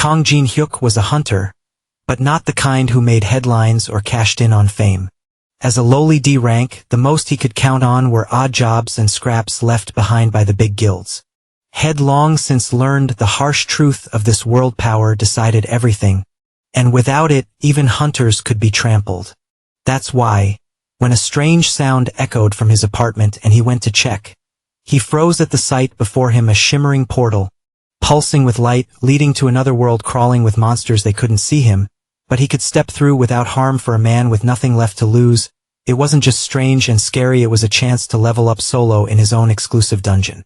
Kang Jin-hyuk was a hunter, but not the kind who made headlines or cashed in on fame. As a lowly D rank, the most he could count on were odd jobs and scraps left behind by the big guilds. Had long since learned the harsh truth of this world power decided everything, and without it, even hunters could be trampled. That's why, when a strange sound echoed from his apartment and he went to check, he froze at the sight before him, a shimmering portal, pulsing with light, leading to another world crawling with monsters. They couldn't see him, but he could step through without harm. For a man with nothing left to lose, it wasn't just strange and scary, it was a chance to level up solo in his own exclusive dungeon.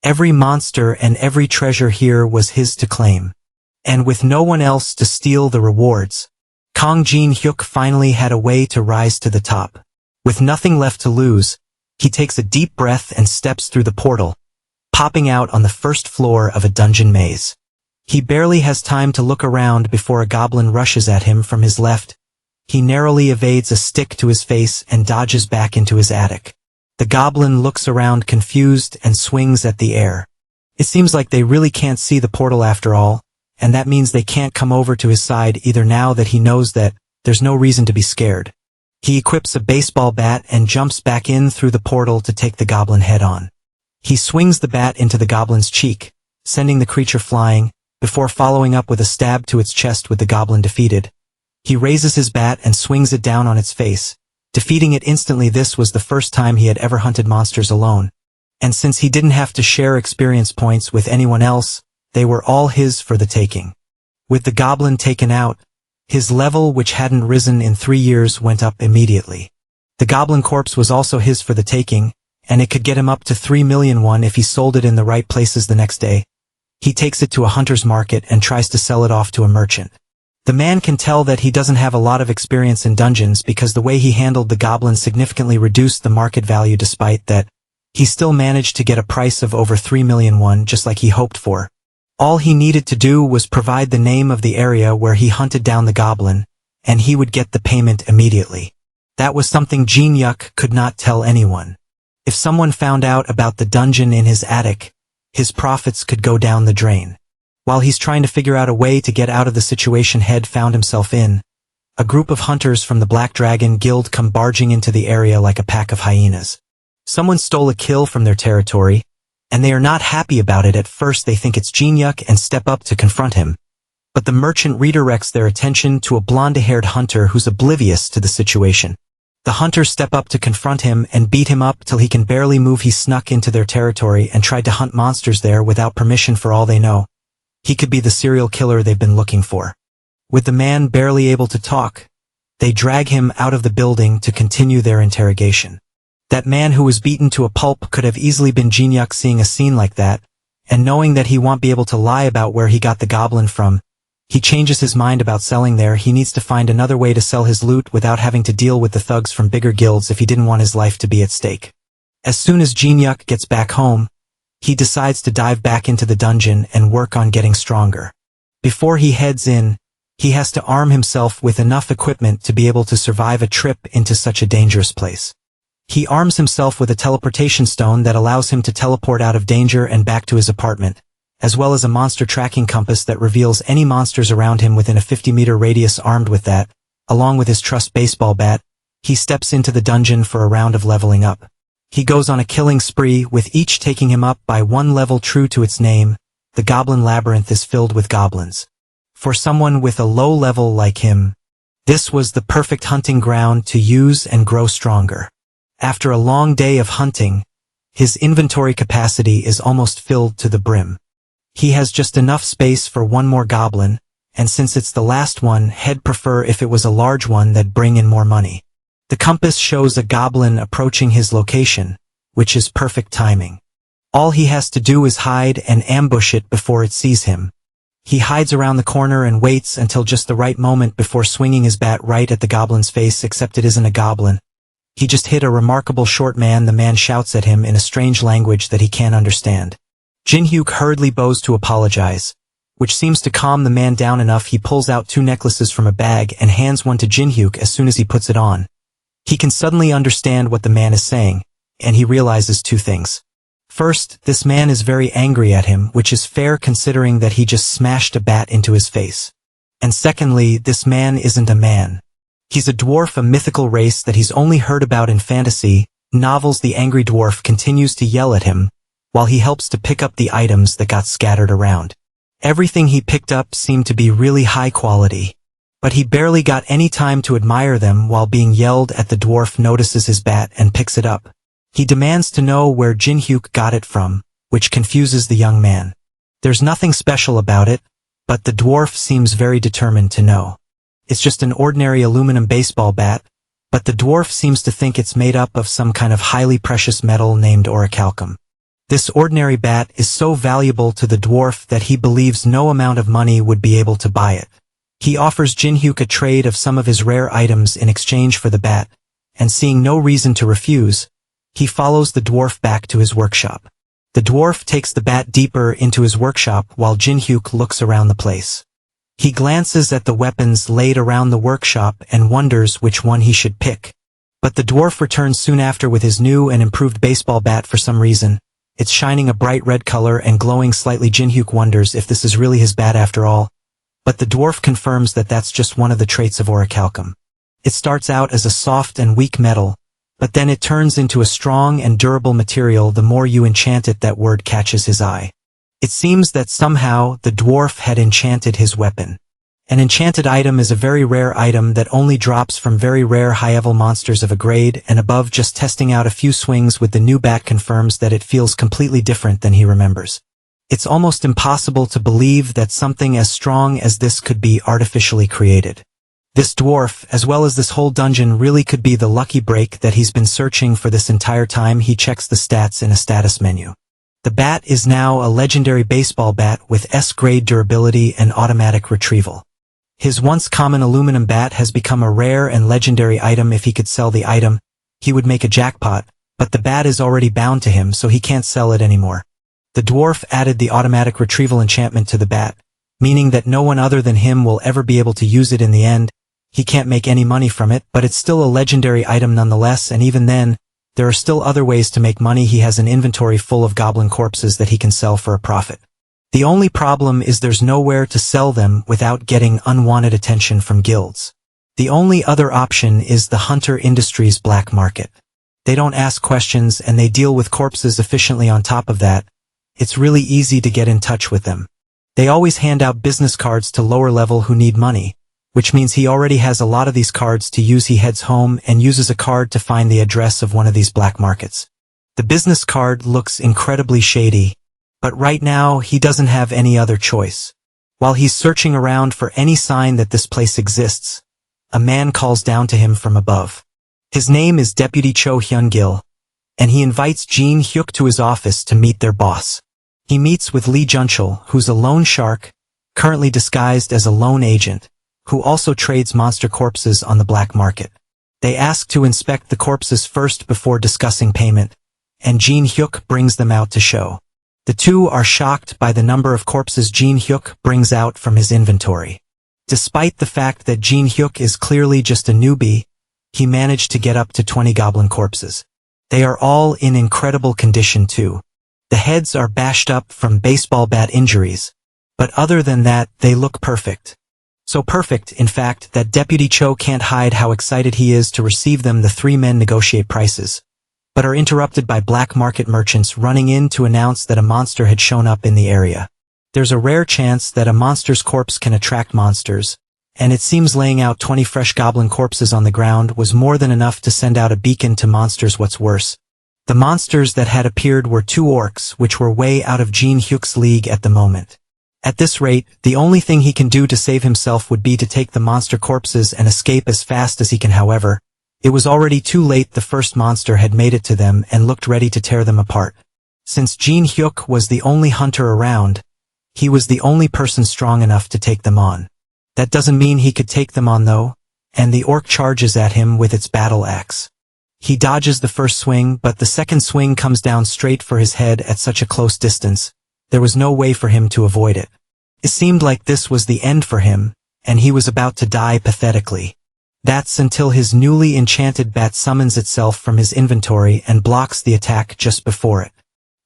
Every monster and every treasure here was his to claim. And with no one else to steal the rewards, Kang Jin-hyuk finally had a way to rise to the top. With nothing left to lose, he takes a deep breath and steps through the portal, popping out on the first floor of a dungeon maze. He barely has time to look around before a goblin rushes at him from his left. He narrowly evades a stick to his face and dodges back into his attic. The goblin looks around confused and swings at the air. It seems like they really can't see the portal after all, and that means they can't come over to his side either. Now that he knows that, there's no reason to be scared. He equips a baseball bat and jumps back in through the portal to take the goblin head on. He swings the bat into the goblin's cheek, sending the creature flying, before following up with a stab to its chest with the goblin defeated. He raises his bat and swings it down on its face, defeating it instantly. This was the first time he had ever hunted monsters alone, and since he didn't have to share experience points with anyone else, they were all his for the taking. With the goblin taken out, his level, which hadn't risen in 3 years, went up immediately. The goblin corpse was also his for the taking, and it could get him up to 3 million won if he sold it in the right places the next day. He takes it to a hunter's market and tries to sell it off to a merchant. The man can tell that he doesn't have a lot of experience in dungeons because the way he handled the goblin significantly reduced the market value. Despite that, he still managed to get a price of over 3 million won, just like he hoped for. All he needed to do was provide the name of the area where he hunted down the goblin, and he would get the payment immediately. That was something Jin-hyuk could not tell anyone. If someone found out about the dungeon in his attic, his profits could go down the drain. While he's trying to figure out a way to get out of the situation Head found himself in, a group of hunters from the Black Dragon Guild come barging into the area like a pack of hyenas. Someone stole a kill from their territory, and they are not happy about it. At first they think it's Jin-hyuk and step up to confront him. But the merchant redirects their attention to a blonde-haired hunter who's oblivious to the situation. The hunters step up to confront him and beat him up till he can barely move. He snuck into their territory and tried to hunt monsters there without permission. For all they know, he could be the serial killer they've been looking for. With the man barely able to talk, they drag him out of the building to continue their interrogation. That man who was beaten to a pulp could have easily been Jin-hyuk. Seeing a scene like that, and knowing that he won't be able to lie about where he got the goblin from, he changes his mind about selling there. He needs to find another way to sell his loot without having to deal with the thugs from bigger guilds if he didn't want his life to be at stake. As soon as Jin-hyuk gets back home, he decides to dive back into the dungeon and work on getting stronger. Before he heads in, he has to arm himself with enough equipment to be able to survive a trip into such a dangerous place. He arms himself with a teleportation stone that allows him to teleport out of danger and back to his apartment, as well as a monster tracking compass that reveals any monsters around him within a 50-meter radius. Armed with that, along with his trusty baseball bat, he steps into the dungeon for a round of leveling up. He goes on a killing spree, with each taking him up by 1 level. True to its name, the Goblin Labyrinth is filled with goblins. For someone with a low level like him, this was the perfect hunting ground to use and grow stronger. After a long day of hunting, his inventory capacity is almost filled to the brim. He has just enough space for 1 more goblin, and since it's the last one, he'd prefer if it was a large one that'd bring in more money. The compass shows a goblin approaching his location, which is perfect timing. All he has to do is hide and ambush it before it sees him. He hides around the corner and waits until just the right moment before swinging his bat right at the goblin's face, except it isn't a goblin. He just hit a remarkable short man. The man shouts at him in a strange language that he can't understand. Jin-hyuk hurriedly bows to apologize, which seems to calm the man down enough. He pulls out 2 necklaces from a bag and hands one to Jin-hyuk. As soon as he puts it on, he can suddenly understand what the man is saying, and he realizes 2 things. First, this man is very angry at him, which is fair considering that he just smashed a bat into his face. And secondly, this man isn't a man. He's a dwarf, a mythical race that he's only heard about in fantasy novels. The angry dwarf continues to yell at him, while he helps to pick up the items that got scattered around. Everything he picked up seemed to be really high quality. But he barely got any time to admire them while being yelled at. The dwarf notices his bat and picks it up. He demands to know where Jin-hyuk got it from, which confuses the young man. There's nothing special about it, but the dwarf seems very determined to know. It's just an ordinary aluminum baseball bat, but the dwarf seems to think it's made up of some kind of highly precious metal named orichalcum. This ordinary bat is so valuable to the dwarf that he believes no amount of money would be able to buy it. He offers Jin-hyuk a trade of some of his rare items in exchange for the bat, and seeing no reason to refuse, he follows the dwarf back to his workshop. The dwarf takes the bat deeper into his workshop while Jin-hyuk looks around the place. He glances at the weapons laid around the workshop and wonders which one he should pick. But the dwarf returns soon after with his new and improved baseball bat for some reason. It's shining a bright red color and glowing slightly. Jin-hyuk wonders if this is really his bat after all. But the dwarf confirms that that's just one of the traits of orichalcum. It starts out as a soft and weak metal, but then it turns into a strong and durable material the more you enchant it. That word catches his eye. It seems that somehow the dwarf had enchanted his weapon. An enchanted item is a very rare item that only drops from very rare high-level monsters of a grade and above. Just testing out a few swings with the new bat confirms that it feels completely different than he remembers. It's almost impossible to believe that something as strong as this could be artificially created. This dwarf, as well as this whole dungeon, really could be the lucky break that he's been searching for this entire time. He checks the stats in a status menu. The bat is now a legendary baseball bat with S-grade durability and automatic retrieval. His once common aluminum bat has become a rare and legendary item. If he could sell the item, he would make a jackpot, but the bat is already bound to him, so he can't sell it anymore. The dwarf added the automatic retrieval enchantment to the bat, meaning that no one other than him will ever be able to use it in the end. He can't make any money from it, but it's still a legendary item nonetheless, and even then, there are still other ways to make money. He has an inventory full of goblin corpses that he can sell for a profit. The only problem is there's nowhere to sell them without getting unwanted attention from guilds. The only other option is the Hunter Industries black market. They don't ask questions and they deal with corpses efficiently. On top of that, it's really easy to get in touch with them. They always hand out business cards to lower level who need money, which means he already has a lot of these cards to use. He heads home and uses a card to find the address of one of these black markets. The business card looks incredibly shady, but right now he doesn't have any other choice. While he's searching around for any sign that this place exists, a man calls down to him from above. His name is Deputy Cho Hyun-gil, and he invites Jin-hyuk to his office to meet their boss. He meets with Lee Junchul, who's a loan shark, currently disguised as a loan agent, who also trades monster corpses on the black market. They ask to inspect the corpses first before discussing payment, and Jin-hyuk brings them out to show. The two are shocked by the number of corpses Jin-hyuk brings out from his inventory. Despite the fact that Jin-hyuk is clearly just a newbie, he managed to get up to 20 goblin corpses. They are all in incredible condition too. The heads are bashed up from baseball bat injuries, but other than that, they look perfect. So perfect, in fact, that Deputy Cho can't hide how excited he is to receive them. The three men negotiate prices, but are interrupted by black market merchants running in to announce that a monster had shown up in the area. There's a rare chance that a monster's corpse can attract monsters, and it seems laying out 20 fresh goblin corpses on the ground was more than enough to send out a beacon to monsters. What's worse, the monsters that had appeared were two orcs, which were way out of Jin-hyuk's league at the moment. At this rate, the only thing he can do to save himself would be to take the monster corpses and escape as fast as he can. However, it was already too late. The first monster had made it to them and looked ready to tear them apart. Since Jin-hyuk was the only hunter around, he was the only person strong enough to take them on. That doesn't mean he could take them on though, and the orc charges at him with its battle axe. He dodges the first swing, but the second swing comes down straight for his head at such a close distance. There was no way for him to avoid it. It seemed like this was the end for him, and he was about to die pathetically. That's until his newly enchanted bat summons itself from his inventory and blocks the attack just before it.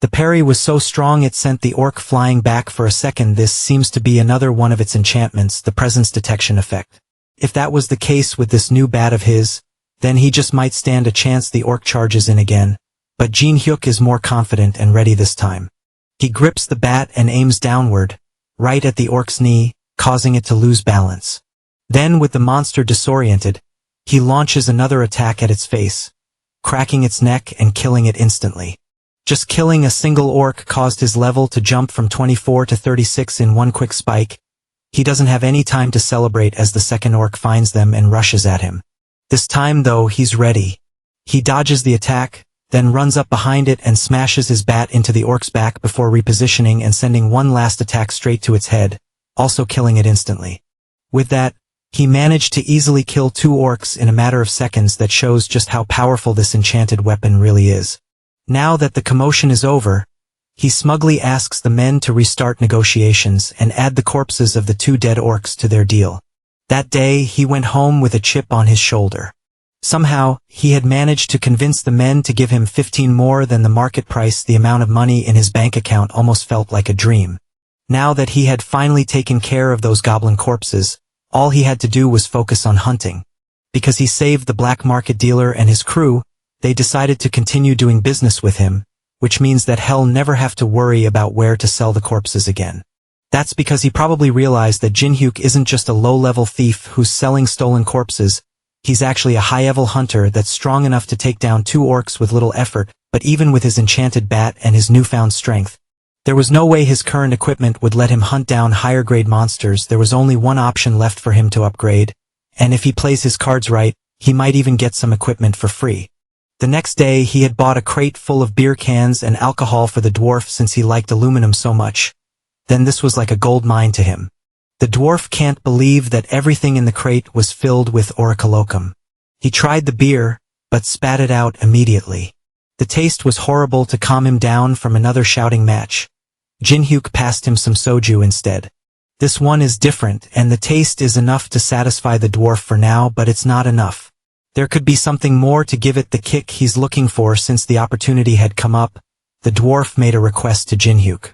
The parry was so strong it sent the orc flying back for a second. This seems to be another one of its enchantments, the presence detection effect. If that was the case with this new bat of his, then he just might stand a chance. The orc charges in again, but Jin-hyuk is more confident and ready this time. He grips the bat and aims downward, right at the orc's knee, causing it to lose balance. Then, with the monster disoriented, he launches another attack at its face, cracking its neck and killing it instantly. Just killing a single orc caused his level to jump from 24 to 36 in one quick spike. He doesn't have any time to celebrate as the second orc finds them and rushes at him. This time, though, he's ready. He dodges the attack, then runs up behind it and smashes his bat into the orc's back before repositioning and sending one last attack straight to its head, also killing it instantly. With that, he managed to easily kill 2 orcs in a matter of seconds. That shows just how powerful this enchanted weapon really is. Now that the commotion is over, he smugly asks the men to restart negotiations and add the corpses of the 2 dead orcs to their deal. That day, he went home with a chip on his shoulder. Somehow, he had managed to convince the men to give him 15 more than the market price. The amount of money in his bank account almost felt like a dream. Now that he had finally taken care of those goblin corpses, all he had to do was focus on hunting. Because he saved the black market dealer and his crew, they decided to continue doing business with him, which means that he'll never have to worry about where to sell the corpses again. That's because he probably realized that Jin-hyuk isn't just a low-level thief who's selling stolen corpses. He's actually a high-level hunter that's strong enough to take down 2 orcs with little effort. But even with his enchanted bat and his newfound strength, there was no way his current equipment would let him hunt down higher-grade monsters. There was only one option left for him to upgrade, and if he plays his cards right, he might even get some equipment for free. The next day, he had bought a crate full of beer cans and alcohol for the dwarf since he liked aluminum so much. Then this was like a gold mine to him. The dwarf can't believe that everything in the crate was filled with orichalocum. He tried the beer, but spat it out immediately. The taste was horrible. To calm him down from another shouting match, Jin-hyuk passed him some soju instead. This one is different, and the taste is enough to satisfy the dwarf for now, but it's not enough. There could be something more to give it the kick he's looking for. Since the opportunity had come up, the dwarf made a request to Jin-hyuk.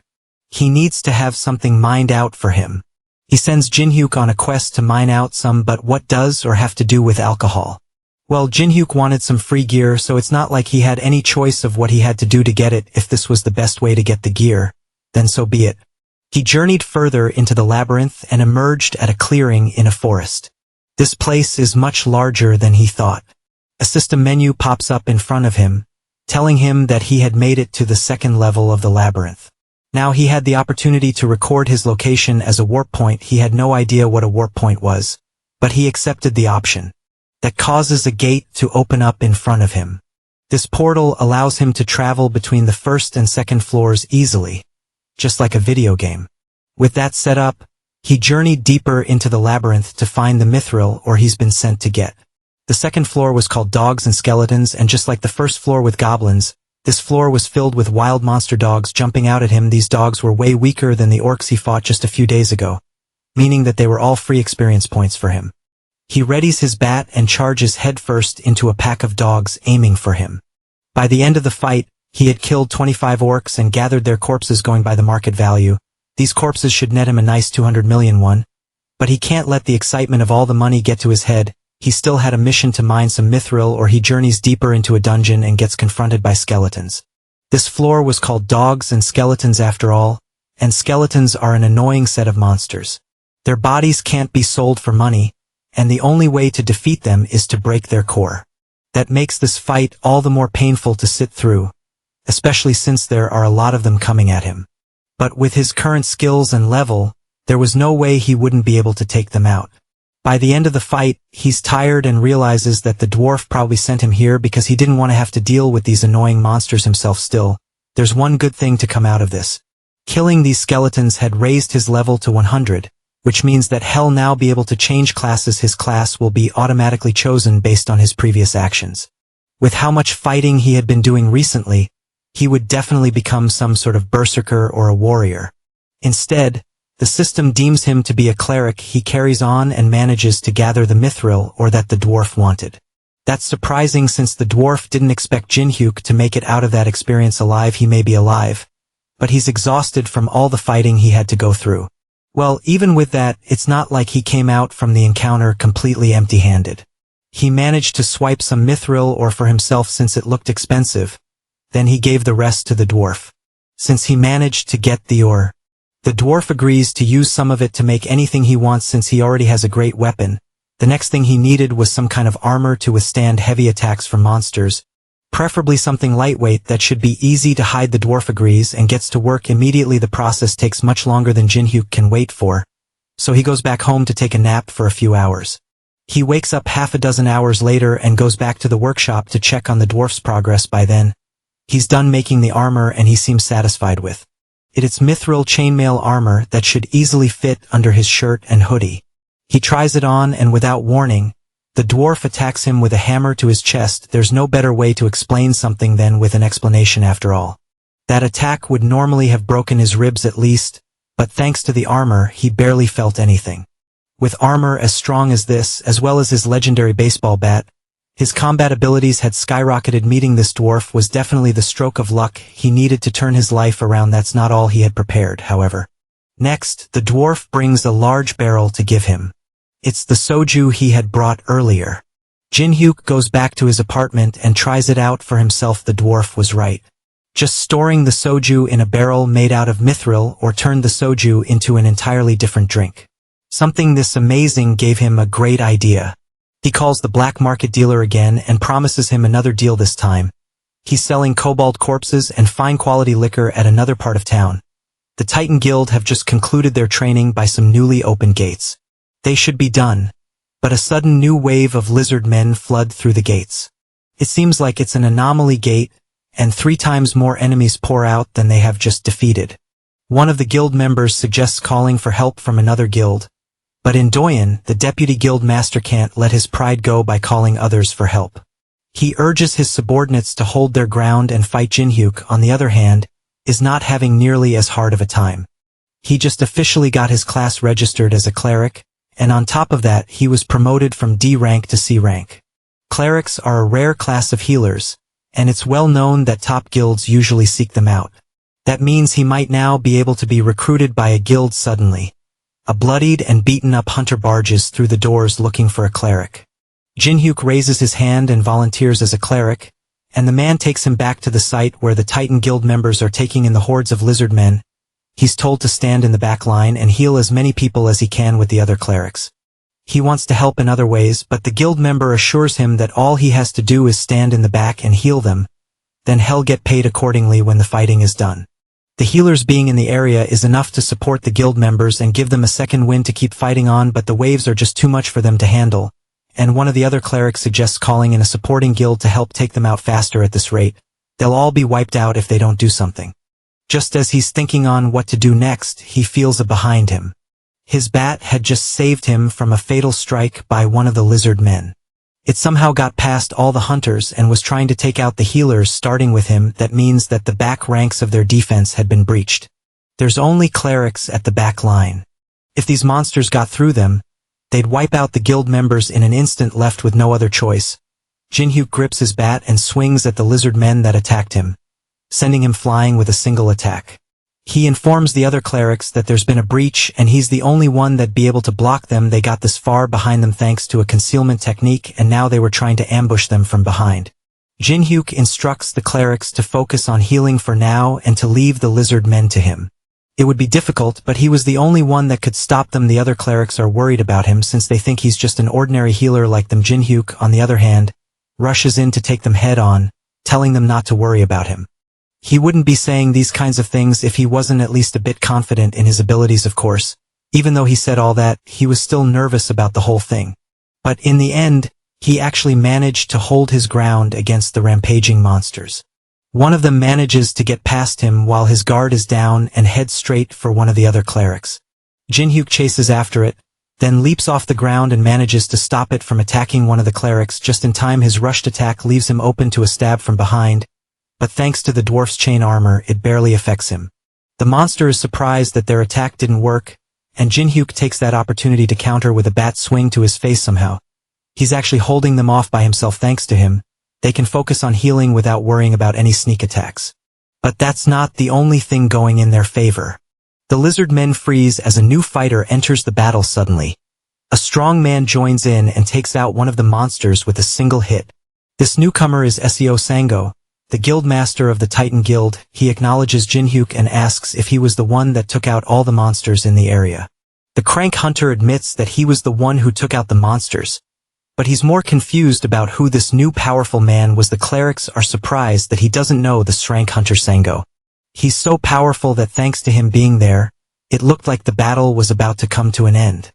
He needs to have something mined out for him. He sends Jin-hyuk on a quest to mine out some, but what does or have to do with alcohol? Well, Jin-hyuk wanted some free gear, so it's not like he had any choice of what he had to do to get it. If this was the best way to get the gear, then so be it. He journeyed further into the labyrinth and emerged at a clearing in a forest. This place is much larger than he thought. A system menu pops up in front of him, telling him that he had made it to the 2nd level of the labyrinth. Now he had the opportunity to record his location as a warp point. He had no idea what a warp point was, but he accepted the option. That causes a gate to open up in front of him. This portal allows him to travel between the 1st and 2nd floors easily, just like a video game. With that set up, he journeyed deeper into the labyrinth to find the mithril or he's been sent to get. The 2nd floor was called Dogs and Skeletons, and just like the 1st floor with goblins, this floor was filled with wild monster dogs jumping out at him. These dogs were way weaker than the orcs he fought just a few days ago, meaning that they were all free experience points for him. He readies his bat and charges headfirst into a pack of dogs aiming for him. By the end of the fight, he had killed 25 orcs and gathered their corpses. Going by the market value, these corpses should net him a nice 200 million won. But he can't let the excitement of all the money get to his head. He still had a mission to mine some mithril, or he journeys deeper into a dungeon and gets confronted by skeletons. This floor was called Dogs and Skeletons after all, and skeletons are an annoying set of monsters. Their bodies can't be sold for money, and the only way to defeat them is to break their core. That makes this fight all the more painful to sit through, especially since there are a lot of them coming at him. But with his current skills and level, there was no way he wouldn't be able to take them out. By the end of the fight, he's tired and realizes that the dwarf probably sent him here because he didn't want to have to deal with these annoying monsters himself. Still, there's one good thing to come out of this. Killing these skeletons had raised his level to 100, which means that he'll now be able to change classes. His class will be automatically chosen based on his previous actions. With how much fighting he had been doing recently, he would definitely become some sort of berserker or a warrior. Instead, the system deems him to be a cleric. He carries on and manages to gather the mithril or that the dwarf wanted. That's surprising since the dwarf didn't expect Jinhyuk to make it out of that experience alive. He may be alive, but he's exhausted from all the fighting he had to go through. Well, even with that, it's not like he came out from the encounter completely empty-handed. He managed to swipe some mithril ore for himself since it looked expensive. Then he gave the rest to the dwarf. Since he managed to get the ore, the dwarf agrees to use some of it to make anything he wants since he already has a great weapon. The next thing he needed was some kind of armor to withstand heavy attacks from monsters, preferably something lightweight that should be easy to hide. The dwarf agrees and gets to work immediately. The process takes much longer than Jinhyuk can wait for, so he goes back home to take a nap for a few hours. He wakes up half a dozen hours later and goes back to the workshop to check on the dwarf's progress. By then, he's done making the armor and he seems satisfied with it. It's mithril chainmail armor that should easily fit under his shirt and hoodie. He tries it on and without warning, the dwarf attacks him with a hammer to his chest. There's no better way to explain something than with an explanation after all. That attack would normally have broken his ribs at least, but thanks to the armor, he barely felt anything. With armor as strong as this, as well as his legendary baseball bat, his combat abilities had skyrocketed. Meeting this dwarf was definitely the stroke of luck he needed to turn his life around. That's not all he had prepared, however. Next, the dwarf brings a large barrel to give him. It's the soju he had brought earlier. Jinhyuk goes back to his apartment and tries it out for himself. The dwarf was right. Just storing the soju in a barrel made out of mithril or turned the soju into an entirely different drink. Something this amazing gave him a great idea. He calls the black market dealer again and promises him another deal this time. He's selling kobold corpses and fine quality liquor at another part of town. The Titan Guild have just concluded their training by some newly opened gates. They should be done, but a sudden new wave of lizard men flood through the gates. It seems like it's an anomaly gate, and 3 times more enemies pour out than they have just defeated. One of the guild members suggests calling for help from another guild, but in Doyen, the deputy guild master can't let his pride go by calling others for help. He urges his subordinates to hold their ground and fight. Jinhyuk, on the other hand, is not having nearly as hard of a time. He just officially got his class registered as a cleric, and on top of that he was promoted from D rank to C rank. Clerics are a rare class of healers, and it's well known that top guilds usually seek them out. That means he might now be able to be recruited by a guild suddenly. A bloodied and beaten up hunter barges through the doors looking for a cleric. Jinhyuk raises his hand and volunteers as a cleric, and the man takes him back to the site where the Titan Guild members are taking in the hordes of lizard men. He's told to stand in the back line and heal as many people as he can with the other clerics. He wants to help in other ways, but the guild member assures him that all he has to do is stand in the back and heal them, then he'll get paid accordingly when the fighting is done. The healers being in the area is enough to support the guild members and give them a second wind to keep fighting on, but the waves are just too much for them to handle, and one of the other clerics suggests calling in a supporting guild to help take them out faster. At this rate, they'll all be wiped out if they don't do something. Just as he's thinking on what to do next, he feels a behind him. His bat had just saved him from a fatal strike by one of the lizard men. It somehow got past all the hunters and was trying to take out the healers starting with him. That means that the back ranks of their defense had been breached. There's only clerics at the back line. If these monsters got through them, they'd wipe out the guild members in an instant. Left with no other choice, Jinhyuk grips his bat and swings at the lizard men that attacked him, sending him flying with a single attack. He informs the other clerics that there's been a breach and he's the only one that'd be able to block them. They got this far behind them thanks to a concealment technique, and now they were trying to ambush them from behind. Jinhyuk instructs the clerics to focus on healing for now and to leave the lizard men to him. It would be difficult, but he was the only one that could stop them. The other clerics are worried about him since they think he's just an ordinary healer like them. Jinhyuk, on the other hand, rushes in to take them head on, telling them not to worry about him. He wouldn't be saying these kinds of things if he wasn't at least a bit confident in his abilities, of course. Even though he said all that, he was still nervous about the whole thing. But in the end, he actually managed to hold his ground against the rampaging monsters. One of them manages to get past him while his guard is down and heads straight for one of the other clerics. Jinhyuk chases after it, then leaps off the ground and manages to stop it from attacking one of the clerics just in time. His rushed attack leaves him open to a stab from behind, but thanks to the dwarf's chain armor, it barely affects him. The monster is surprised that their attack didn't work, and Jinhyuk takes that opportunity to counter with a bat swing to his face somehow. He's actually holding them off by himself. Thanks to him, they can focus on healing without worrying about any sneak attacks. But that's not the only thing going in their favor. The lizard men freeze as a new fighter enters the battle suddenly. A strong man joins in and takes out one of the monsters with a single hit. This newcomer is Seo Sango, the guild master of the Titan Guild. He acknowledges Jinhyuk and asks if he was the one that took out all the monsters in the area. The crank hunter admits that he was the one who took out the monsters, but he's more confused about who this new powerful man was. The clerics are surprised that he doesn't know the Shrank hunter Sango. He's so powerful that thanks to him being there, it looked like the battle was about to come to an end.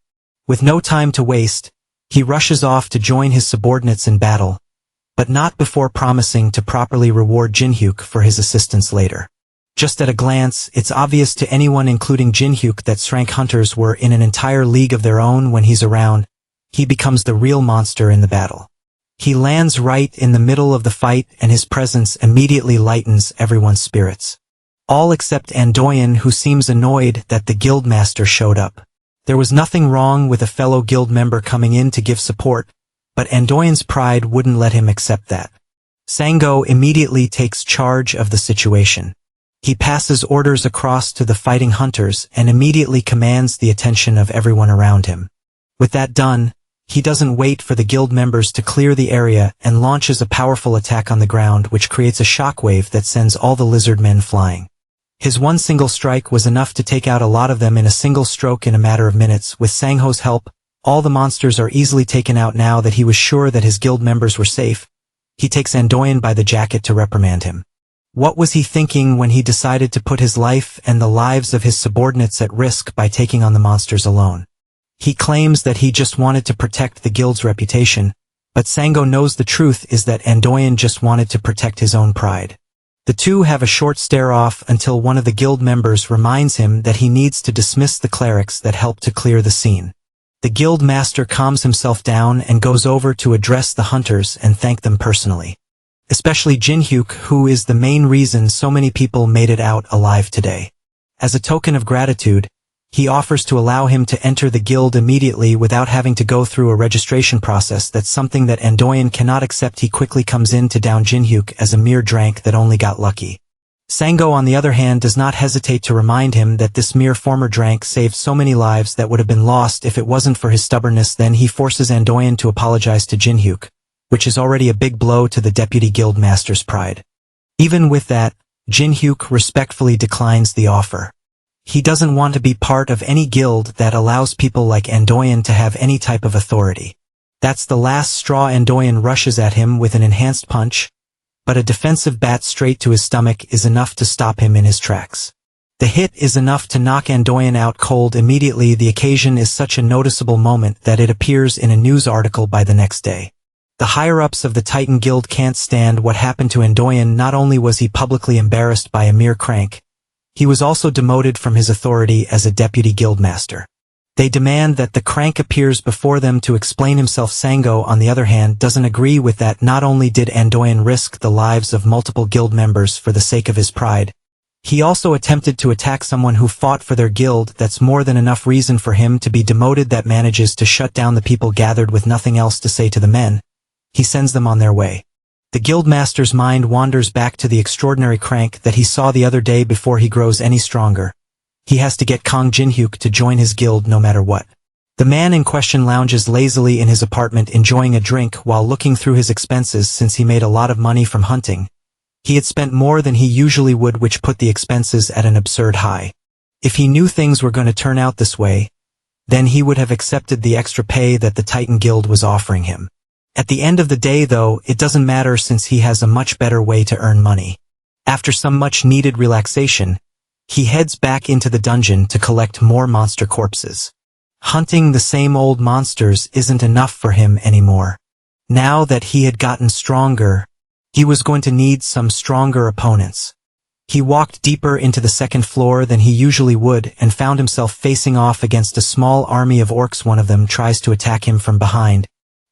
With no time to waste, he rushes off to join his subordinates in battle, but not before promising to properly reward Jinhyuk for his assistance later. Just at a glance, it's obvious to anyone including Jinhyuk that Shrank hunters were in an entire league of their own. When he's around, he becomes the real monster in the battle. He lands right in the middle of the fight and his presence immediately lightens everyone's spirits. All except Andoyan, who seems annoyed that the guildmaster showed up. There was nothing wrong with a fellow guild member coming in to give support, but Andoyan's pride wouldn't let him accept that. Sango immediately takes charge of the situation. He passes orders across to the fighting hunters and immediately commands the attention of everyone around him. With that done, he doesn't wait for the guild members to clear the area and launches a powerful attack on the ground which creates a shockwave that sends all the lizard men flying. His one single strike was enough to take out a lot of them in a single stroke in a matter of minutes. With Sangho's help, all the monsters are easily taken out. Now that he was sure that his guild members were safe, he takes Andoyan by the jacket to reprimand him. What was he thinking when he decided to put his life and the lives of his subordinates at risk by taking on the monsters alone? He claims that he just wanted to protect the guild's reputation, but Sango knows the truth is that Andoyan just wanted to protect his own pride. The two have a short stare-off until one of the guild members reminds him that he needs to dismiss the clerics that helped to clear the scene. The guild master calms himself down and goes over to address the hunters and thank them personally. Especially Jinhyuk, who is the main reason so many people made it out alive today. As a token of gratitude, he offers to allow him to enter the guild immediately without having to go through a registration process. That's something that Andoyan cannot accept. He quickly comes in to down Jinhyuk as a mere drank that only got lucky. Sango, on the other hand, does not hesitate to remind him that this mere former drank saved so many lives that would have been lost if it wasn't for his stubbornness. Then he forces Andoyan to apologize to Jinhyuk, which is already a big blow to the deputy guild master's pride. Even with that, Jinhyuk respectfully declines the offer. He doesn't want to be part of any guild that allows people like Andoyan to have any type of authority. That's the last straw. Andoyan rushes at him with an enhanced punch, but a defensive bat straight to his stomach is enough to stop him in his tracks. The hit is enough to knock Andoyan out cold immediately. The occasion is such a noticeable moment that it appears in a news article by the next day. The higher-ups of the Titan Guild can't stand what happened to Andoyan. Not only was he publicly embarrassed by a mere crank, he was also demoted from his authority as a deputy guildmaster. They demand that the crank appears before them to explain himself. Sango, on the other hand, doesn't agree with that. Not only did Andoyan risk the lives of multiple guild members for the sake of his pride, he also attempted to attack someone who fought for their guild. That's more than enough reason for him to be demoted. That manages to shut down the people gathered. With nothing else to say to the men, he sends them on their way. The guildmaster's mind wanders back to the extraordinary crank that he saw the other day. Before he grows any stronger, he has to get Kong Jinhyuk to join his guild no matter what. The man in question lounges lazily in his apartment enjoying a drink while looking through his expenses. Since he made a lot of money from hunting, he had spent more than he usually would, which put the expenses at an absurd high. If he knew things were going to turn out this way, then he would have accepted the extra pay that the Titan Guild was offering him. At the end of the day, though, it doesn't matter since he has a much better way to earn money. After some much-needed relaxation, he heads back into the dungeon to collect more monster corpses. Hunting the same old monsters isn't enough for him anymore. Now that he had gotten stronger, he was going to need some stronger opponents. He walked deeper into the second floor than he usually would and found himself facing off against a small army of orcs. One of them tries to attack him from behind,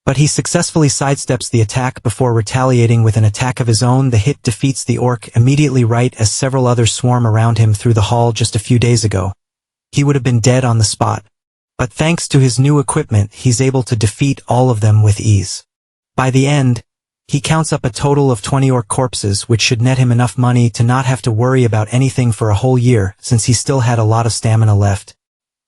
but he successfully sidesteps the attack before retaliating with an attack of his own. The hit defeats the orc immediately, right as several others swarm around him through the hall. Just a few days ago, he would have been dead on the spot, But thanks to his new equipment, he's able to defeat all of them with ease. By the end, he counts up a total of 20 orc corpses, which should net him enough money to not have to worry about anything for a whole year, since he still had a lot of stamina left.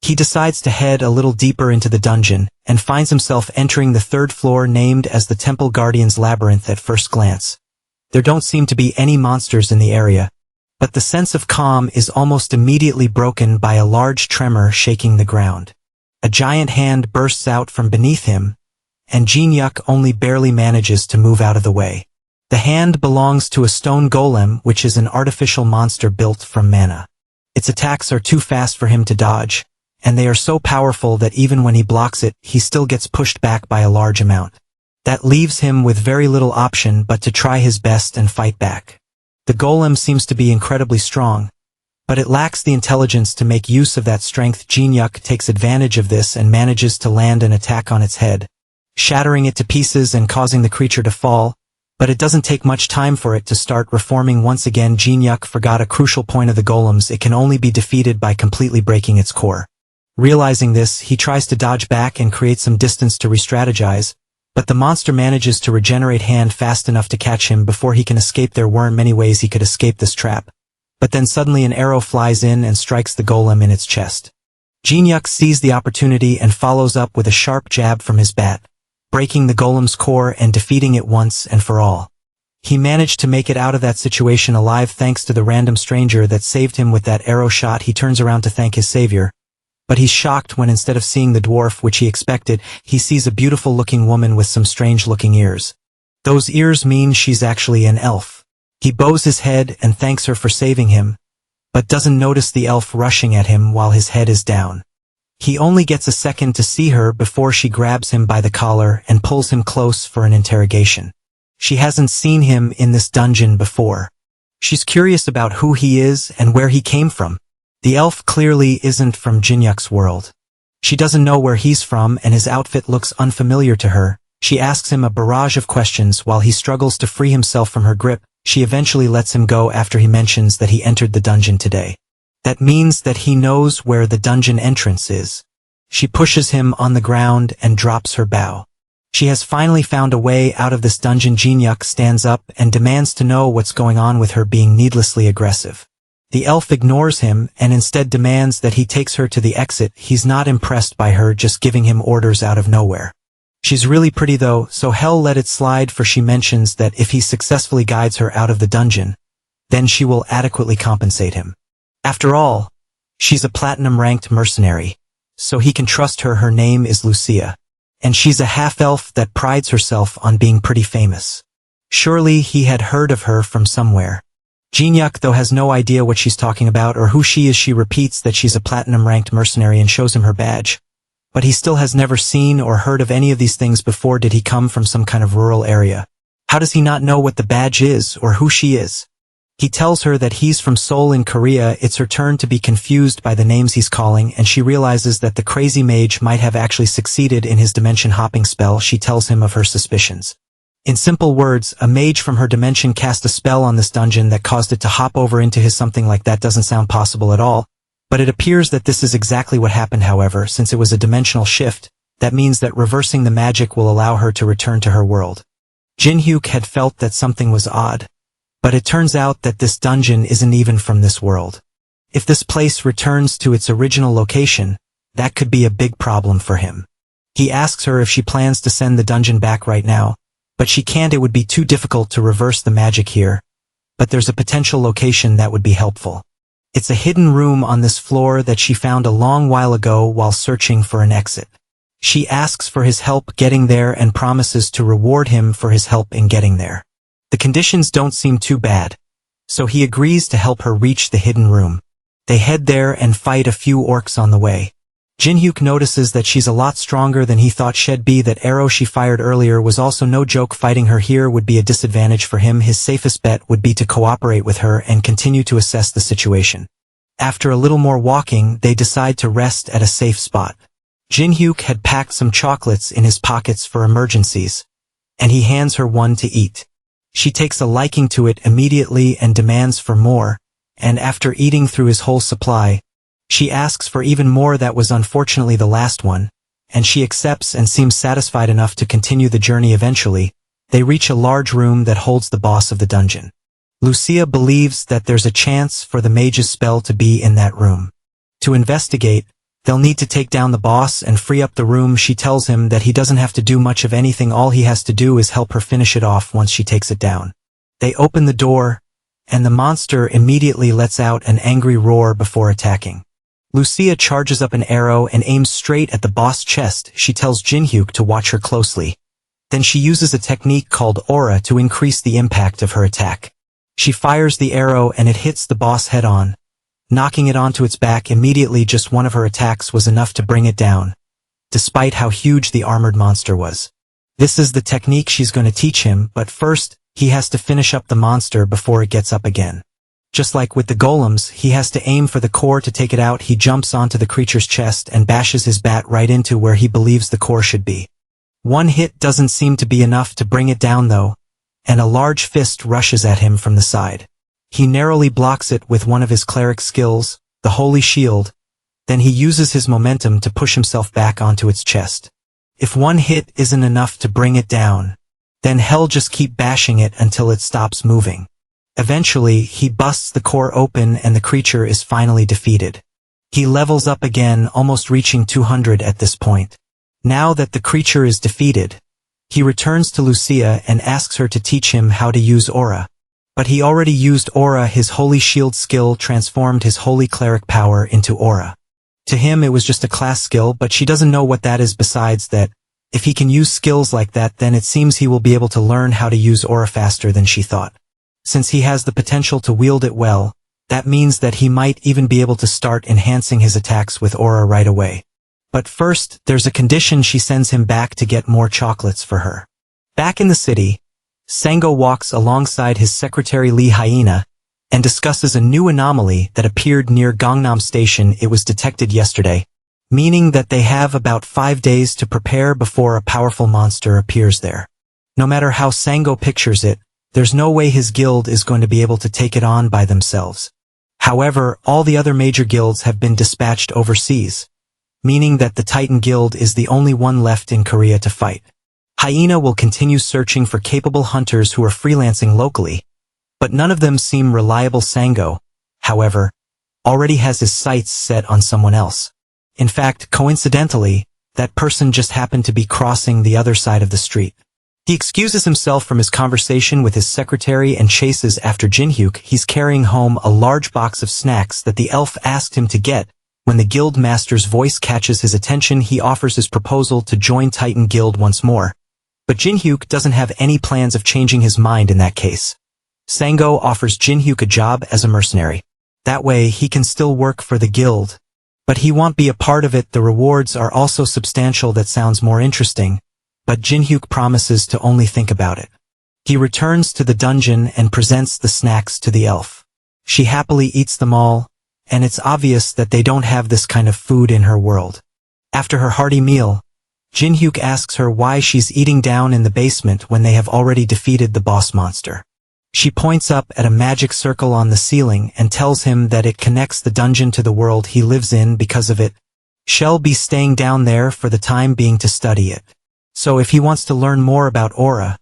He decides to head a little deeper into the dungeon, and finds himself entering the third floor named as the Temple Guardian's Labyrinth at first glance. There don't seem to be any monsters in the area, but the sense of calm is almost immediately broken by a large tremor shaking the ground. A giant hand bursts out from beneath him, and Jin-Yuk only barely manages to move out of the way. The hand belongs to a stone golem, which is an artificial monster built from mana. Its attacks are too fast for him to dodge, and they are so powerful that even when he blocks it, he still gets pushed back by a large amount. That leaves him with very little option but to try his best and fight back. The golem seems to be incredibly strong, but it lacks the intelligence to make use of that strength. Jin-Yuk takes advantage of this and manages to land an attack on its head, shattering it to pieces and causing the creature to fall, but it doesn't take much time for it to start reforming once again. Jin-Yuk forgot a crucial point of the golems: it can only be defeated by completely breaking its core. Realizing this, he tries to dodge back and create some distance to re-strategize, but the monster manages to regenerate hand fast enough to catch him before he can escape. There weren't many ways he could escape this trap, but then suddenly an arrow flies in and strikes the golem in its chest. Jin-Yuk sees the opportunity and follows up with a sharp jab from his bat, breaking the golem's core and defeating it once and for all. He managed to make it out of that situation alive thanks to the random stranger that saved him with that arrow shot. He turns around to thank his savior, but he's shocked when instead of seeing the dwarf which he expected, he sees a beautiful-looking woman with some strange-looking ears. Those ears mean she's actually an elf. He bows his head and thanks her for saving him, but doesn't notice the elf rushing at him while his head is down. He only gets a second to see her before she grabs him by the collar and pulls him close for an interrogation. She hasn't seen him in this dungeon before. She's curious about who he is and where he came from. The elf clearly isn't from Jin-Yuk's world. She doesn't know where he's from and his outfit looks unfamiliar to her. She asks him a barrage of questions while he struggles to free himself from her grip. She eventually lets him go after he mentions that he entered the dungeon today. That means that he knows where the dungeon entrance is. She pushes him on the ground and drops her bow. She has finally found a way out of this dungeon. Jin-Yuk stands up and demands to know what's going on with her being needlessly aggressive. The elf ignores him and instead demands that he takes her to the exit. He's not impressed by her just giving him orders out of nowhere. She's really pretty though, so hell let it slide, for she mentions that if he successfully guides her out of the dungeon, then she will adequately compensate him. After all, she's a platinum-ranked mercenary, so he can trust her. Her name is Lucia, and she's a half-elf that prides herself on being pretty famous. Surely he had heard of her from somewhere. Jin-Yuk though has no idea what she's talking about or who she is. She repeats that she's a platinum-ranked mercenary and shows him her badge. But he still has never seen or heard of any of these things before. Did he come from some kind of rural area? How does he not know what the badge is or who she is? He tells her that he's from Seoul in Korea. It's her turn to be confused by the names he's calling, and she realizes that the crazy mage might have actually succeeded in his dimension-hopping spell. She tells him of her suspicions. In simple words, a mage from her dimension cast a spell on this dungeon that caused it to hop over into his. Something like that doesn't sound possible at all, but it appears that this is exactly what happened. However, since it was a dimensional shift, that means that reversing the magic will allow her to return to her world. Jin-Hyuk had felt that something was odd, but it turns out that this dungeon isn't even from this world. If this place returns to its original location, that could be a big problem for him. He asks her if she plans to send the dungeon back right now, but she can't. It would be too difficult to reverse the magic here, but there's a potential location that would be helpful. It's a hidden room on this floor that she found a long while ago while searching for an exit. She asks for his help getting there and promises to reward him for his help in getting there. The conditions don't seem too bad, so he agrees to help her reach the hidden room. They head there and fight a few orcs on the way. Jin-Hyuk notices that she's a lot stronger than he thought she'd be. That arrow she fired earlier was also no joke. Fighting her here would be a disadvantage for him. His safest bet would be to cooperate with her and continue to assess the situation. After a little more walking, they decide to rest at a safe spot. Jin-Hyuk had packed some chocolates in his pockets for emergencies, and he hands her one to eat. She takes a liking to it immediately and demands for more, and after eating through his whole supply, She asks for even more. That was unfortunately the last one, and she accepts and seems satisfied enough to continue the journey. Eventually, they reach a large room that holds the boss of the dungeon. Lucia believes that there's a chance for the mage's spell to be in that room. To investigate, they'll need to take down the boss and free up the room. She tells him that he doesn't have to do much of anything. All he has to do is help her finish it off once she takes it down. They open the door, and the monster immediately lets out an angry roar before attacking. Lucia charges up an arrow and aims straight at the boss' chest. She tells Jinhyuk to watch her closely. Then she uses a technique called aura to increase the impact of her attack. She fires the arrow and it hits the boss head-on, knocking it onto its back. Immediately, just one of her attacks was enough to bring it down, despite how huge the armored monster was. This is the technique she's going to teach him, but first, he has to finish up the monster before it gets up again. Just like with the golems, he has to aim for the core to take it out. He jumps onto the creature's chest and bashes his bat right into where he believes the core should be. One hit doesn't seem to be enough to bring it down though, and a large fist rushes at him from the side. He narrowly blocks it with one of his cleric skills, the Holy Shield. Then he uses his momentum to push himself back onto its chest. If one hit isn't enough to bring it down, then he'll just keep bashing it until it stops moving. Eventually, he busts the core open and the creature is finally defeated. He levels up again, almost reaching 200 at this point. Now that the creature is defeated, he returns to Lucia and asks her to teach him how to use aura. But he already used aura. His Holy Shield skill transformed his Holy Cleric power into aura. To him it was just a class skill, but she doesn't know what that is. Besides that, if he can use skills like that, then it seems he will be able to learn how to use aura faster than she thought. Since he has the potential to wield it well, that means that he might even be able to start enhancing his attacks with aura right away. But first, there's a condition. She sends him back to get more chocolates for her. Back in the city, Sango walks alongside his secretary Lee Hyena and discusses a new anomaly that appeared near Gangnam Station. It was detected yesterday, meaning that they have about 5 days to prepare before a powerful monster appears there. No matter how Sango pictures it, there's no way his guild is going to be able to take it on by themselves. However, all the other major guilds have been dispatched overseas, meaning that the Titan Guild is the only one left in Korea to fight. Hyena will continue searching for capable hunters who are freelancing locally, but none of them seem reliable. Sango, however, already has his sights set on someone else. In fact, coincidentally, that person just happened to be crossing the other side of the street. He excuses himself from his conversation with his secretary and chases after Jinhyuk. He's carrying home a large box of snacks that the elf asked him to get. When the guild master's voice catches his attention, he offers his proposal to join Titan Guild once more. But Jinhyuk doesn't have any plans of changing his mind in that case. Sango offers Jinhyuk a job as a mercenary. That way he can still work for the guild. But he won't be a part of it. The rewards are also substantial. That sounds more interesting. But Jinhyuk promises to only think about it. He returns to the dungeon and presents the snacks to the elf. She happily eats them all, and it's obvious that they don't have this kind of food in her world. After her hearty meal, Jinhyuk asks her why she's eating down in the basement when they have already defeated the boss monster. She points up at a magic circle on the ceiling and tells him that it connects the dungeon to the world he lives in. Because of it, she'll be staying down there for the time being to study it. So if he wants to learn more about aura,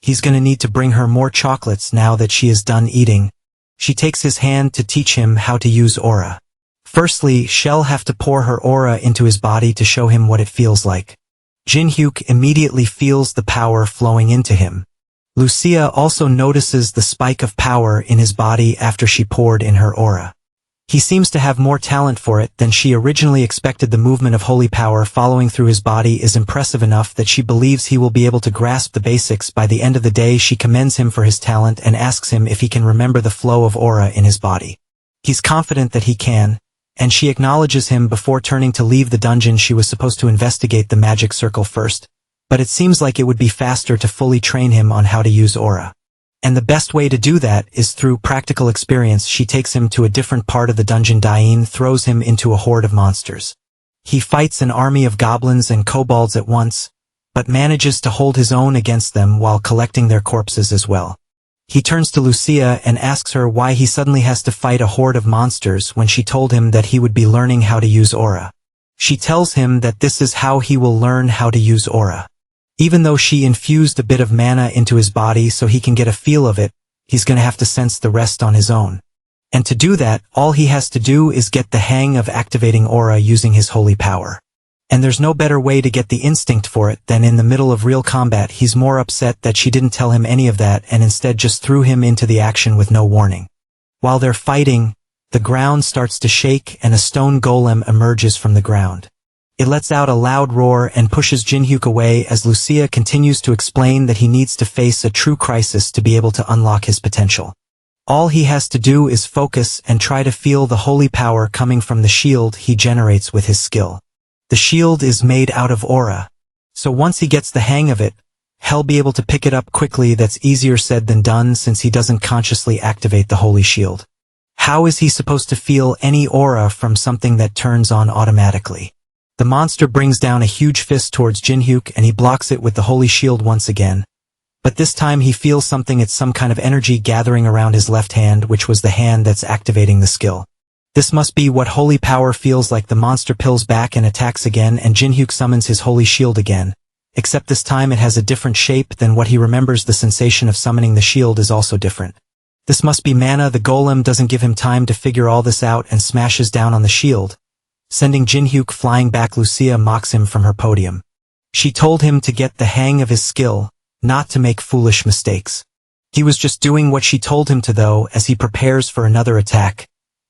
he's gonna need to bring her more chocolates now that she is done eating. She takes his hand to teach him how to use aura. Firstly, she'll have to pour her aura into his body to show him what it feels like. Jinhyuk immediately feels the power flowing into him. Lucia also notices the spike of power in his body after she poured in her aura. He seems to have more talent for it than she originally expected. The movement of holy power following through his body is impressive enough that she believes he will be able to grasp the basics by the end of the day. She commends him for his talent and asks him if he can remember the flow of aura in his body. He's confident that he can, and she acknowledges him before turning to leave the dungeon. She was supposed to investigate the magic circle first, but it seems like it would be faster to fully train him on how to use aura. And the best way to do that is through practical experience. She takes him to a different part of the dungeon. Dain throws him into a horde of monsters. He fights an army of goblins and kobolds at once, but manages to hold his own against them while collecting their corpses as well. He turns to Lucia and asks her why he suddenly has to fight a horde of monsters when she told him that he would be learning how to use aura. She tells him that this is how he will learn how to use aura. Even though she infused a bit of mana into his body so he can get a feel of it, he's gonna have to sense the rest on his own. And to do that, all he has to do is get the hang of activating aura using his holy power. And there's no better way to get the instinct for it than in the middle of real combat. He's more upset that she didn't tell him any of that and instead just threw him into the action with no warning. While they're fighting, the ground starts to shake and a stone golem emerges from the ground. It lets out a loud roar and pushes Jinhyuk away as Lucia continues to explain that he needs to face a true crisis to be able to unlock his potential. All he has to do is focus and try to feel the holy power coming from the shield he generates with his skill. The shield is made out of aura, so once he gets the hang of it, he'll be able to pick it up quickly. That's easier said than done since he doesn't consciously activate the holy shield. How is he supposed to feel any aura from something that turns on automatically? The monster brings down a huge fist towards Jinhyuk and he blocks it with the holy shield once again. But this time he feels something. It's some kind of energy gathering around his left hand, which was the hand that's activating the skill. This must be what holy power feels like. The monster pulls back and attacks again and Jinhyuk summons his holy shield again. Except this time it has a different shape than what he remembers. The sensation of summoning the shield is also different. This must be mana. The golem doesn't give him time to figure all this out and smashes down on the shield, sending Jinhyuk flying back. Lucia mocks him from her podium. She told him to get the hang of his skill, not to make foolish mistakes. He was just doing what she told him to though. As he prepares for another attack,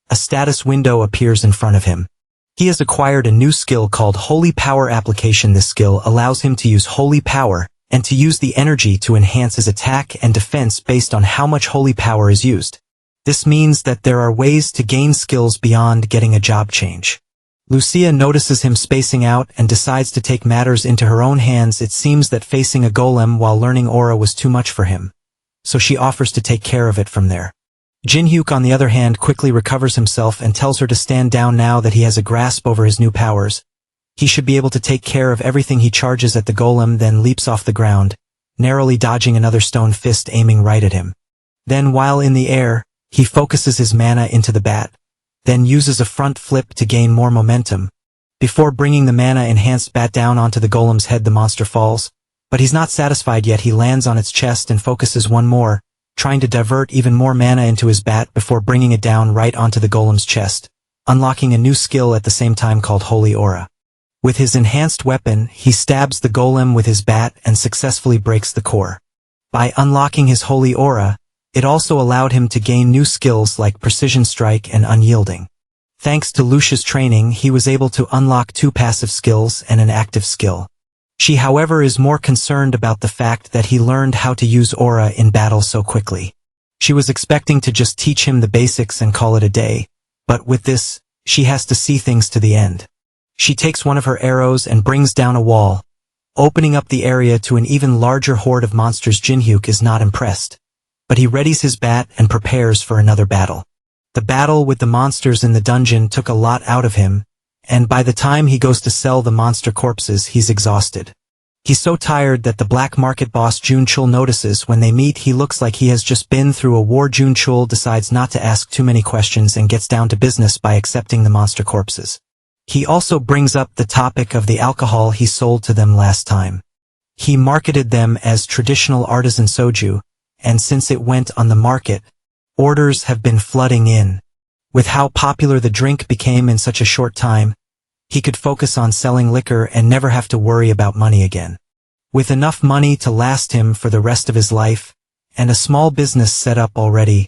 a status window appears in front of him. He has acquired a new skill called Holy Power Application. This skill allows him to use holy power and to use the energy to enhance his attack and defense based on how much holy power is used. This means that there are ways to gain skills beyond getting a job change. Lucia notices him spacing out and decides to take matters into her own hands. It seems that facing a golem while learning aura was too much for him, so she offers to take care of it from there. Jinhyuk, on the other hand, quickly recovers himself and tells her to stand down now that he has a grasp over his new powers. He should be able to take care of everything. He charges at the golem, then leaps off the ground, narrowly dodging another stone fist aiming right at him. Then, while in the air, he focuses his mana into the bat, then uses a front flip to gain more momentum. Before bringing the mana-enhanced bat down onto the golem's head, the monster falls, but he's not satisfied yet. He lands on its chest and focuses one more, trying to divert even more mana into his bat before bringing it down right onto the golem's chest, unlocking a new skill at the same time called Holy Aura. With his enhanced weapon, he stabs the golem with his bat and successfully breaks the core. By unlocking his Holy Aura, it also allowed him to gain new skills like Precision Strike and Unyielding. Thanks to Lucia's training, he was able to unlock 2 passive skills and an active skill. She, however, is more concerned about the fact that he learned how to use aura in battle so quickly. She was expecting to just teach him the basics and call it a day, but with this, she has to see things to the end. She takes one of her arrows and brings down a wall, opening up the area to an even larger horde of monsters. Jinhyuk is not impressed, but he readies his bat and prepares for another battle. The battle with the monsters in the dungeon took a lot out of him, and by the time he goes to sell the monster corpses, he's exhausted. He's so tired that the black market boss Jun Chul notices. When they meet, he looks like he has just been through a war. Jun Chul decides not to ask too many questions and gets down to business by accepting the monster corpses. He also brings up the topic of the alcohol he sold to them last time. He marketed them as traditional artisan soju, and since it went on the market, orders have been flooding in. With how popular the drink became in such a short time, he could focus on selling liquor and never have to worry about money again. With enough money to last him for the rest of his life, and a small business set up already,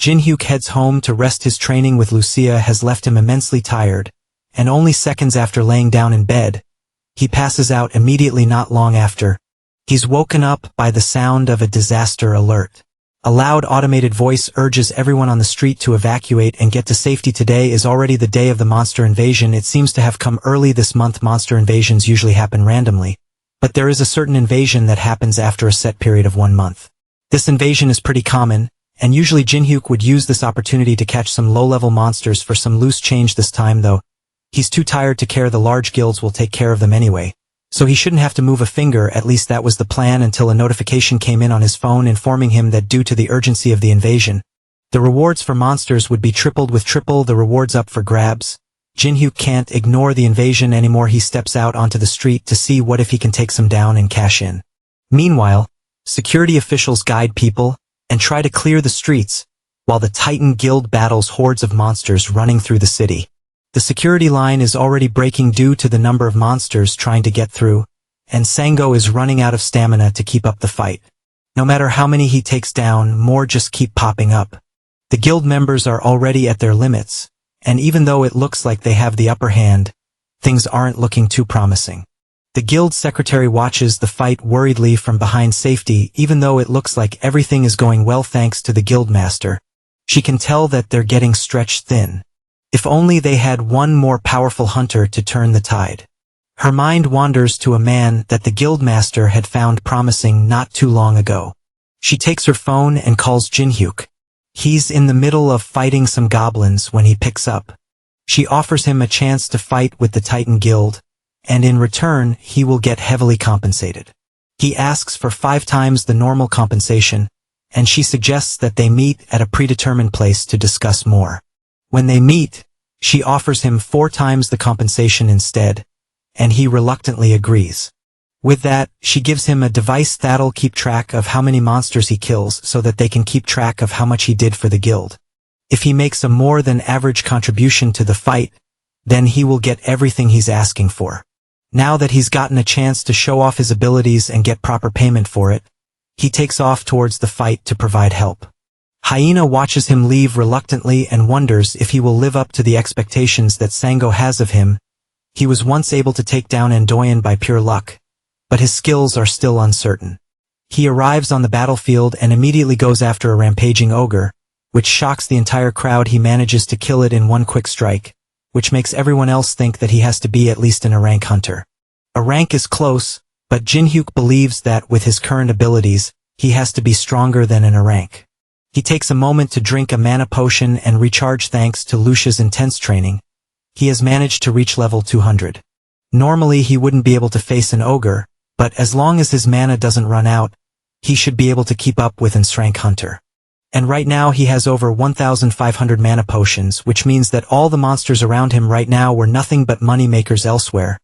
Jinhyuk heads home to rest. His training with Lucia has left him immensely tired, and only seconds after laying down in bed, he passes out immediately. Not long after, he's woken up by the sound of a disaster alert. A loud automated voice urges everyone on the street to evacuate and get to safety. Today is already the day of the monster invasion. It seems to have come early this month. Monster invasions usually happen randomly, but there is a certain invasion that happens after a set period of 1 month. This invasion is pretty common, and usually Jinhyuk would use this opportunity to catch some low-level monsters for some loose change. This time, though, he's too tired to care. The large guilds will take care of them anyway, So he shouldn't have to move a finger, at least that was the plan, until a notification came in on his phone informing him that due to the urgency of the invasion, the rewards for monsters would be tripled, with triple the rewards up for grabs. Jin-hyuk can't ignore the invasion anymore. He steps out onto the street to see what if he can take some down and cash in. Meanwhile, security officials guide people and try to clear the streets, while the Titan Guild battles hordes of monsters running through the city. The security line is already breaking due to the number of monsters trying to get through, and Sango is running out of stamina to keep up the fight. No matter how many he takes down, more just keep popping up. The guild members are already at their limits, and even though it looks like they have the upper hand, things aren't looking too promising. The guild secretary watches the fight worriedly from behind safety. Even though it looks like everything is going well thanks to the guild master, she can tell that they're getting stretched thin. If only they had one more powerful hunter to turn the tide. Her mind wanders to a man that the guildmaster had found promising not too long ago. She takes her phone and calls Jin-hyuk. He's in the middle of fighting some goblins when he picks up. She offers him a chance to fight with the Titan Guild, and in return he will get heavily compensated. He asks for 5 times the normal compensation, and she suggests that they meet at a predetermined place to discuss more. When they meet, she offers him 4 times the compensation instead, and he reluctantly agrees. With that, she gives him a device that'll keep track of how many monsters he kills so that they can keep track of how much he did for the guild. If he makes a more than average contribution to the fight, then he will get everything he's asking for. Now that he's gotten a chance to show off his abilities and get proper payment for it, he takes off towards the fight to provide help. Hyena watches him leave reluctantly and wonders if he will live up to the expectations that Sango has of him. He was once able to take down Andoyan by pure luck, but his skills are still uncertain. He arrives on the battlefield and immediately goes after a rampaging ogre, which shocks the entire crowd. He manages to kill it in one quick strike, which makes everyone else think that he has to be at least an A-rank hunter. A rank is close, but Jin-hyuk believes that with his current abilities, he has to be stronger than an A-rank. He takes a moment to drink a mana potion and recharge. Thanks to Lucia's intense training, he has managed to reach level 200. Normally he wouldn't be able to face an ogre, but as long as his mana doesn't run out, he should be able to keep up with an S-rank hunter. And right now he has over 1,500 mana potions, which means that all the monsters around him right now were nothing but money makers elsewhere.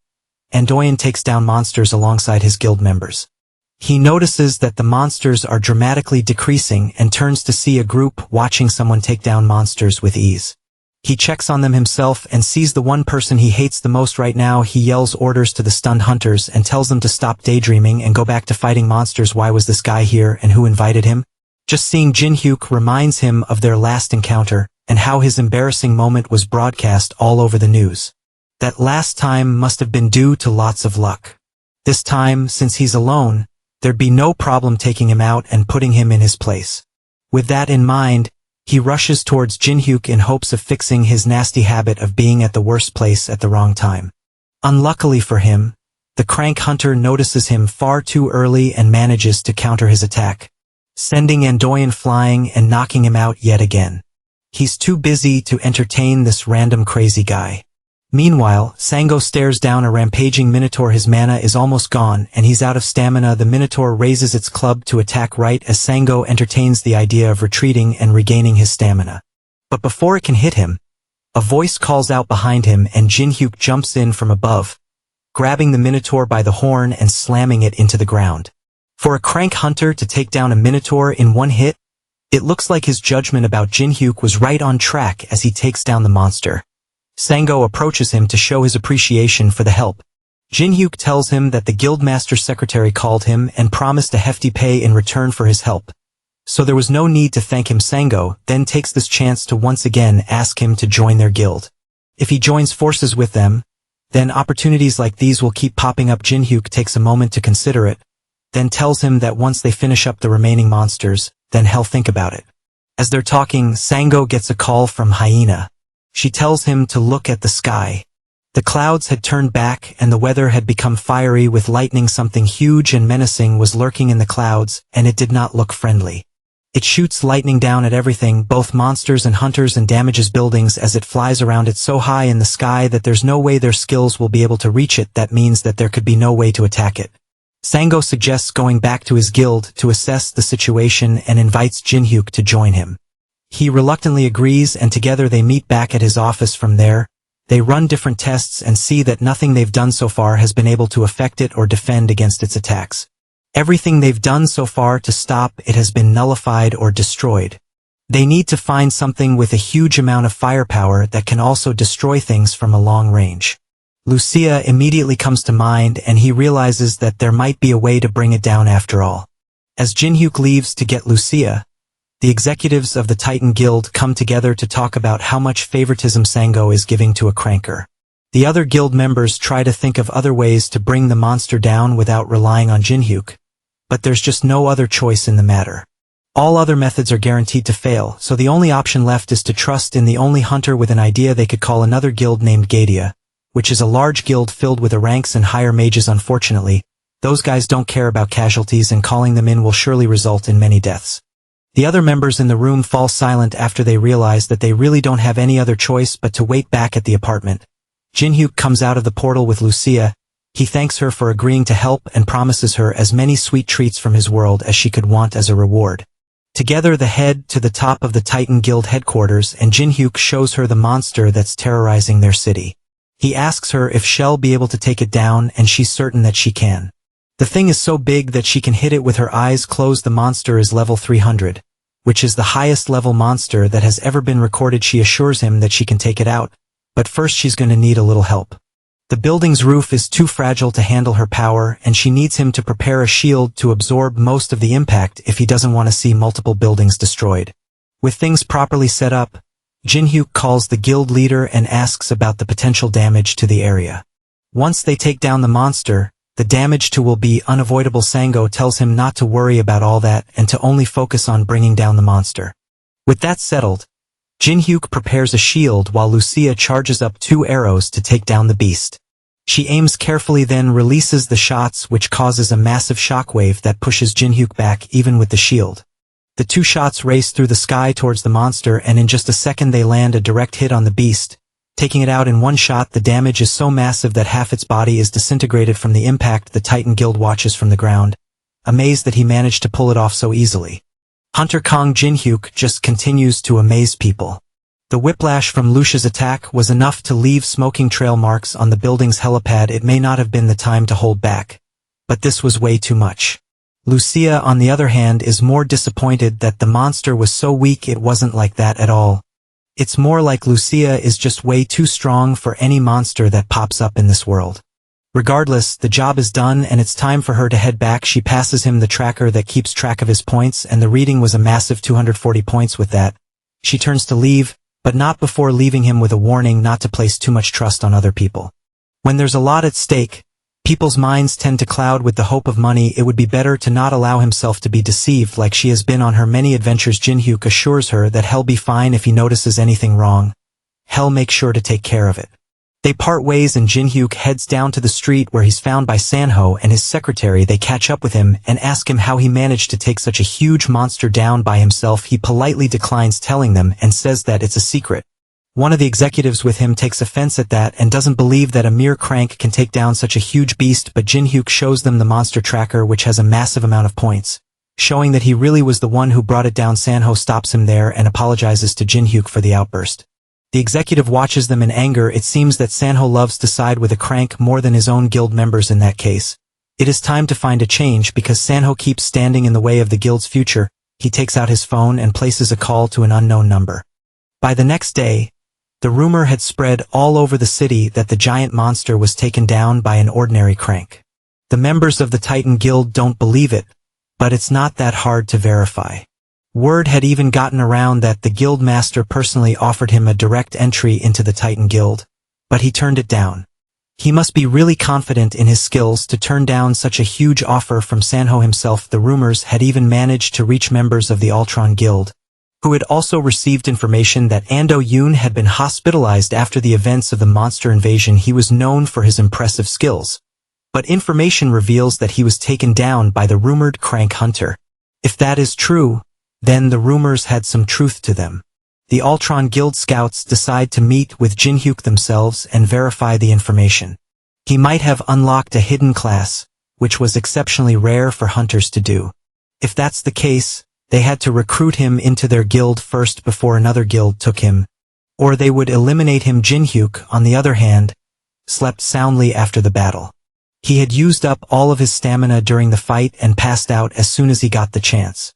Andoyan takes down monsters alongside his guild members. He notices that the monsters are dramatically decreasing and turns to see a group watching someone take down monsters with ease. He checks on them himself and sees the one person he hates the most right now. He yells orders to the stunned hunters and tells them to stop daydreaming and go back to fighting monsters. Why was this guy here and who invited him? Just seeing Jin-hyuk reminds him of their last encounter and how his embarrassing moment was broadcast all over the news. That last time must have been due to lots of luck. This time, since he's alone, there'd be no problem taking him out and putting him in his place. With that in mind, he rushes towards Jin-hyuk in hopes of fixing his nasty habit of being at the worst place at the wrong time. Unluckily for him, the crank hunter notices him far too early and manages to counter his attack, sending Andoyan flying and knocking him out yet again. He's too busy to entertain this random crazy guy. Meanwhile, Sango stares down a rampaging minotaur. His mana is almost gone and he's out of stamina. The minotaur raises its club to attack right as Sango entertains the idea of retreating and regaining his stamina. But before it can hit him, a voice calls out behind him and Jin-hyuk jumps in from above, grabbing the minotaur by the horn and slamming it into the ground. For a crank hunter to take down a minotaur in one hit, it looks like his judgment about Jin-hyuk was right on track as he takes down the monster. Sango approaches him to show his appreciation for the help. Jin-hyuk tells him that the guildmaster secretary called him and promised a hefty pay in return for his help, so there was no need to thank him. Sango then takes this chance to once again ask him to join their guild. If he joins forces with them, then opportunities like these will keep popping up. Jin-hyuk takes a moment to consider it, then tells him that once they finish up the remaining monsters, then he'll think about it. As they're talking, Sango gets a call from Hyena. She tells him to look at the sky. The clouds had turned back and the weather had become fiery with lightning. Something huge and menacing was lurking in the clouds, and it did not look friendly. It shoots lightning down at everything, both monsters and hunters, and damages buildings as it flies around it so high in the sky that there's no way their skills will be able to reach it. That means that there could be no way to attack it. Sango suggests going back to his guild to assess the situation and invites Jinhyuk to join him. He reluctantly agrees, and together they meet back at his office. From there, they run different tests and see that nothing they've done so far has been able to affect it or defend against its attacks. Everything they've done so far to stop it has been nullified or destroyed. They need to find something with a huge amount of firepower that can also destroy things from a long range. Lucia immediately comes to mind, and he realizes that there might be a way to bring it down after all. As Jinhyuk leaves to get Lucia, the executives of the Titan Guild come together to talk about how much favoritism Sango is giving to a cranker. The other guild members try to think of other ways to bring the monster down without relying on Jinhyuk, but there's just no other choice in the matter. All other methods are guaranteed to fail, so the only option left is to trust in the only hunter with an idea they could call another guild named Gadia, which is a large guild filled with ranks and higher mages. Unfortunately, those guys don't care about casualties, and calling them in will surely result in many deaths. The other members in the room fall silent after they realize that they really don't have any other choice but to wait back at the apartment. Jinhyuk comes out of the portal with Lucia. He thanks her for agreeing to help and promises her as many sweet treats from his world as she could want as a reward. Together they head to the top of the Titan Guild headquarters, and Jinhyuk shows her the monster that's terrorizing their city. He asks her if she'll be able to take it down, and she's certain that she can. The thing is so big that she can hit it with her eyes closed. The monster is level 300, which is the highest level monster that has ever been recorded. She assures him that she can take it out, but first she's going to need a little help. The building's roof is too fragile to handle her power, and she needs him to prepare a shield to absorb most of the impact if he doesn't want to see multiple buildings destroyed. With things properly set up, Jinhyuk calls the guild leader and asks about the potential damage to the area. Once they take down the monster, the damage to will be unavoidable. Sango tells him not to worry about all that and to only focus on bringing down the monster. With that settled, Jinhyuk prepares a shield while Lucia charges up 2 arrows to take down the beast. She aims carefully, then releases the shots, which causes a massive shockwave that pushes Jinhyuk back even with the shield. The 2 shots race through the sky towards the monster, and in just a second they land a direct hit on the beast, taking it out in one shot. The damage is so massive that half its body is disintegrated from the impact. The Titan Guild watches from the ground, amazed that he managed to pull it off so easily. Hunter Kong Jinhyuk just continues to amaze people. The whiplash from Lucia's attack was enough to leave smoking trail marks on the building's helipad. It may not have been the time to hold back, but this was way too much. Lucia, on the other hand, is more disappointed that the monster was so weak. It wasn't like that at all. It's more like Lucia is just way too strong for any monster that pops up in this world. Regardless, the job is done and it's time for her to head back. She passes him the tracker that keeps track of his points, and the reading was a massive 240 points. With that, she turns to leave, but not before leaving him with a warning not to place too much trust on other people. When there's a lot at stake, people's minds tend to cloud with the hope of money. It would be better to not allow himself to be deceived like she has been on her many adventures. Jinhyuk assures her that he'll be fine if he notices anything wrong. He'll make sure to take care of it. They part ways and Jinhyuk heads down to the street where he's found by Sanho and his secretary. They catch up with him and ask him how he managed to take such a huge monster down by himself. He politely declines telling them and says that it's a secret. One of the executives with him takes offense at that and doesn't believe that a mere crank can take down such a huge beast, but Jinhyuk shows them the monster tracker, which has a massive amount of points, showing that he really was the one who brought it down. Sanho stops him there and apologizes to Jinhyuk for the outburst. The executive watches them in anger. It seems that Sanho loves to side with a crank more than his own guild members in that case. It is time to find a change because Sanho keeps standing in the way of the guild's future. He takes out his phone and places a call to an unknown number. By the next day, the rumor had spread all over the city that the giant monster was taken down by an ordinary crank. The members of the Titan Guild don't believe it, but it's not that hard to verify. Word had even gotten around that the guild master personally offered him a direct entry into the Titan Guild, but he turned it down. He must be really confident in his skills to turn down such a huge offer from Sanho himself. The rumors had even managed to reach members of the Ultron Guild, who had also received information that Ando Yoon had been hospitalized after the events of the monster invasion. He was known for his impressive skills, but information reveals that he was taken down by the rumored crank hunter. If that is true, Then the rumors had some truth to them. The Ultron Guild scouts decide to meet with Jin-hyuk themselves and verify the information. He might have unlocked a hidden class, which was exceptionally rare for hunters to do. If that's the case, they had to recruit him into their guild first before another guild took him. Or they would eliminate him. Jin-hyuk, on the other hand, slept soundly after the battle. He had used up all of his stamina during the fight and passed out as soon as he got the chance.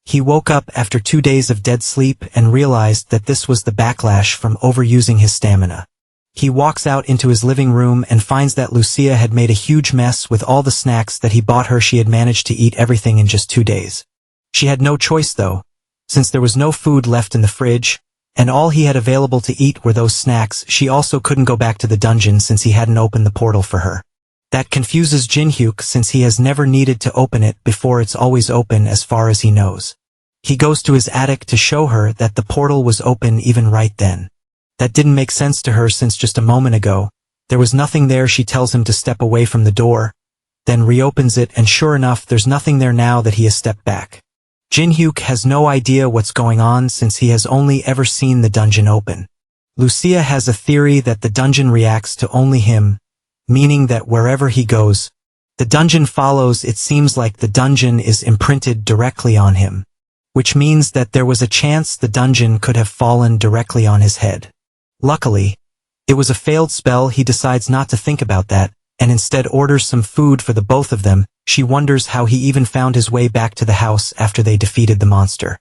He woke up after 2 days of dead sleep and realized that this was the backlash from overusing his stamina. He walks out into his living room and finds that Lucia had made a huge mess with all the snacks that he bought her. She had managed to eat everything in just 2 days. She had no choice though, since there was no food left in the fridge, and all he had available to eat were those snacks. She also couldn't go back to the dungeon since he hadn't opened the portal for her. That confuses Jin-hyuk since he has never needed to open it before. It's always open as far as he knows. He goes to his attic to show her that the portal was open even right then. That didn't make sense to her since just a moment ago there was nothing there. She tells him to step away from the door, then reopens it, and sure enough there's nothing there now that he has stepped back. Jin-hyuk has no idea what's going on since he has only ever seen the dungeon open. Lucia has a theory that the dungeon reacts to only him, meaning that wherever he goes, the dungeon follows. It seems like the dungeon is imprinted directly on him, which means that there was a chance the dungeon could have fallen directly on his head. Luckily, it was a failed spell. He decides not to think about that, and instead orders some food for the both of them. She wonders how he even found his way back to the house after they defeated the monster.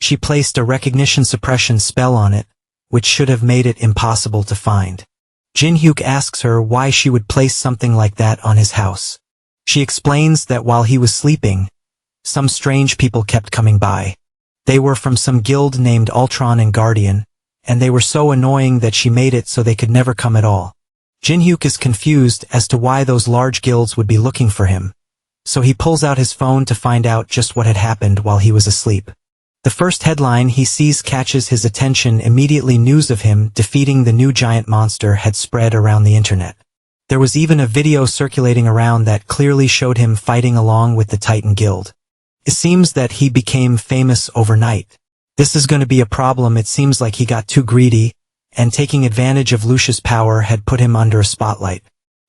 She placed a recognition suppression spell on it, which should have made it impossible to find. Jin-hyuk asks her why she would place something like that on his house. She explains that while he was sleeping, some strange people kept coming by. They were from some guild named Ultron and Guardian, and they were so annoying that she made it so they could never come at all. Jin-hyuk is confused as to why those large guilds would be looking for him, so he pulls out his phone to find out just what had happened while he was asleep. The first headline he sees catches his attention immediately. News of him defeating the new giant monster had spread around the internet. There was even a video circulating around that clearly showed him fighting along with the Titan Guild. It seems that he became famous overnight. This is going to be a problem. It seems like he got too greedy, and taking advantage of Lucia's power had put him under a spotlight.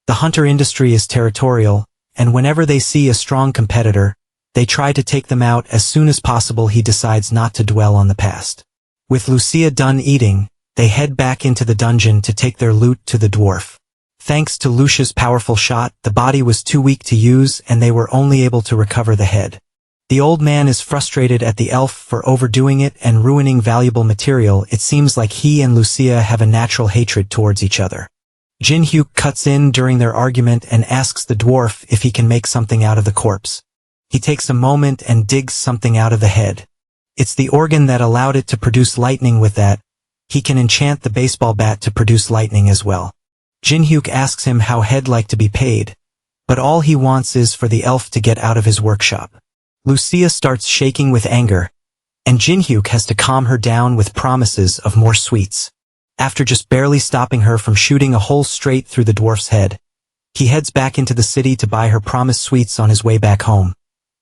The hunter industry is territorial, and whenever they see a strong competitor, they try to take them out as soon as possible. He decides not to dwell on the past. With Lucia done eating, they head back into the dungeon to take their loot to the dwarf. Thanks to Lucia's powerful shot, the body was too weak to use and they were only able to recover the head. The old man is frustrated at the elf for overdoing it and ruining valuable material. It seems like he and Lucia have a natural hatred towards each other. Jin-hyuk cuts in during their argument and asks the dwarf if he can make something out of the corpse. He takes a moment and digs something out of the head. It's the organ that allowed it to produce lightning. With that, he can enchant the baseball bat to produce lightning as well. Jin-hyuk asks him how he'd like to be paid, but all he wants is for the elf to get out of his workshop. Lucia starts shaking with anger, and Jin-hyuk has to calm her down with promises of more sweets. After just barely stopping her from shooting a hole straight through the dwarf's head, he heads back into the city to buy her promised sweets. On his way back home,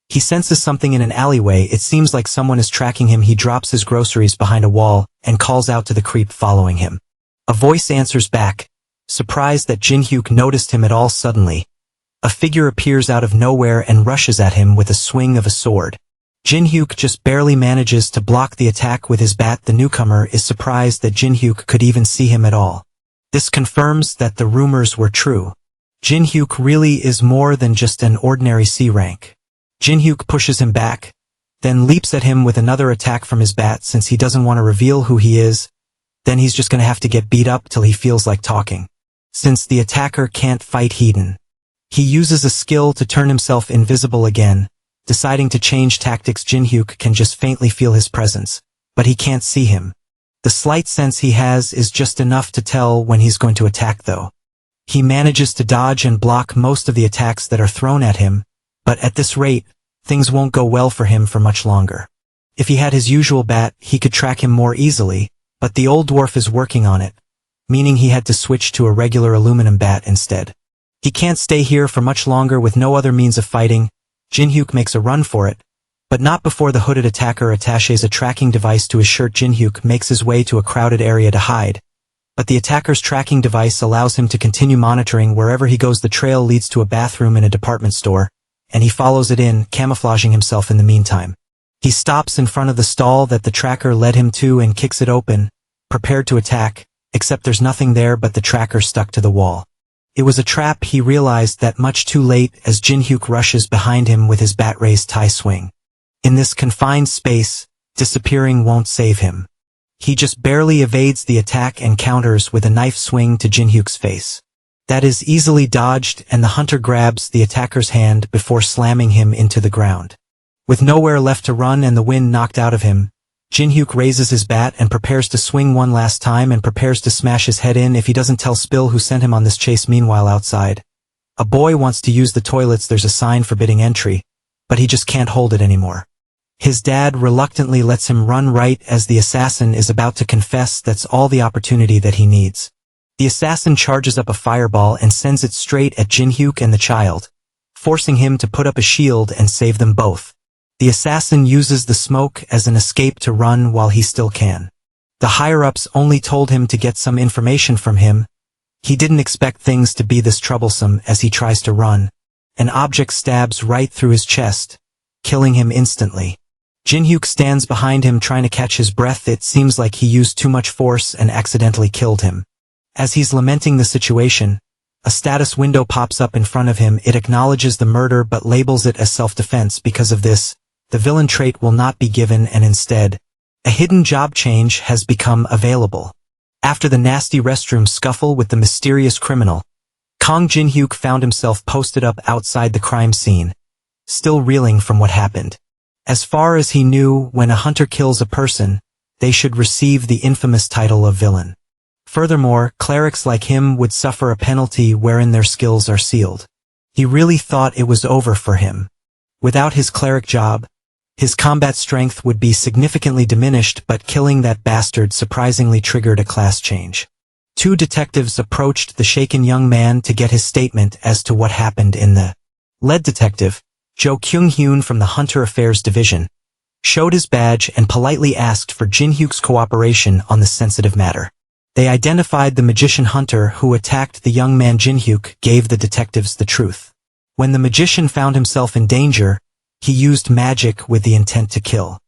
he senses something in an alleyway. It seems like someone is tracking him. He drops his groceries behind a wall and calls out to the creep following him. A voice answers back, surprised that Jin-hyuk noticed him at all. Suddenly, a figure appears out of nowhere and rushes at him with a swing of a sword. Jin-hyuk just barely manages to block the attack with his bat. The newcomer is surprised that Jin-hyuk could even see him at all. This confirms that the rumors were true. Jin-hyuk really is more than just an ordinary C rank. Jin-hyuk pushes him back, then leaps at him with another attack from his bat. Since he doesn't want to reveal who he is, then he's just going to have to get beat up till he feels like talking. Since the attacker can't fight Hedon, he uses a skill to turn himself invisible again. Deciding to change tactics, Jin-hyuk can just faintly feel his presence, but he can't see him. The slight sense he has is just enough to tell when he's going to attack though. He manages to dodge and block most of the attacks that are thrown at him, but at this rate, things won't go well for him for much longer. If he had his usual bat, he could track him more easily, but the old dwarf is working on it, meaning he had to switch to a regular aluminum bat instead. He can't stay here for much longer with no other means of fighting. Jin-hyuk makes a run for it, But not before the hooded attacker attaches a tracking device to his shirt. Jin-hyuk makes his way to a crowded area to hide, but the attacker's tracking device allows him to continue monitoring wherever he goes. The trail leads to a bathroom in a department store, and he follows it in, camouflaging himself in the meantime. He stops in front of the stall that the tracker led him to and kicks it open, prepared to attack, except there's nothing there but the tracker stuck to the wall. It was a trap. He realized that much too late as Jin-hyuk rushes behind him with his bat-raised tie swing. In this confined space, disappearing won't save him. He just barely evades the attack and counters with a knife swing to Jin-hyuk's face. That is easily dodged, and the hunter grabs the attacker's hand before slamming him into the ground. With nowhere left to run and the wind knocked out of him, Jin-hyuk raises his bat and prepares to swing one last time and prepares to smash his head in if he doesn't tell Spill who sent him on this chase. Meanwhile outside, a boy wants to use the toilets. There's a sign forbidding entry, but he just can't hold it anymore. His dad reluctantly lets him run right as the assassin is about to confess. That's all the opportunity that he needs. The assassin charges up a fireball and sends it straight at Jin-hyuk and the child, forcing him to put up a shield and save them both. The assassin uses the smoke as an escape to run while he still can. The higher-ups only told him to get some information from him. He didn't expect things to be this troublesome. As he tries to run, an object stabs right through his chest, killing him instantly. Jin-hyuk stands behind him trying to catch his breath. It seems like he used too much force and accidentally killed him. As he's lamenting the situation, a status window pops up in front of him. It acknowledges the murder but labels it as self-defense. Because of this, the villain trait will not be given, and instead, a hidden job change has become available. After the nasty restroom scuffle with the mysterious criminal, Kang Jin-hyuk found himself posted up outside the crime scene, still reeling from what happened. As far as he knew, when a hunter kills a person, they should receive the infamous title of villain. Furthermore, clerics like him would suffer a penalty wherein their skills are sealed. He really thought it was over for him. Without his cleric job, his combat strength would be significantly diminished, but killing that bastard surprisingly triggered a class change. Two detectives approached the shaken young man to get his statement as to what happened in the lead. Detective Jo Kyung-hyun from the Hunter Affairs Division showed his badge and politely asked for Jin-hyuk's cooperation on the sensitive matter. They identified the magician hunter who attacked the young man. Jin-hyuk gave the detectives the truth. When the magician found himself in danger, he used magic with the intent to kill.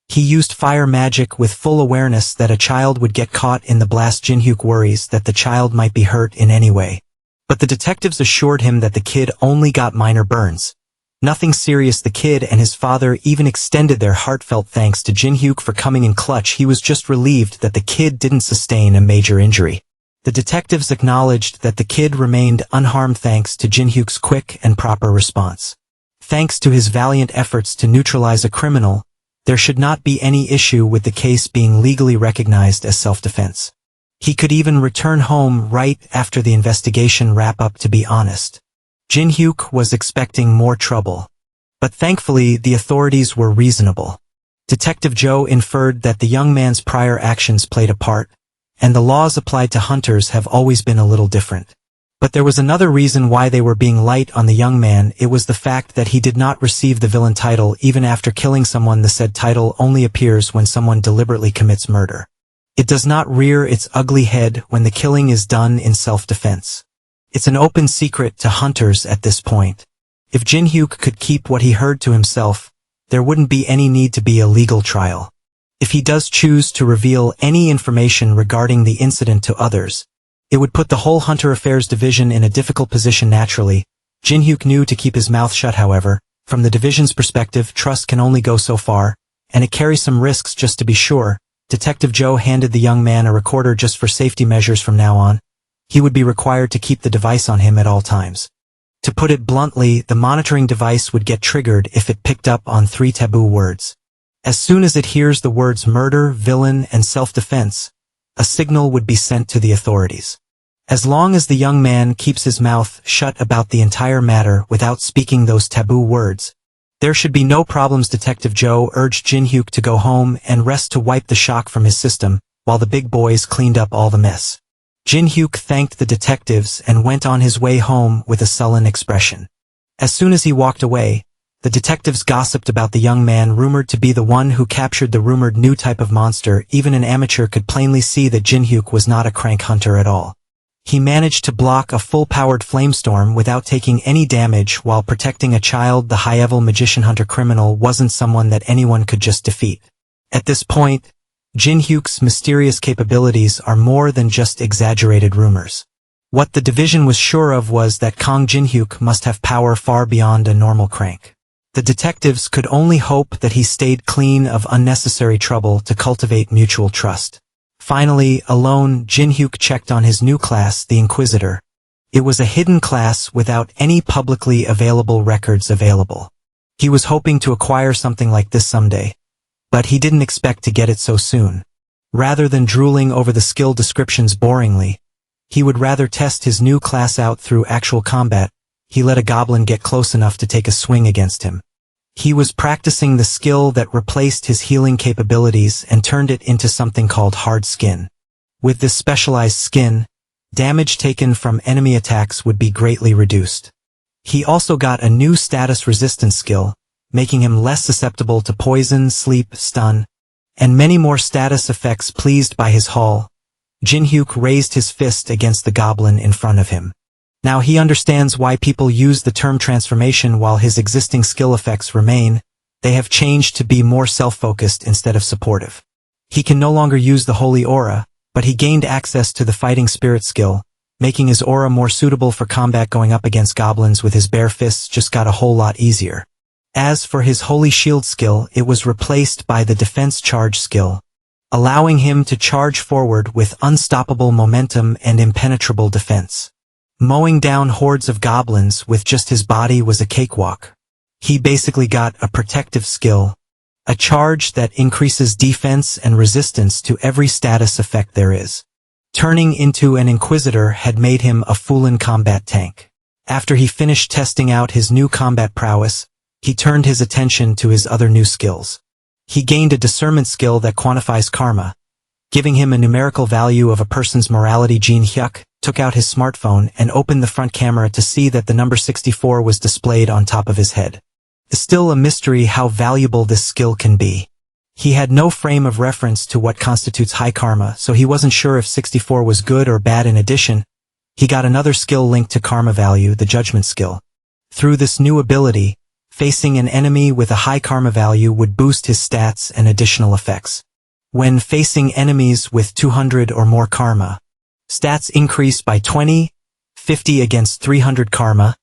He used fire magic with full awareness that a child would get caught in the blast. Jin-hyuk worries that the child might be hurt in any way, but the detectives assured him that the kid only got minor burns. Nothing serious. The kid and his father even extended their heartfelt thanks to Jin-hyuk for coming in clutch. He was just relieved that the kid didn't sustain a major injury. The detectives acknowledged that the kid remained unharmed thanks to Jin-hyuk's quick and proper response. Thanks to his valiant efforts to neutralize a criminal, there should not be any issue with the case being legally recognized as self-defense. He could even return home right after the investigation wrap-up. To be honest, Jin-hyuk was expecting more trouble, but thankfully the authorities were reasonable. Detective Jo inferred that the young man's prior actions played a part, and the laws applied to hunters have always been a little different. But there was another reason why they were being light on the young man. It was the fact that he did not receive the villain title even after killing someone. The said title only appears when someone deliberately commits murder. It does not rear its ugly head when the killing is done in self-defense. It's an open secret to hunters at this point. If Jin-hyuk could keep what he heard to himself, there wouldn't be any need to be a legal trial. If he does choose to reveal any information regarding the incident to others, it would put the whole Hunter Affairs Division in a difficult position. Naturally, Jin-hyuk knew to keep his mouth shut. However, from the division's perspective, trust can only go so far, and it carries some risks. Just to be sure, Detective Jo handed the young man a recorder just for safety measures. From now on, he would be required to keep the device on him at all times. To put it bluntly, the monitoring device would get triggered if it picked up on 3 taboo words. As soon as it hears the words murder, villain, and self-defense, a signal would be sent to the authorities. As long as the young man keeps his mouth shut about the entire matter without speaking those taboo words, there should be no problems. Detective Jo urged Jin-hyuk to go home and rest to wipe the shock from his system, while the big boys cleaned up all the mess. Jin-hyuk thanked the detectives and went on his way home with a sullen expression. As soon as he walked away, The detectives gossiped about the young man rumored to be the one who captured the rumored new type of monster. Even an amateur could plainly see that Jin-hyuk was not a crank hunter at all. He managed to block a full-powered flamestorm without taking any damage while protecting a child. The high-level magician hunter criminal wasn't someone that anyone could just defeat. At this point, Jin-hyuk's mysterious capabilities are more than just exaggerated rumors. What the division was sure of was that Kang Jin-hyuk must have power far beyond a normal crank. The detectives could only hope that he stayed clean of unnecessary trouble to cultivate mutual trust. Finally, alone, Jin-hyuk checked on his new class, the Inquisitor. It was a hidden class without any publicly available records available. He was hoping to acquire something like this someday, but he didn't expect to get it so soon. Rather than drooling over the skill descriptions boringly, he would rather test his new class out through actual combat. He let a goblin get close enough to take a swing against him. He was practicing the skill that replaced his healing capabilities and turned it into something called hard skin. With this specialized skin, damage taken from enemy attacks would be greatly reduced. He also got a new status resistance skill, making him less susceptible to poison, sleep, stun, and many more status effects. Pleased by his haul, Jin-hyuk raised his fist against the goblin in front of him. Now he understands why people use the term transformation. While his existing skill effects remain, they have changed to be more self-focused instead of supportive. He can no longer use the holy aura, but he gained access to the fighting spirit skill, making his aura more suitable for combat. Going up against goblins with his bare fists just got a whole lot easier. As for his holy shield skill, it was replaced by the defense charge skill, allowing him to charge forward with unstoppable momentum and impenetrable defense. Mowing down hordes of goblins with just his body was a cakewalk. He basically got a protective skill, a charge that increases defense and resistance to every status effect there is. Turning into an Inquisitor had made him a full-on combat tank. After he finished testing out his new combat prowess, he turned his attention to his other new skills. He gained a discernment skill that quantifies karma, giving him a numerical value of a person's morality. Jin-hyuk took out his smartphone and opened the front camera to see that the number 64 was displayed on top of his head. It's still a mystery how valuable this skill can be. He had no frame of reference to what constitutes high karma, so he wasn't sure if 64 was good or bad. In addition, he got another skill linked to karma value, the judgment skill. Through this new ability, facing an enemy with a high karma value would boost his stats and additional effects. When facing enemies with 200 or more karma, stats increase by 20, 50 against 300 karma,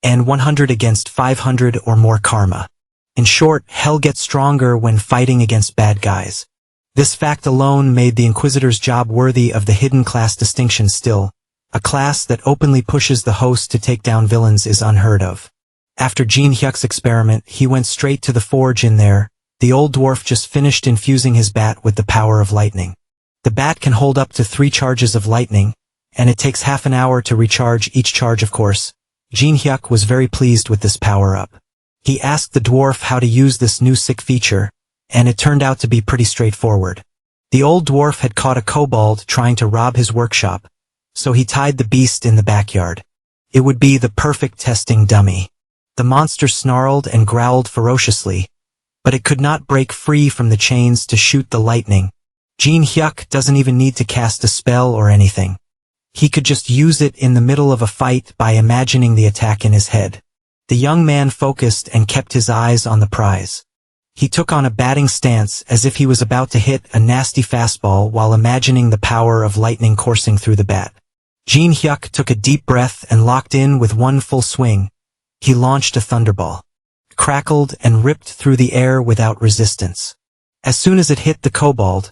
and 100 against 500 or more karma. In short, hell gets stronger when fighting against bad guys. This fact alone made the Inquisitor's job worthy of the hidden class distinction. Still, a class that openly pushes the host to take down villains is unheard of. After Jin-hyuk's experiment, he went straight to the forge. In there, the old dwarf just finished infusing his bat with the power of lightning. The bat can hold up to 3 charges of lightning, and it takes half an hour to recharge each charge. Of course, Jin-hyuk was very pleased with this power-up. He asked the dwarf how to use this new sick feature, and it turned out to be pretty straightforward. The old dwarf had caught a kobold trying to rob his workshop, so he tied the beast in the backyard. It would be the perfect testing dummy. The monster snarled and growled ferociously, but it could not break free from the chains to shoot the lightning. Jin-hyuk doesn't even need to cast a spell or anything. He could just use it in the middle of a fight by imagining the attack in his head. The young man focused and kept his eyes on the prize. He took on a batting stance as if he was about to hit a nasty fastball while imagining the power of lightning coursing through the bat. Jin-hyuk took a deep breath and locked in with one full swing. He launched a thunderball, crackled and ripped through the air without resistance. As soon as it hit the kobold,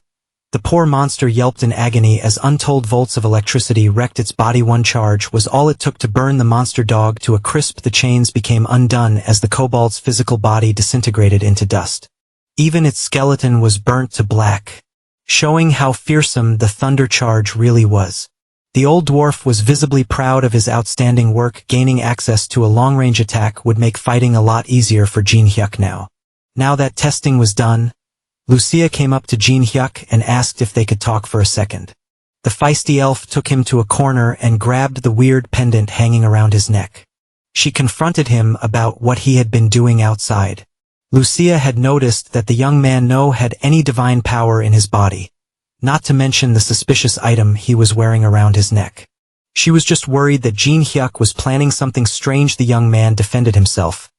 the poor monster yelped in agony as untold volts of electricity wrecked its body. One charge was all it took to burn the monster dog to a crisp. The chains became undone as the kobold's physical body disintegrated into dust. Even its skeleton was burnt to black, showing how fearsome the thunder charge really was. The old dwarf was visibly proud of his outstanding work. Gaining access to a long-range attack would make fighting a lot easier for Jin-hyuk now. Now that testing was done, Lucia came up to Jin-hyuk and asked if they could talk for a second. The feisty elf took him to a corner and grabbed the weird pendant hanging around his neck. She confronted him about what he had been doing outside. Lucia had noticed that the young man no had any divine power in his body, not to mention the suspicious item he was wearing around his neck. She was just worried that Jin Hyuk was planning something strange. The young man defended himself,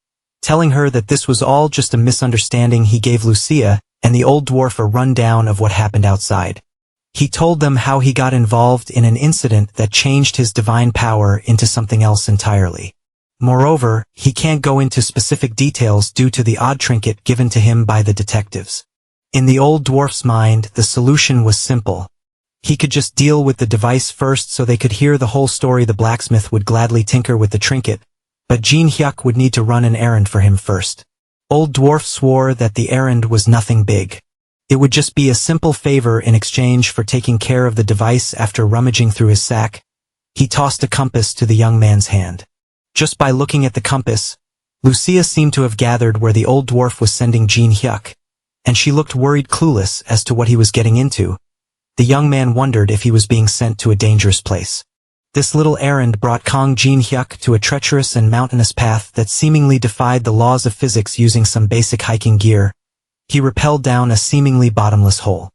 telling her that this was all just a misunderstanding. He gave Lucia and the old dwarf a rundown of what happened outside. He told them how he got involved in an incident that changed his divine power into something else entirely. Moreover, he can't go into specific details due to the odd trinket given to him by the detectives. In the old dwarf's mind, the solution was simple. He could just deal with the device first so they could hear the whole story. The blacksmith would gladly tinker with the trinket, but Jin Hyuk would need to run an errand for him first. Old dwarf swore that the errand was nothing big. It would just be a simple favor in exchange for taking care of the device. After rummaging through his sack, he tossed a compass to the young man's hand. Just by looking at the compass, Lucia seemed to have gathered where the old dwarf was sending Jin Hyuk, and she looked worried, clueless as to what he was getting into. The young man wondered if he was being sent to a dangerous place. This little errand brought Jin Hyuk to a treacherous and mountainous path that seemingly defied the laws of physics. Using some basic hiking gear, he rappelled down a seemingly bottomless hole.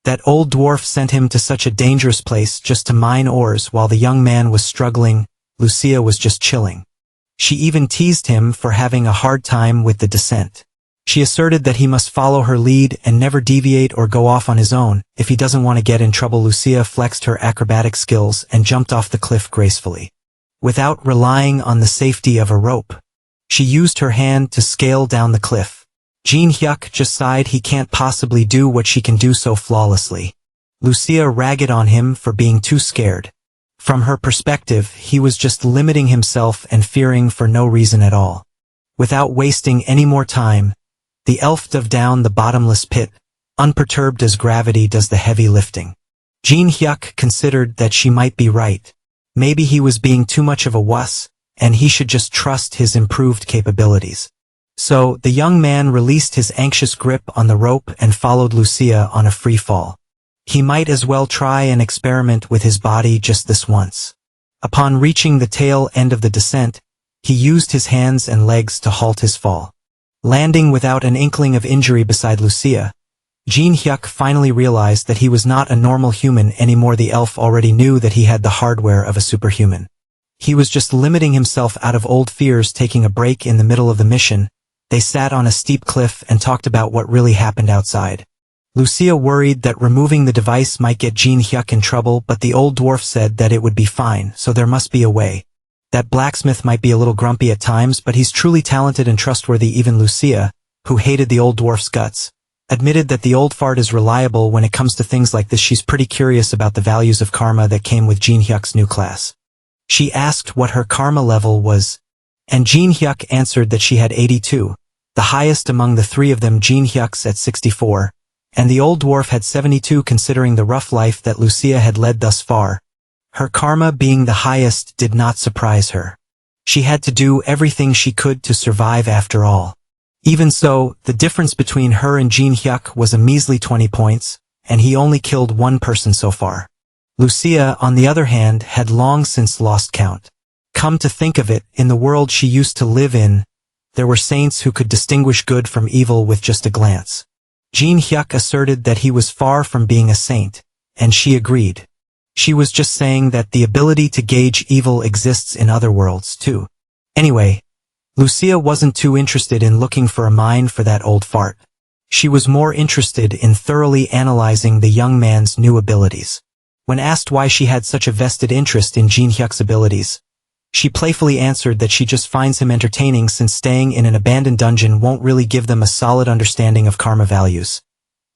That old dwarf sent him to such a dangerous place just to mine ores while the young man was struggling. Lucia was just chilling. She even teased him for having a hard time with the descent. She asserted that he must follow her lead and never deviate or go off on his own if he doesn't want to get in trouble. Lucia flexed her acrobatic skills and jumped off the cliff gracefully. Without relying on the safety of a rope, she used her hand to scale down the cliff. Jin Hyuk just sighed. He can't possibly do what she can do so flawlessly. Lucia ragged on him for being too scared. From her perspective, he was just limiting himself and fearing for no reason at all. Without wasting any more time, the elf dove down the bottomless pit, unperturbed as gravity does the heavy lifting. Jin Hyuk considered that she might be right. Maybe he was being too much of a wuss, and he should just trust his improved capabilities. So, the young man released his anxious grip on the rope and followed Lucia on a free fall. He might as well try and experiment with his body just this once. Upon reaching the tail end of the descent, he used his hands and legs to halt his fall. Landing without an inkling of injury beside Lucia, Jin Hyuk finally realized that he was not a normal human anymore. The elf already knew that he had the hardware of a superhuman. He was just limiting himself out of old fears. Taking a break in the middle of the mission, they sat on a steep cliff and talked about what really happened outside. Lucia worried that removing the device might get Jin Hyuk in trouble, but the old dwarf said that it would be fine, so there must be a way. That blacksmith might be a little grumpy at times, but he's truly talented and trustworthy. Even Lucia, who hated the old dwarf's guts, admitted that the old fart is reliable when it comes to things like this. She's pretty curious about the values of karma that came with Jin Hyuk's new class. She asked what her karma level was, and Jin Hyuk answered that she had 82, the highest among the three of them. Jin Hyuk's at 64. And the old dwarf had 72. Considering the rough life that Lucia had led thus far, her karma being the highest did not surprise her. She had to do everything she could to survive after all. Even so, the difference between her and Jin Hyuk was a measly 20 points, and he only killed one person so far. Lucia, on the other hand, had long since lost count. Come to think of it, in the world she used to live in, there were saints who could distinguish good from evil with just a glance. Jin Hyuk asserted that he was far from being a saint, and she agreed. She was just saying that the ability to gauge evil exists in other worlds too. Anyway, Lucia wasn't too interested in looking for a mine for that old fart. She was more interested in thoroughly analyzing the young man's new abilities. When asked why she had such a vested interest in Jin Hyuk's abilities, she playfully answered that she just finds him entertaining, since staying in an abandoned dungeon won't really give them a solid understanding of karma values.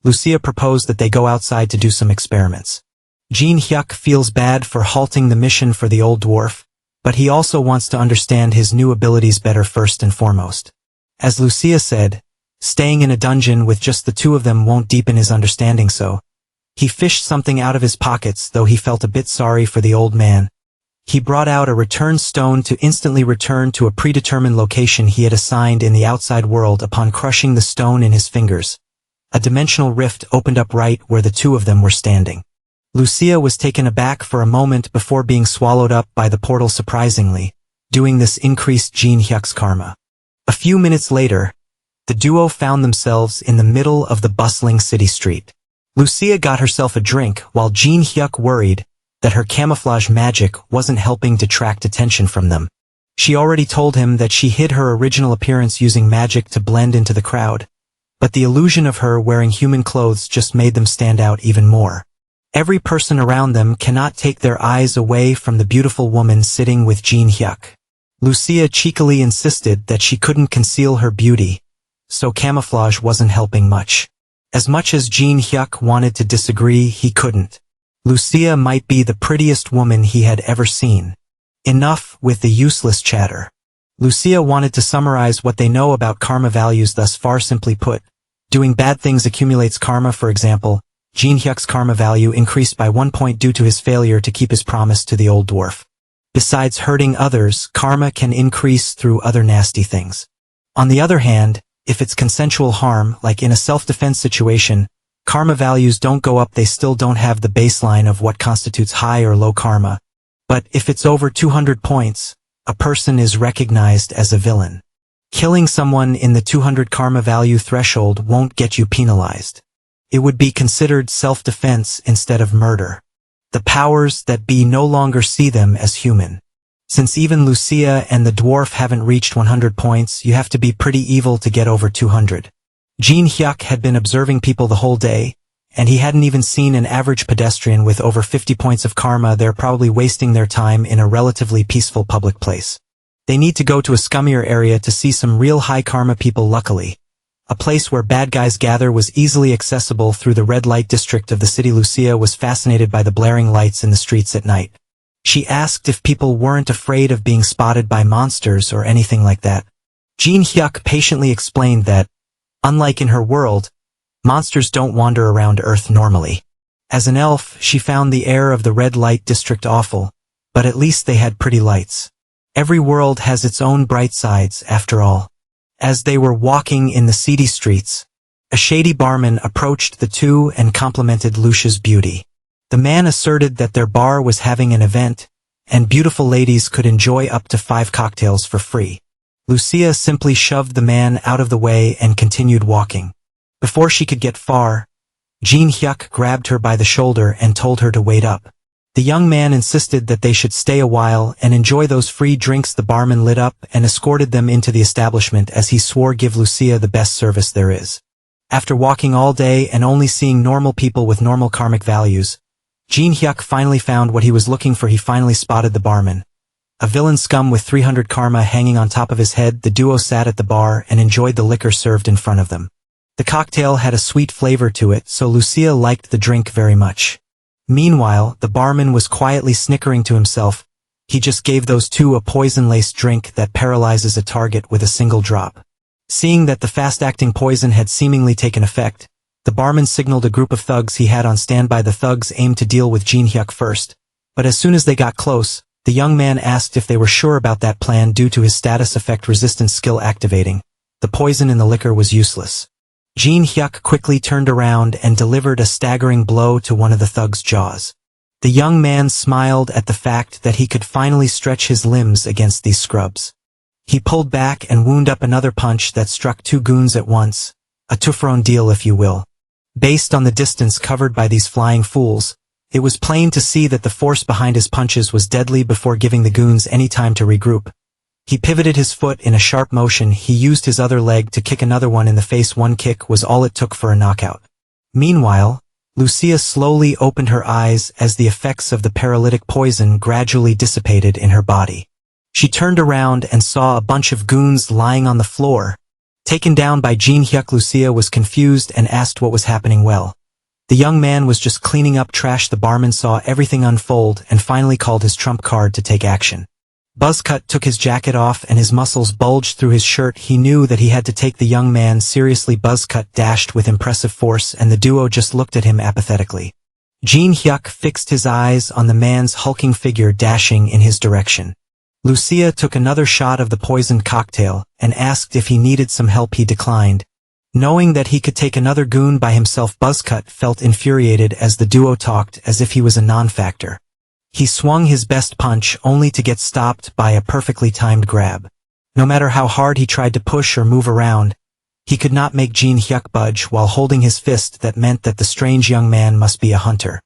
Lucia proposed that they go outside to do some experiments. Jin Hyuk feels bad for halting the mission for the old dwarf, but he also wants to understand his new abilities better first and foremost. As Lucia said, staying in a dungeon with just the two of them won't deepen his understanding, so he fished something out of his pockets. Though he felt a bit sorry for the old man, he brought out a return stone to instantly return to a predetermined location he had assigned in the outside world. Upon crushing the stone in his fingers, a dimensional rift opened up right where the two of them were standing. Lucia was taken aback for a moment before being swallowed up by the portal. Surprisingly, doing this increased Jin Hyuk's karma. A few minutes later, the duo found themselves in the middle of the bustling city street. Lucia got herself a drink while Jin Hyuk worried that her camouflage magic wasn't helping detract attention from them. She already told him that she hid her original appearance using magic to blend into the crowd, but the illusion of her wearing human clothes just made them stand out even more. Every person around them cannot take their eyes away from the beautiful woman sitting with Jin Hyuk. Lucia cheekily insisted that she couldn't conceal her beauty, so camouflage wasn't helping much. As much as Jin Hyuk wanted to disagree, he couldn't. Lucia might be the prettiest woman he had ever seen. Enough with the useless chatter. Lucia wanted to summarize what they know about karma values thus far. Simply put, doing bad things accumulates karma. For example, Jin Hyuk's karma value increased by 1 point due to his failure to keep his promise to the old dwarf. Besides hurting others, karma can increase through other nasty things. On the other hand, if it's consensual harm, like in a self-defense situation, karma values don't go up. They still don't have the baseline of what constitutes high or low karma. But if it's over 200 points, a person is recognized as a villain. Killing someone in the 200 karma value threshold won't get you penalized. It would be considered self-defense instead of murder. The powers that be no longer see them as human. Since even Lucia and the dwarf haven't reached 100 points, you have to be pretty evil to get over 200. Jin Hyuk had been observing people the whole day, and he hadn't even seen an average pedestrian with over 50 points of karma. They're probably wasting their time in a relatively peaceful public place. They need to go to a scummier area to see some real high karma people. Luckily, a place where bad guys gather was easily accessible through the red light district of the city. Lucia was fascinated by the blaring lights in the streets at night. She asked if people weren't afraid of being spotted by monsters or anything like that. Jin Hyuk patiently explained that, unlike in her world, monsters don't wander around Earth normally. As an elf, she found the air of the red light district awful, but at least they had pretty lights. Every world has its own bright sides, after all. As they were walking in the seedy streets, a shady barman approached the two and complimented Lucia's beauty. The man asserted that their bar was having an event, and beautiful ladies could enjoy up to 5 cocktails for free. Lucia simply shoved the man out of the way and continued walking. Before she could get far, Jin Hyuk grabbed her by the shoulder and told her to wait up. The young man insisted that they should stay a while and enjoy those free drinks. The barman lit up and escorted them into the establishment as he swore give Lucia the best service there is. After walking all day and only seeing normal people with normal karmic values, Jin Hyuk finally found what he was looking for. He finally spotted the barman. A villain scum with 300 karma hanging on top of his head. The duo sat at the bar and enjoyed the liquor served in front of them. The cocktail had a sweet flavor to it, so Lucia liked the drink very much. Meanwhile, the barman was quietly snickering to himself. He just gave those two a poison-laced drink that paralyzes a target with a single drop. Seeing that the fast-acting poison had seemingly taken effect, the barman signaled a group of thugs he had on standby. The thugs aimed to deal with Jin Hyuk first, but as soon as they got close, the young man asked if they were sure about that plan. Due to his status effect resistance skill activating, the poison in the liquor was useless. Jin Hyuk quickly turned around and delivered a staggering blow to one of the thug's jaws. The young man smiled at the fact that he could finally stretch his limbs against these scrubs. He pulled back and wound up another punch that struck 2 goons at once, a two-for-one deal if you will. Based on the distance covered by these flying fools, it was plain to see that the force behind his punches was deadly. Before giving the goons any time to regroup, he pivoted his foot in a sharp motion. He used his other leg to kick another one in the face. One kick was all it took for a knockout. Meanwhile, Lucia slowly opened her eyes as the effects of the paralytic poison gradually dissipated in her body. She turned around and saw a bunch of goons lying on the floor, taken down by Jin Hyuk. Lucia was confused and asked what was happening. Well, the young man was just cleaning up trash. The barman saw everything unfold and finally called his trump card to take action. Buzzcut took his jacket off and his muscles bulged through his shirt. He knew that he had to take the young man seriously. Buzzcut dashed with impressive force and the duo just looked at him apathetically. Jin Hyuk fixed his eyes on the man's hulking figure dashing in his direction. Lucia took another shot of the poisoned cocktail and asked if he needed some help. He declined. Knowing that he could take another goon by himself, Buzzcut felt infuriated as the duo talked as if he was a non-factor. He swung his best punch only to get stopped by a perfectly timed grab. No matter how hard he tried to push or move around, he could not make Jin Hyuk budge while holding his fist that meant that the strange young man must be a hunter.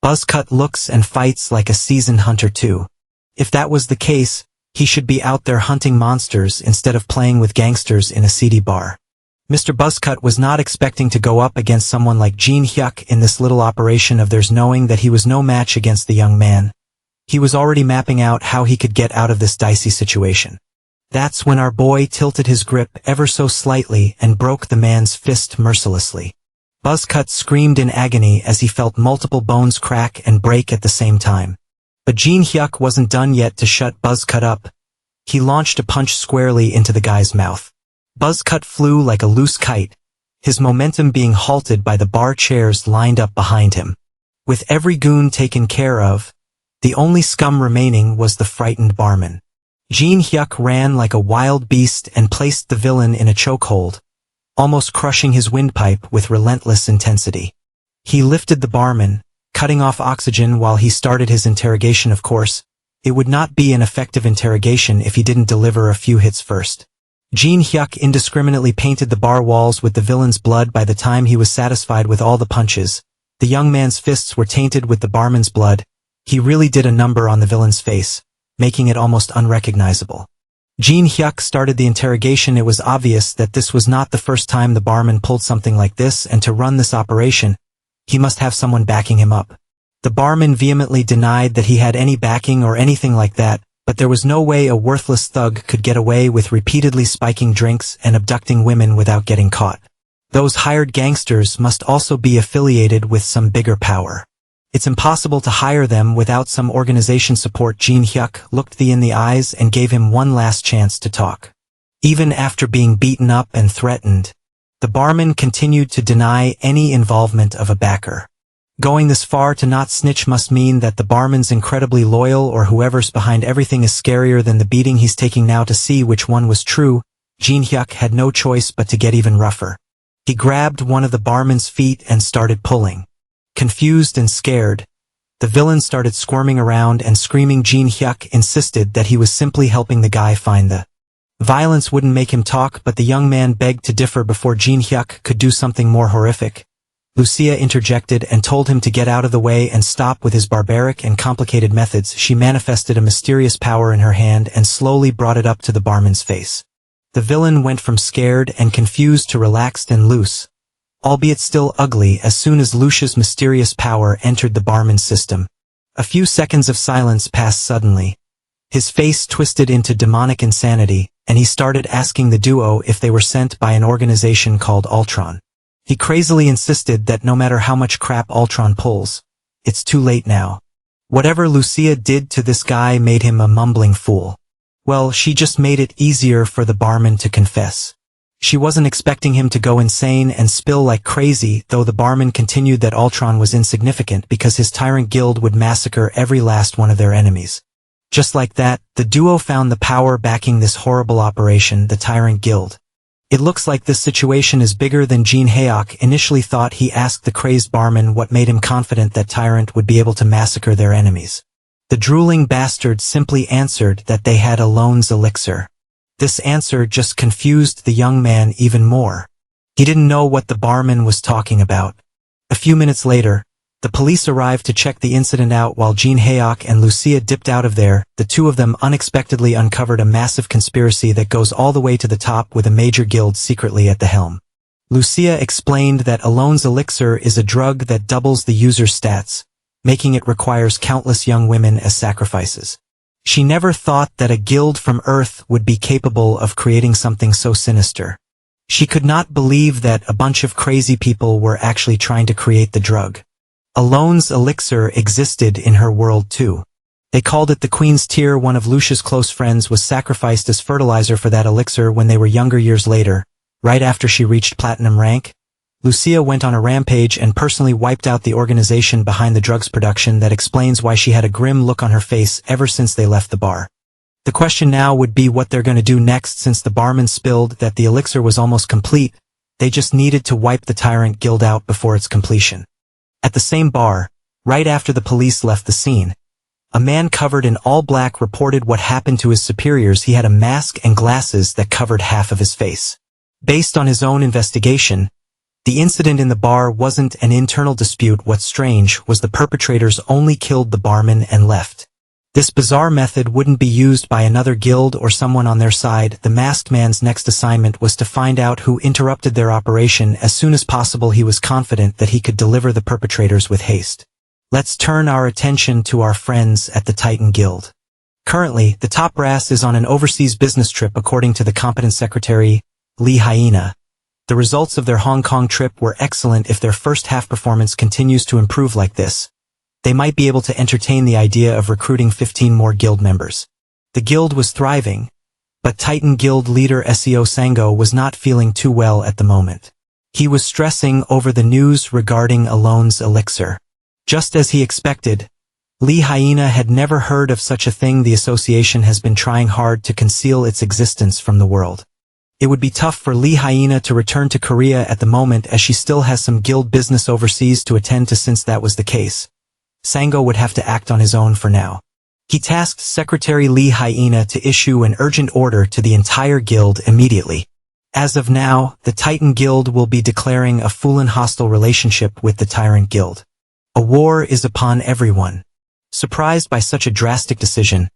Buzzcut looks and fights like a seasoned hunter too. If that was the case, he should be out there hunting monsters instead of playing with gangsters in a seedy bar. Mr. Buzzcut was not expecting to go up against someone like Jin Hyuk in this little operation of theirs, knowing that he was no match against the young man. He was already mapping out how he could get out of this dicey situation. That's when our boy tilted his grip ever so slightly and broke the man's fist mercilessly. Buzzcut screamed in agony as he felt multiple bones crack and break at the same time. But Jin Hyuk wasn't done yet to shut Buzzcut up. He launched a punch squarely into the guy's mouth. Buzzcut flew like a loose kite, his momentum being halted by the bar chairs lined up behind him. With every goon taken care of, the only scum remaining was the frightened barman. Jin Hyuk ran like a wild beast and placed the villain in a chokehold, almost crushing his windpipe with relentless intensity. He lifted the barman, cutting off oxygen while he started his interrogation. Of course, it would not be an effective interrogation if he didn't deliver a few hits first. Jin Hyuk indiscriminately painted the bar walls with the villain's blood. By the time he was satisfied with all the punches, the young man's fists were tainted with the barman's blood. He really did a number on the villain's face, making it almost unrecognizable. Jin Hyuk started the interrogation. It was obvious that this was not the first time the barman pulled something like this, and to run this operation, he must have someone backing him up. The barman vehemently denied that he had any backing or anything like that, but there was no way a worthless thug could get away with repeatedly spiking drinks and abducting women without getting caught. Those hired gangsters must also be affiliated with some bigger power. It's impossible to hire them without some organization support. Jin Hyuk looked the in the eyes and gave him one last chance to talk. Even after being beaten up and threatened, the barman continued to deny any involvement of a backer. Going this far to not snitch must mean that the barman's incredibly loyal, or whoever's behind everything is scarier than the beating he's taking now. To see which one was true, Jin Hyuk had no choice but to get even rougher. He grabbed one of the barman's feet and started pulling. Confused and scared, the villain started squirming around and screaming. Jin Hyuk insisted that he was simply helping the guy find the violence wouldn't make him talk, but the young man begged to differ. Before Jin Hyuk could do something more horrific, Lucia interjected and told him to get out of the way and stop with his barbaric and complicated methods. She manifested a mysterious power in her hand and slowly brought it up to the barman's face. The villain went from scared and confused to relaxed and loose, albeit still ugly, as soon as Lucia's mysterious power entered the barman's system. A few seconds of silence passed suddenly. His face twisted into demonic insanity, and he started asking the duo if they were sent by an organization called Ultron. He crazily insisted that no matter how much crap Ultron pulls, it's too late now. Whatever Lucia did to this guy made him a mumbling fool. Well, she just made it easier for the barman to confess. She wasn't expecting him to go insane and spill like crazy, though the barman continued that Ultron was insignificant because his tyrant guild would massacre every last one of their enemies. Just like that, the duo found the power backing this horrible operation, the Tyrant Guild. It looks like this situation is bigger than Jin Hyuk initially thought. He asked the crazed barman what made him confident that Tyrant would be able to massacre their enemies. The drooling bastard simply answered that they had Alone's elixir. This answer just confused the young man even more. He didn't know what the barman was talking about. A few minutes later, the police arrived to check the incident out. While Jin Hyuk and Lucia dipped out of there, the two of them unexpectedly uncovered a massive conspiracy that goes all the way to the top, with a major guild secretly at the helm. Lucia explained that Alone's elixir is a drug that doubles the user's stats, making it requires countless young women as sacrifices. She never thought that a guild from Earth would be capable of creating something so sinister. She could not believe that a bunch of crazy people were actually trying to create the drug. Alone's elixir existed in her world too. They called it the Queen's Tear. One of Lucia's close friends was sacrificed as fertilizer for that elixir when they were younger. Years later, right after she reached platinum rank, Lucia went on a rampage and personally wiped out the organization behind the drug's production. That explains why she had a grim look on her face ever since they left the bar. The question now would be what they're going to do next. Since the barman spilled that the elixir was almost complete, they just needed to wipe the Tyrant Guild out before its completion. At the same bar, right after the police left the scene, A man covered in all black reported what happened to his superiors. He had a mask and glasses that covered half of his face. Based on his own investigation, the incident in the bar wasn't an internal dispute. What's strange was the perpetrators only killed the barman and left. This bizarre method wouldn't be used by another guild or someone on their side. The masked man's next assignment was to find out who interrupted their operation. As soon as possible, he was confident that he could deliver the perpetrators with haste. Let's turn our attention to our friends at the Titan Guild. Currently, the top brass is on an overseas business trip according to the competent secretary, Lee Hyena. The results of their Hong Kong trip were excellent. If their first half performance continues to improve like this, they might be able to entertain the idea of recruiting 15 more guild members. The guild was thriving, but Titan Guild leader Seo Sango was not feeling too well at the moment. He was stressing over the news regarding Alone's elixir. Just as he expected, Lee Hyena had never heard of such a thing. The association has been trying hard to conceal its existence from the world. It would be tough for Lee Hyena to return to Korea at the moment, as she still has some guild business overseas to attend to. Since that was the case, Sango would have to act on his own for now. He tasked Secretary Lee Hyena to issue an urgent order to the entire guild immediately. As of now, the Titan Guild will be declaring a full and hostile relationship with the Tyrant Guild. A war is upon everyone. Surprised by such a drastic decision,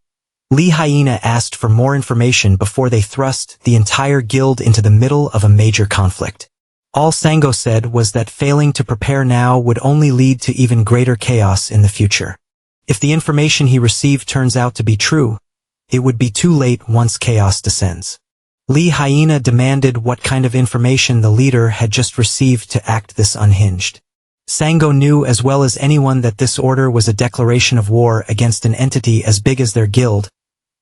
Lee Hyena asked for more information before they thrust the entire guild into the middle of a major conflict. All Sango said was that failing to prepare now would only lead to even greater chaos in the future. If the information he received turns out to be true, it would be too late once chaos descends. Lee Hyena demanded what kind of information the leader had just received to act this unhinged. Sango knew as well as anyone that this order was a declaration of war against an entity as big as their guild.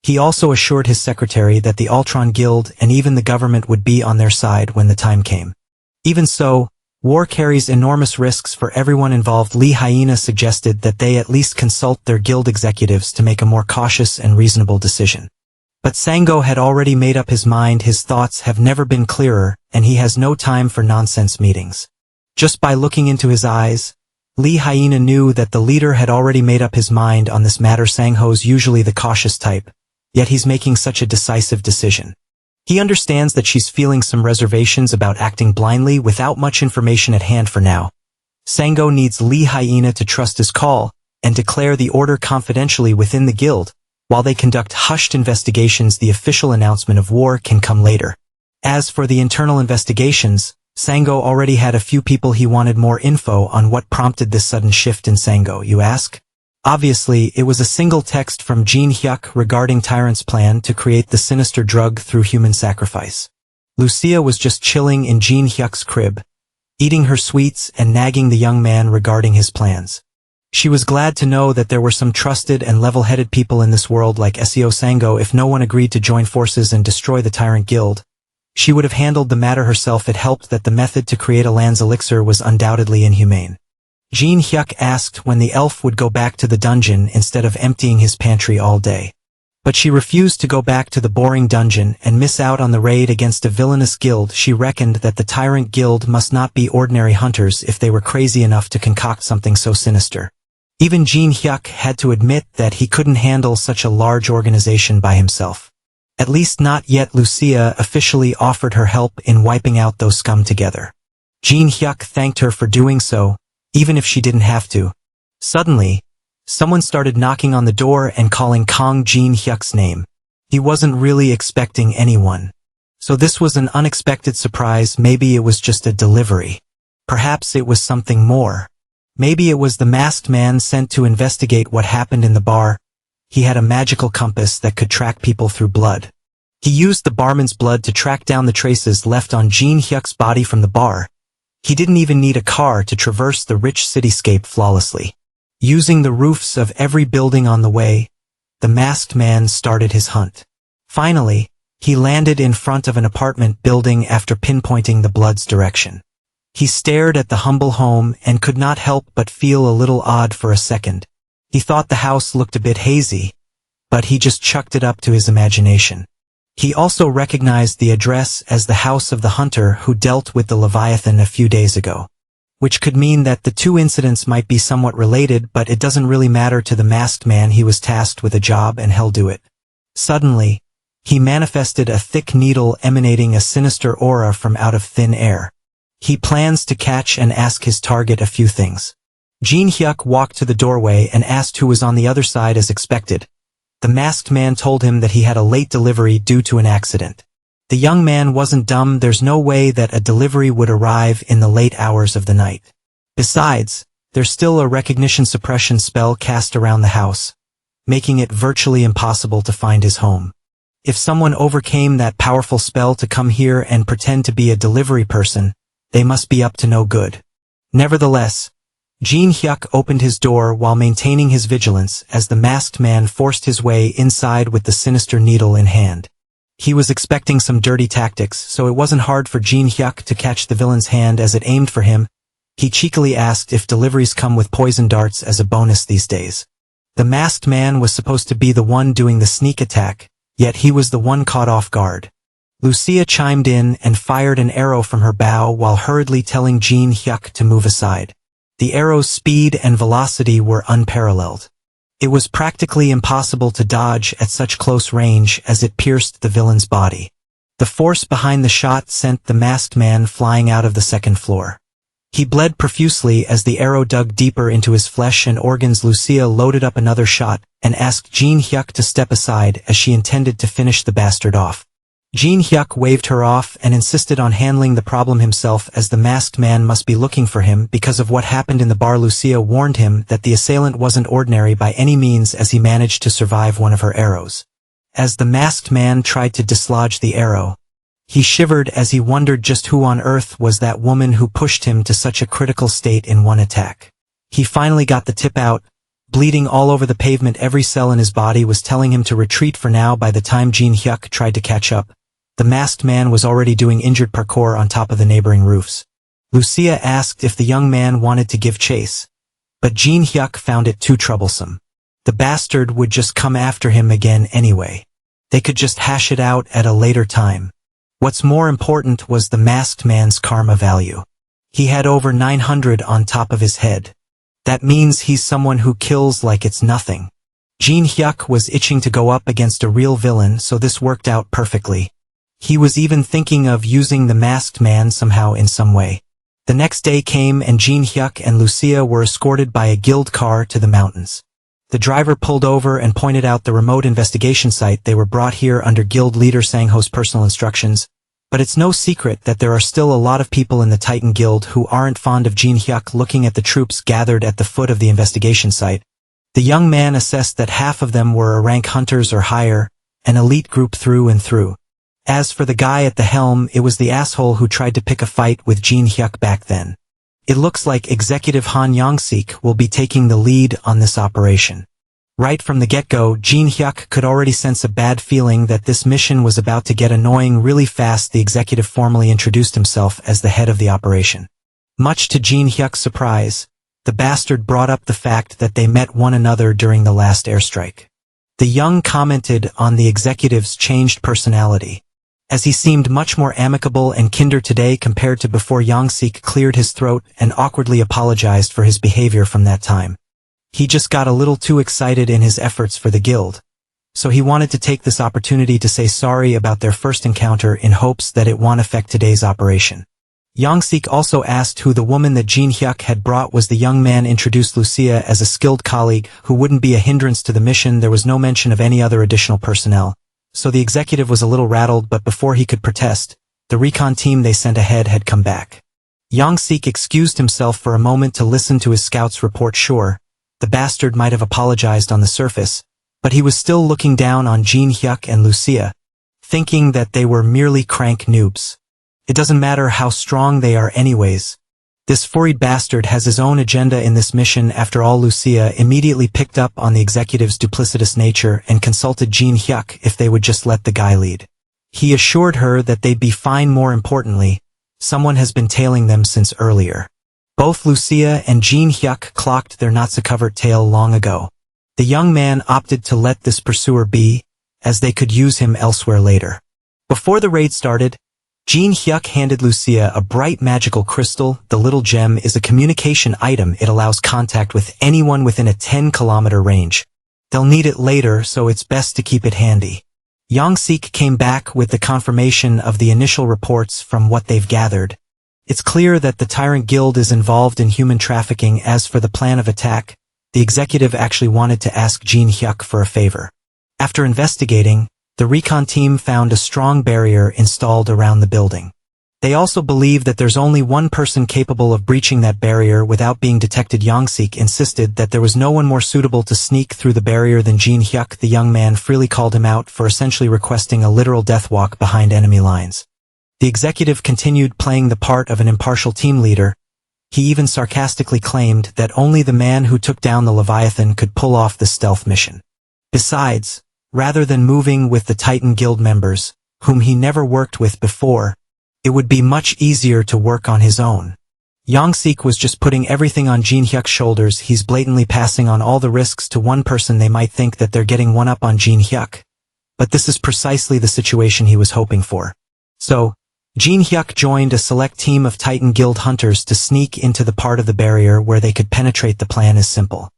He also assured his secretary that the Ultron Guild and even the government would be on their side when the time came. Even so, war carries enormous risks for everyone involved. Lee Hyena suggested that they at least consult their guild executives to make a more cautious and reasonable decision. But Sango had already made up his mind. His thoughts have never been clearer, and he has no time for nonsense meetings. Just by looking into his eyes, Lee Hyena knew that the leader had already made up his mind on this matter. Sangho's usually the cautious type, yet he's making such a decisive decision. He understands that she's feeling some reservations about acting blindly without much information at hand for now. Sango needs Lee Hyena to trust his call and declare the order confidentially within the guild, while they conduct hushed investigations. The official announcement of war can come later. As for the internal investigations, Sango already had a few people. He wanted more info on what prompted this sudden shift in Sango, you ask? Obviously, it was a single text from Jin Hyuk regarding Tyrant's plan to create the sinister drug through human sacrifice. Lucia was just chilling in Jin Hyuk's crib, eating her sweets and nagging the young man regarding his plans. She was glad to know that there were some trusted and level-headed people in this world like Seo Sango. If no one agreed to join forces and destroy the Tyrant Guild, she would have handled the matter herself. It helped that the method to create Alan's elixir was undoubtedly inhumane. Jin Hyuk asked when the elf would go back to the dungeon instead of emptying his pantry all day. But she refused to go back to the boring dungeon and miss out on the raid against a villainous guild. She reckoned that the Tyrant Guild must not be ordinary hunters if they were crazy enough to concoct something so sinister. Even Jin Hyuk had to admit that he couldn't handle such a large organization by himself. At least not yet. Lucia officially offered her help in wiping out those scum together. Jin Hyuk thanked her for doing so, even if she didn't have to. Suddenly, someone started knocking on the door and calling Kong Jin Hyuk's name. He wasn't really expecting anyone. So this was an unexpected surprise. Maybe it was just a delivery. Perhaps it was something more. Maybe it was the masked man sent to investigate what happened in the bar. He had a magical compass that could track people through blood. He used the barman's blood to track down the traces left on Jin Hyuk's body from the bar. He didn't even need a car to traverse the rich cityscape flawlessly. Using the roofs of every building on the way, the masked man started his hunt. Finally, he landed in front of an apartment building after pinpointing the blood's direction. He stared at the humble home and could not help but feel a little odd for a second. He thought the house looked a bit hazy, but he just chucked it up to his imagination. He also recognized the address as the house of the hunter who dealt with the Leviathan a few days ago. which could mean that the two incidents might be somewhat related, but it doesn't really matter to the masked man. He was tasked with a job and he'll do it. Suddenly, he manifested a thick needle emanating a sinister aura from out of thin air. He plans to catch and ask his target a few things. Jin Hyuk walked to the doorway and asked who was on the other side as expected. The masked man told him that he had a late delivery due to an accident. The young man wasn't dumb. There's no way that a delivery would arrive in the late hours of the night. Besides, there's still a recognition suppression spell cast around the house, making it virtually impossible to find his home. If someone overcame that powerful spell to come here and pretend to be a delivery person, they must be up to no good. Nevertheless, Jin Hyuk opened his door while maintaining his vigilance as the masked man forced his way inside with the sinister needle in hand. He was expecting some dirty tactics, so it wasn't hard for Jin Hyuk to catch the villain's hand as it aimed for him. He cheekily asked if deliveries come with poison darts as a bonus these days. The masked man was supposed to be the one doing the sneak attack, yet he was the one caught off guard. Lucia chimed in and fired an arrow from her bow while hurriedly telling Jin Hyuk to move aside. The arrow's speed and velocity were unparalleled. It was practically impossible to dodge at such close range as it pierced the villain's body. The force behind the shot sent the masked man flying out of the second floor. He bled profusely as the arrow dug deeper into his flesh and organs. Lucia loaded up another shot and asked Jin Hyuk to step aside as she intended to finish the bastard off. Jin Hyuk waved her off and insisted on handling the problem himself as the masked man must be looking for him because of what happened in the bar. Lucia warned him that the assailant wasn't ordinary by any means as he managed to survive one of her arrows. As the masked man tried to dislodge the arrow, he shivered as he wondered just who on earth was that woman who pushed him to such a critical state in one attack. He finally got the tip out, bleeding all over the pavement. Every cell in his body was telling him to retreat for now. By the time Jin Hyuk tried to catch up, the masked man was already doing injured parkour on top of the neighboring roofs. Lucia asked if the young man wanted to give chase, but Jin Hyuk found it too troublesome. The bastard would just come after him again anyway. They could just hash it out at a later time. What's more important was the masked man's karma value. He had over 900 on top of his head. That means he's someone who kills like it's nothing. Jin Hyuk was itching to go up against a real villain, so this worked out perfectly. He was even thinking of using the masked man somehow in some way. The next day came and Jin Hyuk and Lucia were escorted by a guild car to the mountains. The driver pulled over and pointed out the remote investigation site. They were brought here under guild leader Sang-ho's personal instructions, but it's no secret that there are still a lot of people in the Titan Guild who aren't fond of Jin Hyuk. Looking at the troops gathered at the foot of the investigation site, the young man assessed that half of them were rank hunters or higher, an elite group through and through. As for the guy at the helm, it was the asshole who tried to pick a fight with Jin Hyuk back then. It looks like Executive Han Young-sik will be taking the lead on this operation. Right from the get-go, Jin Hyuk could already sense a bad feeling that this mission was about to get annoying really fast. The executive formally introduced himself as the head of the operation. Much to Jin Hyuk's surprise, the bastard brought up the fact that they met one another during the last airstrike. The young commented on the executive's changed personality, as he seemed much more amicable and kinder today compared to before. Young-sik cleared his throat and awkwardly apologized for his behavior from that time. He just got a little too excited in his efforts for the guild, so he wanted to take this opportunity to say sorry about their first encounter in hopes that it won't affect today's operation. Young-sik also asked who the woman that Jin Hyuk had brought was. The young man introduced Lucia as a skilled colleague who wouldn't be a hindrance to the mission. There was no mention of any other additional personnel, so the executive was a little rattled, but before he could protest, the recon team they sent ahead had come back. Young-sik excused himself for a moment to listen to his scout's report. Sure, the bastard might have apologized on the surface, but he was still looking down on Jin Hyuk and Lucia, thinking that they were merely crank noobs. It doesn't matter how strong they are anyways. This furried bastard has his own agenda in this mission. After all, Lucia immediately picked up on the executive's duplicitous nature and consulted Jin Hyuk if they would just let the guy lead. He assured her that they'd be fine. More importantly, someone has been tailing them since earlier. Both Lucia and Jin Hyuk clocked their not-so-covert tail long ago. The young man opted to let this pursuer be, as they could use him elsewhere later. Before the raid started, Jin Hyuk handed Lucia a bright magical crystal. The little gem is a communication item. It allows contact with anyone within a 10-kilometer range. They'll need it later, so it's best to keep it handy. Young-sik came back with the confirmation of the initial reports from what they've gathered. It's clear that the Tyrant Guild is involved in human trafficking. As for the plan of attack, the executive actually wanted to ask Jin Hyuk for a favor. After investigating, the recon team found a strong barrier installed around the building. They also believe that there's only one person capable of breaching that barrier without being detected. Young-sik insisted that there was no one more suitable to sneak through the barrier than Jin Hyuk. The young man freely called him out for essentially requesting a literal death walk behind enemy lines. The executive continued playing the part of an impartial team leader. He even sarcastically claimed that only the man who took down the Leviathan could pull off the stealth mission. Besides, rather than moving with the Titan Guild members, whom he never worked with before, it would be much easier to work on his own. Young-sik was just putting everything on Jin Hyuk's shoulders. He's blatantly passing on all the risks to one person. They might think that they're getting one up on Jin Hyuk, but this is precisely the situation he was hoping for. So, Jin Hyuk joined a select team of Titan Guild hunters to sneak into the part of the barrier where they could penetrate. The plan is simple.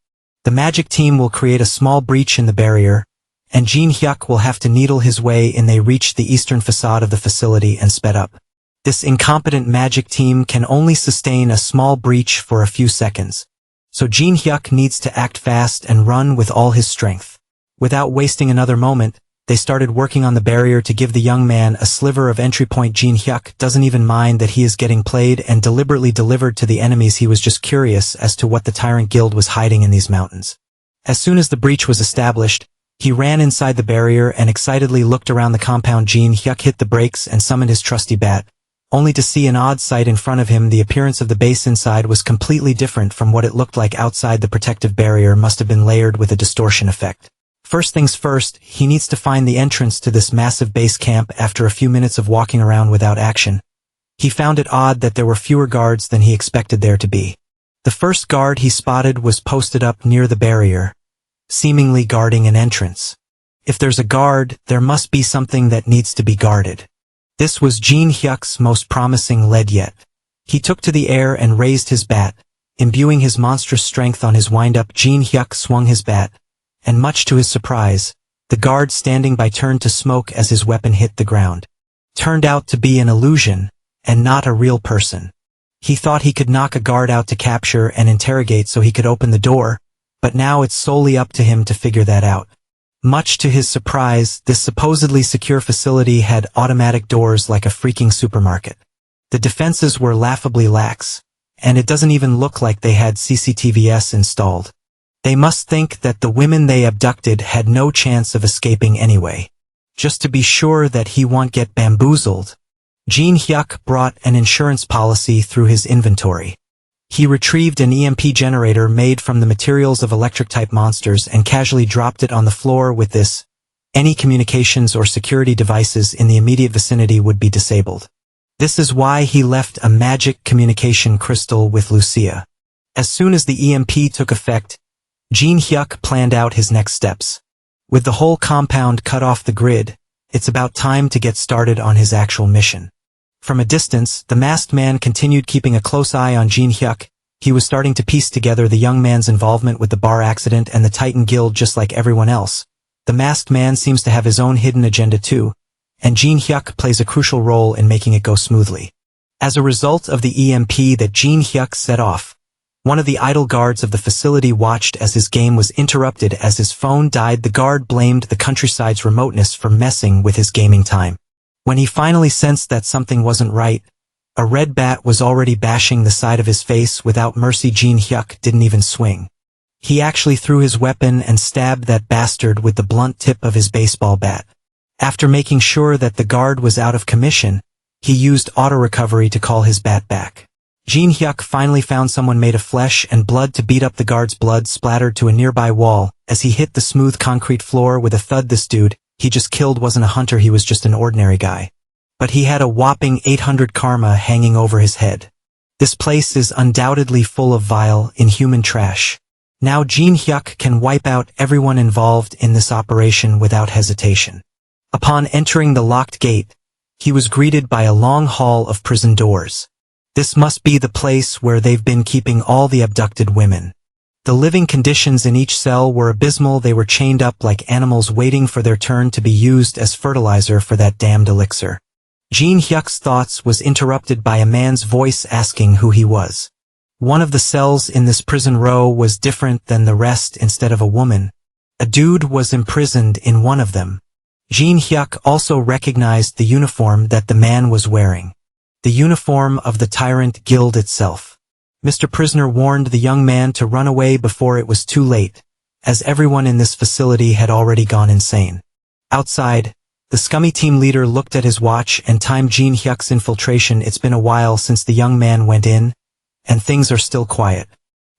The magic team will create a small breach in the barrier, and Jin Hyuk will have to needle his way in. They reached the eastern facade of the facility and sped up. This incompetent magic team can only sustain a small breach for a few seconds, so Jin Hyuk needs to act fast and run with all his strength. Without wasting another moment, they started working on the barrier to give the young man a sliver of entry point. Jin Hyuk doesn't even mind that he is getting played and deliberately delivered to the enemies. He was just curious as to what the Tyrant Guild was hiding in these mountains. As soon as the breach was established, he ran inside the barrier and excitedly looked around the compound. Jin Hyuk hit the brakes and summoned his trusty bat, only to see an odd sight in front of him. The appearance of the base inside was completely different from what it looked like outside. The protective barrier must have been layered with a distortion effect. First things first, he needs to find the entrance to this massive base camp. After a few minutes of walking around without action, he found it odd that there were fewer guards than he expected there to be. The first guard he spotted was posted up near the barrier, seemingly guarding an entrance. If there's a guard, there must be something that needs to be guarded. This was Jin Hyuk's most promising lead yet. He took to the air and raised his bat, imbuing his monstrous strength on his wind-up. Jin Hyuk swung his bat, and much to his surprise, the guard standing by turned to smoke as his weapon hit the ground. Turned out to be an illusion, and not a real person. He thought he could knock a guard out to capture and interrogate so he could open the door, but now it's solely up to him to figure that out. Much to his surprise, this supposedly secure facility had automatic doors like a freaking supermarket. The defenses were laughably lax, and it doesn't even look like they had CCTVs installed. They must think that the women they abducted had no chance of escaping anyway. Just to be sure that he won't get bamboozled, Jin Hyuk brought an insurance policy through his inventory. He retrieved an EMP generator made from the materials of electric-type monsters and casually dropped it on the floor. With this, any communications or security devices in the immediate vicinity would be disabled. This is why he left a magic communication crystal with Lucia. As soon as the EMP took effect, Jin Hyuk planned out his next steps. With the whole compound cut off the grid, it's about time to get started on his actual mission. From a distance, the masked man continued keeping a close eye on Jin Hyuk. He was starting to piece together the young man's involvement with the bar accident and the Titan Guild. Just like everyone else, the masked man seems to have his own hidden agenda too, and Jin Hyuk plays a crucial role in making it go smoothly. As a result of the EMP that Jin Hyuk set off, one of the idle guards of the facility watched as his game was interrupted. As his phone died, the guard blamed the countryside's remoteness for messing with his gaming time. When he finally sensed that something wasn't right, a red bat was already bashing the side of his face without mercy. Jin Hyuk didn't even swing. He actually threw his weapon and stabbed that bastard with the blunt tip of his baseball bat. After making sure that the guard was out of commission, he used auto-recovery to call his bat back. Jin Hyuk finally found someone made of flesh and blood to beat up the guard's. Blood splattered to a nearby wall as he hit the smooth concrete floor with a thud. This dude he just killed wasn't a hunter, he was just an ordinary guy. But he had a whopping 800 karma hanging over his head. This place is undoubtedly full of vile, inhuman trash. Now Jin Hyuk can wipe out everyone involved in this operation without hesitation. Upon entering the locked gate, he was greeted by a long hall of prison doors. This must be the place where they've been keeping all the abducted women. The living conditions in each cell were abysmal. They were chained up like animals waiting for their turn to be used as fertilizer for that damned elixir. Jin Hyuk's thoughts was interrupted by a man's voice asking who he was. One of the cells in this prison row was different than the rest. Instead of a woman, a dude was imprisoned in one of them. Jin Hyuk also recognized the uniform that the man was wearing. The uniform of the Tyrant Guild itself. Mr. Prisoner warned the young man to run away before it was too late, as everyone in this facility had already gone insane. Outside, the scummy team leader looked at his watch and timed Jin Hyuk's infiltration. It's been a while since the young man went in, and things are still quiet.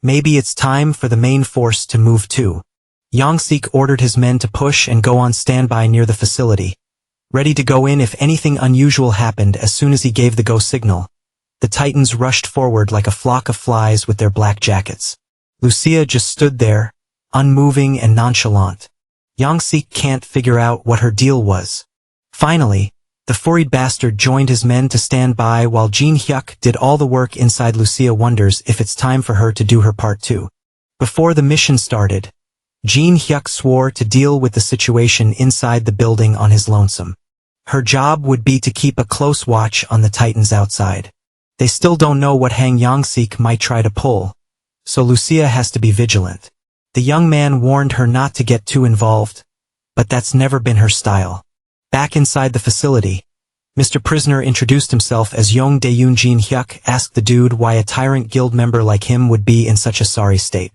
Maybe it's time for the main force to move too. Yang-sik ordered his men to push and go on standby near the facility, ready to go in if anything unusual happened. As soon as he gave the go signal, the Titans rushed forward like a flock of flies with their black jackets. Lucia just stood there, unmoving and nonchalant. Yang-sik can't figure out what her deal was. Finally, the furried bastard joined his men to stand by while Jin Hyuk did all the work inside. Lucia wonders if it's time for her to do her part too. Before the mission started, Jin Hyuk swore to deal with the situation inside the building on his lonesome. Her job would be to keep a close watch on the Titans outside. They still don't know what hang Yang-sik might try to pull, so Lucia has to be vigilant. The young man warned her not to get too involved, but that's never been her style. Back inside the facility, Mr. Prisoner introduced himself as Yong Dae-yoon. Jin Hyuk asked the dude why a Tyrant Guild member like him would be in such a sorry state.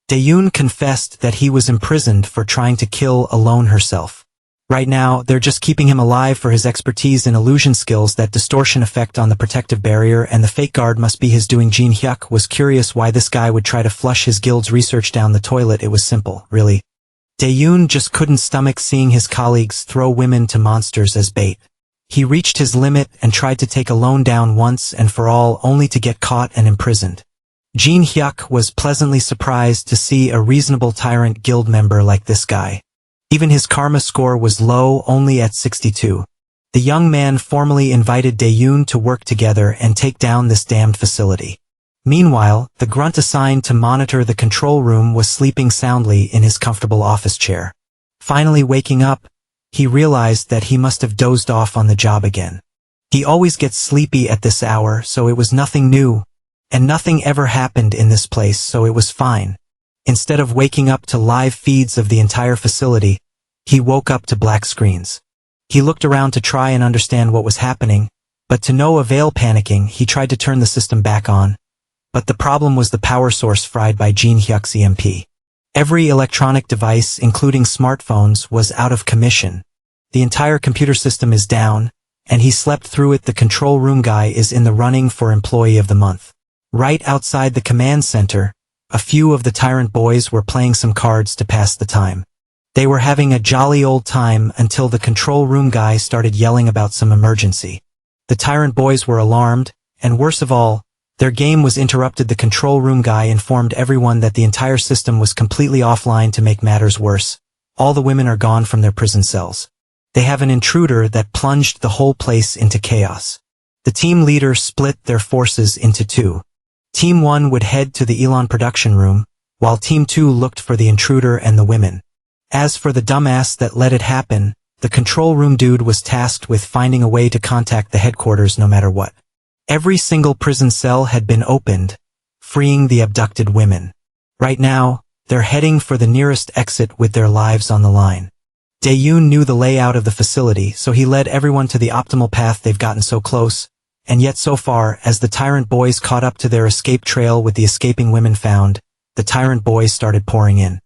Dae-yoon confessed that he was imprisoned for trying to kill Alone herself. Right now, they're just keeping him alive for his expertise in illusion skills, that distortion effect on the protective barrier, and the fake guard must be his doing. Jin Hyuk was curious why this guy would try to flush his guild's research down the toilet. It was simple, really. Dae-yoon just couldn't stomach seeing his colleagues throw women to monsters as bait. He reached his limit and tried to take Alone down once and for all, only to get caught and imprisoned. Jin Hyuk was pleasantly surprised to see a reasonable Tyrant Guild member like this guy. Even his karma score was low, only at 62. The young man formally invited Dae-yoon to work together and take down this damned facility. Meanwhile, the grunt assigned to monitor the control room was sleeping soundly in his comfortable office chair. Finally waking up, he realized that he must have dozed off on the job again. He always gets sleepy at this hour, so it was nothing new, and nothing ever happened in this place, so it was fine. Instead of waking up to live feeds of the entire facility, he woke up to black screens. He looked around to try and understand what was happening, but to no avail. Panicking, he tried to turn the system back on, but the problem was the power source fried by Jin Hyuk's EMP. Every electronic device, including smartphones, was out of commission. The entire computer system is down, and he slept through it. The control room guy is in the running for Employee of the Month. Right outside the command center, a few of the Tyrant boys were playing some cards to pass the time. They were having a jolly old time until the control room guy started yelling about some emergency. The Tyrant boys were alarmed, and worst of all, their game was interrupted. The control room guy informed everyone that the entire system was completely offline. To make matters worse, all the women are gone from their prison cells. They have an intruder that plunged the whole place into chaos. The team leader split their forces into two. Team 1 would head to the Elon production room, while Team 2 looked for the intruder and the women. As for the dumbass that let it happen, the control room dude was tasked with finding a way to contact the headquarters no matter what. Every single prison cell had been opened, freeing the abducted women. Right now, they're heading for the nearest exit with their lives on the line. Dae-yoon knew the layout of the facility, so he led everyone to the optimal path. They've gotten so close, and yet so far, as the Tyrant boys caught up to their escape trail with the escaping women found, the Tyrant boys started pouring in.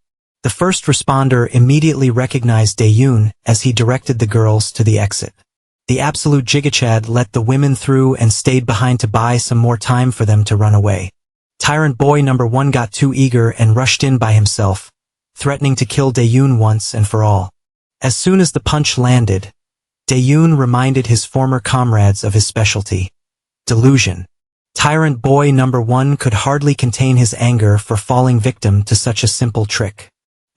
The first responder immediately recognized Dae-yoon as he directed the girls to the exit. The absolute Jigachad let the women through and stayed behind to buy some more time for them to run away. Tyrant boy number 1 got too eager and rushed in by himself, threatening to kill Dae-yoon once and for all. As soon as the punch landed, Dae-yoon reminded his former comrades of his specialty: delusion. Tyrant boy number 1 could hardly contain his anger for falling victim to such a simple trick.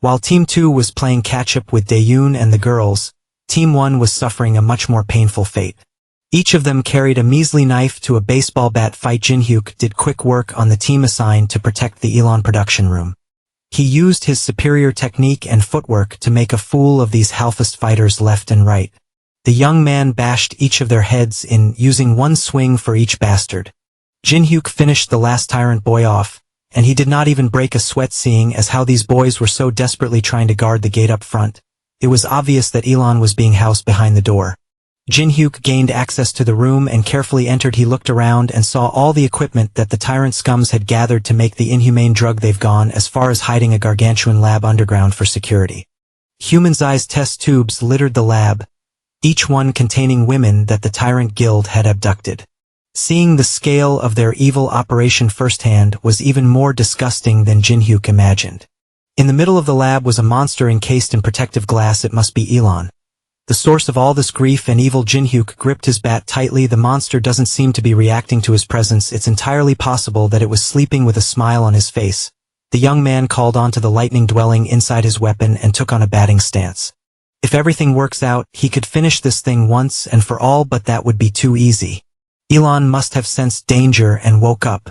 While Team 2 was playing catch-up with Dae-yoon and the girls, Team 1 was suffering a much more painful fate. Each of them carried a measly knife to a baseball bat fight. Jin-hyuk did quick work on the team assigned to protect the Elon production room. He used his superior technique and footwork to make a fool of these Halfist fighters left and right. The young man bashed each of their heads in, using one swing for each bastard. Jin-hyuk finished the last tyrant boy off, and he did not even break a sweat, seeing as how these boys were so desperately trying to guard the gate up front. It was obvious that Elon was being housed behind the door. Jin-hyuk gained access to the room and carefully entered. He looked around and saw all the equipment that the tyrant scums had gathered to make the inhumane drug. They've gone as far as hiding a gargantuan lab underground for security. Human-sized test tubes littered the lab, each one containing women that the tyrant guild had abducted. Seeing the scale of their evil operation firsthand was even more disgusting than Jin-hyuk imagined. In the middle of the lab was a monster encased in protective glass. It must be Elon, the source of all this grief and evil. Jin-hyuk gripped his bat tightly. The monster doesn't seem to be reacting to his presence. It's entirely possible that it was sleeping with a smile on his face. The young man called onto the lightning dwelling inside his weapon and took on a batting stance. If everything works out, he could finish this thing once and for all, but that would be too easy. Elon must have sensed danger and woke up.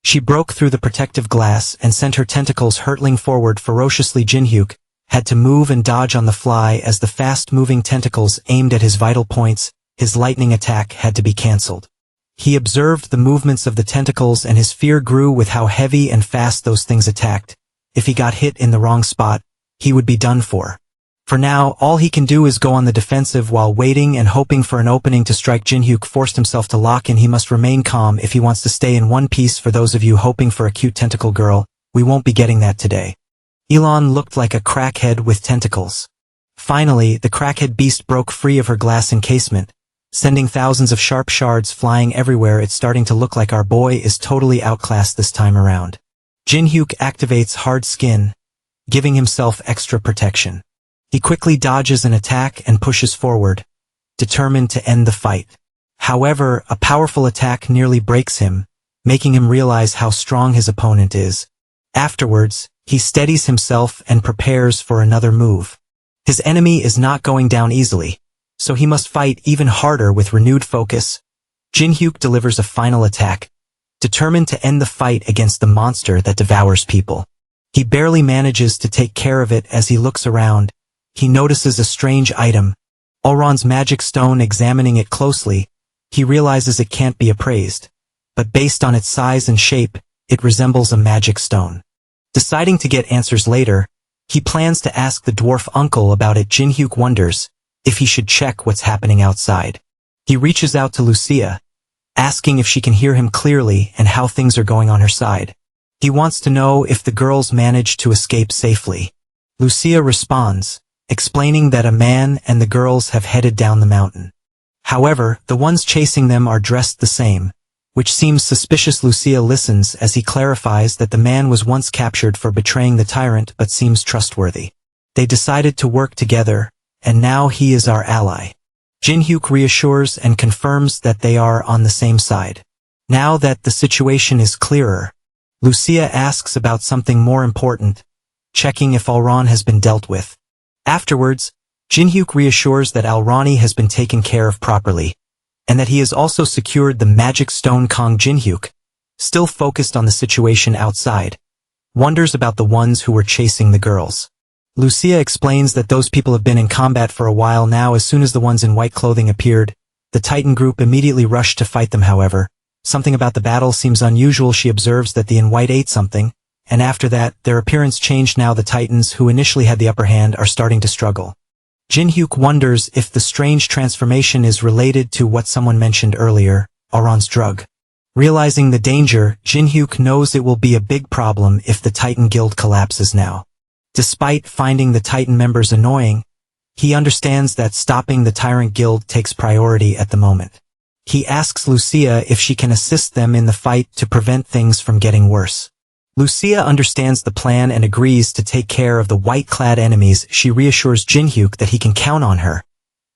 She broke through the protective glass and sent her tentacles hurtling forward ferociously. Jin-hyuk had to move and dodge on the fly as the fast-moving tentacles aimed at his vital points. His lightning attack had to be cancelled. He observed the movements of the tentacles and his fear grew with how heavy and fast those things attacked. If he got hit in the wrong spot, he would be done for. For now, all he can do is go on the defensive while waiting and hoping for an opening to strike. Jin-hyuk forced himself to lock in. He must remain calm if he wants to stay in one piece. For those of you hoping for a cute tentacle girl, we won't be getting that today. Elon looked like a crackhead with tentacles. Finally, the crackhead beast broke free of her glass encasement, sending thousands of sharp shards flying everywhere. It's starting to look like our boy is totally outclassed this time around. Jin-hyuk activates hard skin, giving himself extra protection. He quickly dodges an attack and pushes forward, determined to end the fight. However, a powerful attack nearly breaks him, making him realize how strong his opponent is. Afterwards, he steadies himself and prepares for another move. His enemy is not going down easily, so he must fight even harder with renewed focus. Jin-hyuk delivers a final attack, determined to end the fight against the monster that devours people. He barely manages to take care of it. As he looks around, he notices a strange item, Elron's magic stone. Examining it closely, he realizes it can't be appraised, but based on its size and shape, it resembles a magic stone. Deciding to get answers later, he plans to ask the dwarf uncle about it. Jin-hyuk wonders if he should check what's happening outside. He reaches out to Lucia, asking if she can hear him clearly and how things are going on her side. He wants to know if the girls managed to escape safely. Lucia responds, explaining that a man and the girls have headed down the mountain. However, the ones chasing them are dressed the same, which seems suspicious. Lucia listens as he clarifies that the man was once captured for betraying the tyrant but seems trustworthy. They decided to work together, and now he is our ally. Jin-hyuk reassures and confirms that they are on the same side. Now that the situation is clearer, Lucia asks about something more important, checking if Elron has been dealt with. Afterwards, Jin-hyuk reassures that Elroni has been taken care of properly, and that he has also secured the magic stone. Jin-hyuk, still focused on the situation outside, wonders about the ones who were chasing the girls. Lucia explains that those people have been in combat for a while now. As soon as the ones in white clothing appeared, the Titan group immediately rushed to fight them. However, something about the battle seems unusual. She observes that the in white ate something, and after that, their appearance changed. Now the Titans, who initially had the upper hand, are starting to struggle. Jin-hyuk wonders if the strange transformation is related to what someone mentioned earlier, Elron's drug. Realizing the danger, Jin-hyuk knows it will be a big problem if the Titan Guild collapses now. Despite finding the Titan members annoying, he understands that stopping the Tyrant Guild takes priority at the moment. He asks Lucia if she can assist them in the fight to prevent things from getting worse. Lucia understands the plan and agrees to take care of the white-clad enemies. She reassures Jin-hyuk that he can count on her,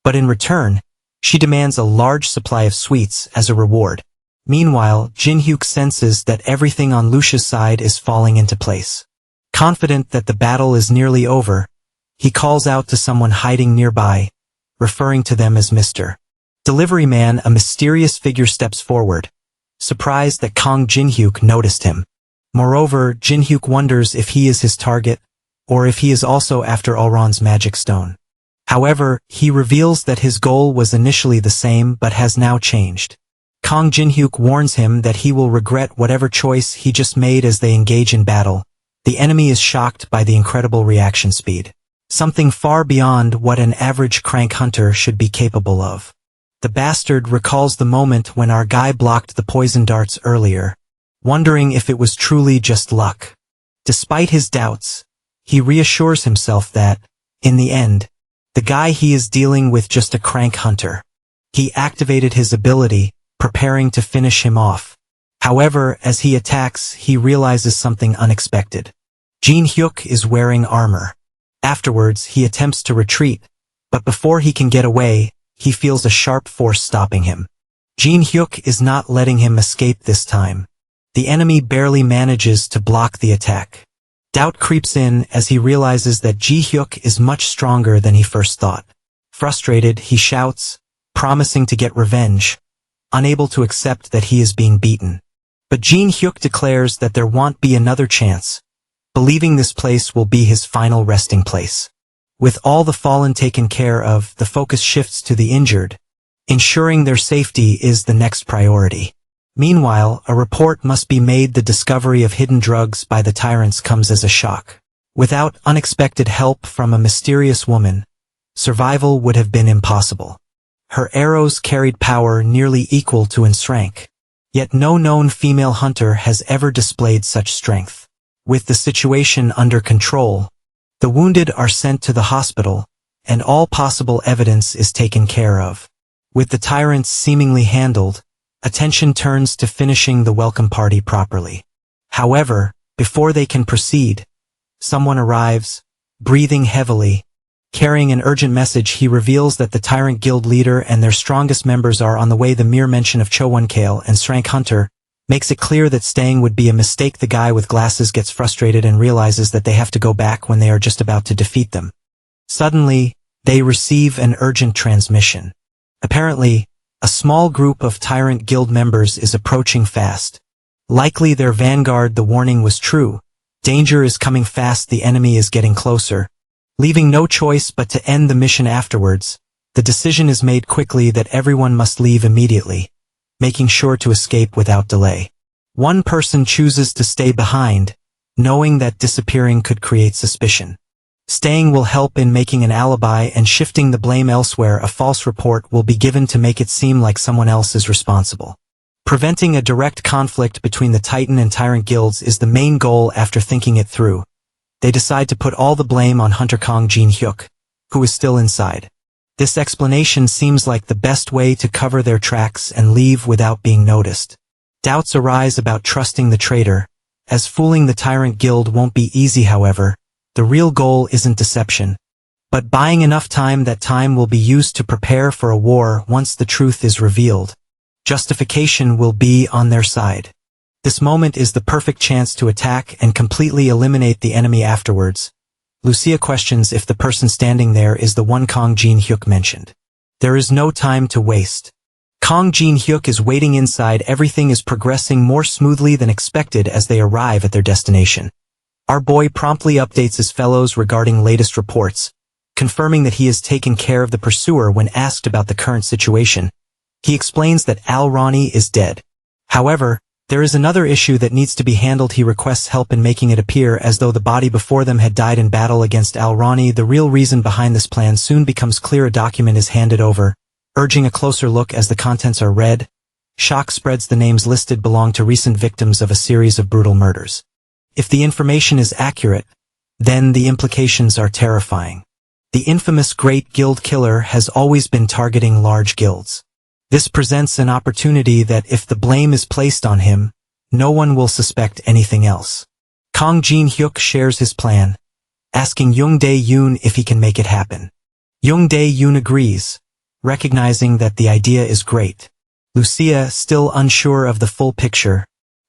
but in return, she demands a large supply of sweets as a reward. Meanwhile, Jin-hyuk senses that everything on Lucia's side is falling into place. Confident that the battle is nearly over, he calls out to someone hiding nearby, referring to them as Mr. Delivery man, a mysterious figure, steps forward, surprised that Kang Jin-hyuk noticed him. Moreover, Jin-hyuk wonders if he is his target, or if he is also after Ulron's magic stone. However, he reveals that his goal was initially the same but has now changed. Kang Jin-hyuk warns him that he will regret whatever choice he just made as they engage in battle. The enemy is shocked by the incredible reaction speed. Something far beyond what an average crank hunter should be capable of. The bastard recalls the moment when our guy blocked the poison darts earlier, wondering if it was truly just luck. Despite his doubts, he reassures himself that, in the end, the guy he is dealing with just a crank hunter. He activated his ability, preparing to finish him off. However, as he attacks, he realizes something unexpected. Jin-hyuk is wearing armor. Afterwards, he attempts to retreat, but before he can get away, he feels a sharp force stopping him. Jin-hyuk is not letting him escape this time. The enemy barely manages to block the attack. Doubt creeps in as he realizes that Ji-hyuk is much stronger than he first thought. Frustrated, he shouts, promising to get revenge, unable to accept that he is being beaten. But Jin-hyuk declares that there won't be another chance, believing this place will be his final resting place. With all the fallen taken care of, the focus shifts to the injured. Ensuring their safety is the next priority. Meanwhile, a report must be made. The discovery of hidden drugs by the tyrants comes as a shock. Without unexpected help from a mysterious woman, survival would have been impossible. Her arrows carried power nearly equal to In's rank. Yet no known female hunter has ever displayed such strength. With the situation under control, the wounded are sent to the hospital, and all possible evidence is taken care of. With the tyrants seemingly handled, attention turns to finishing the welcome party properly. However, before they can proceed, someone arrives, breathing heavily. Carrying an urgent message, he reveals that the Tyrant Guild leader and their strongest members are on the way. The mere mention of Chowonkale and Srank Hunter makes it clear that staying would be a mistake. The guy with glasses gets frustrated and realizes that they have to go back when they are just about to defeat them. Suddenly, they receive an urgent transmission. Apparently, a small group of Tyrant Guild members is approaching fast. Likely their vanguard. The warning was true. Danger is coming fast. The enemy is getting closer. Leaving no choice but to end the mission afterwards, the decision is made quickly that everyone must leave immediately, making sure to escape without delay. One person chooses to stay behind, knowing that disappearing could create suspicion. Staying will help in making an alibi and shifting the blame elsewhere. A false report will be given to make it seem like someone else is responsible. Preventing a direct conflict between the Titan and Tyrant guilds is the main goal. After thinking it through, they decide to put all the blame on Hunter Kang Jin-hyuk, who is still inside. This explanation seems like the best way to cover their tracks and leave without being noticed. Doubts arise about trusting the traitor, as fooling the Tyrant Guild won't be easy. However, the real goal isn't deception, but buying enough time. That time will be used to prepare for a war. Once the truth is revealed, justification will be on their side. This moment is the perfect chance to attack and completely eliminate the enemy afterwards. Lucia questions if the person standing there is the one Kang Jin-hyuk mentioned. There is no time to waste. Kang Jin-hyuk is waiting inside. Everything is progressing more smoothly than expected as they arrive at their destination. Our boy promptly updates his fellows regarding latest reports, confirming that he has taken care of the pursuer. When asked about the current situation, he explains that Al-Rani is dead. However, there is another issue that needs to be handled. He requests help in making it appear as though the body before them had died in battle against Al-Rani. The real reason behind this plan soon becomes clear. A document is handed over, urging a closer look. As the contents are read, shock spreads. The names listed belong to recent victims of a series of brutal murders. If the information is accurate, then the implications are terrifying. The infamous Great Guild Killer has always been targeting large guilds. This presents an opportunity that if the blame is placed on him, no one will suspect anything else. Kang Jin-hyuk shares his plan, asking Young Dae-yoon if he can make it happen. Young Dae-yoon agrees, recognizing that the idea is great. Lucia, still unsure of the full picture,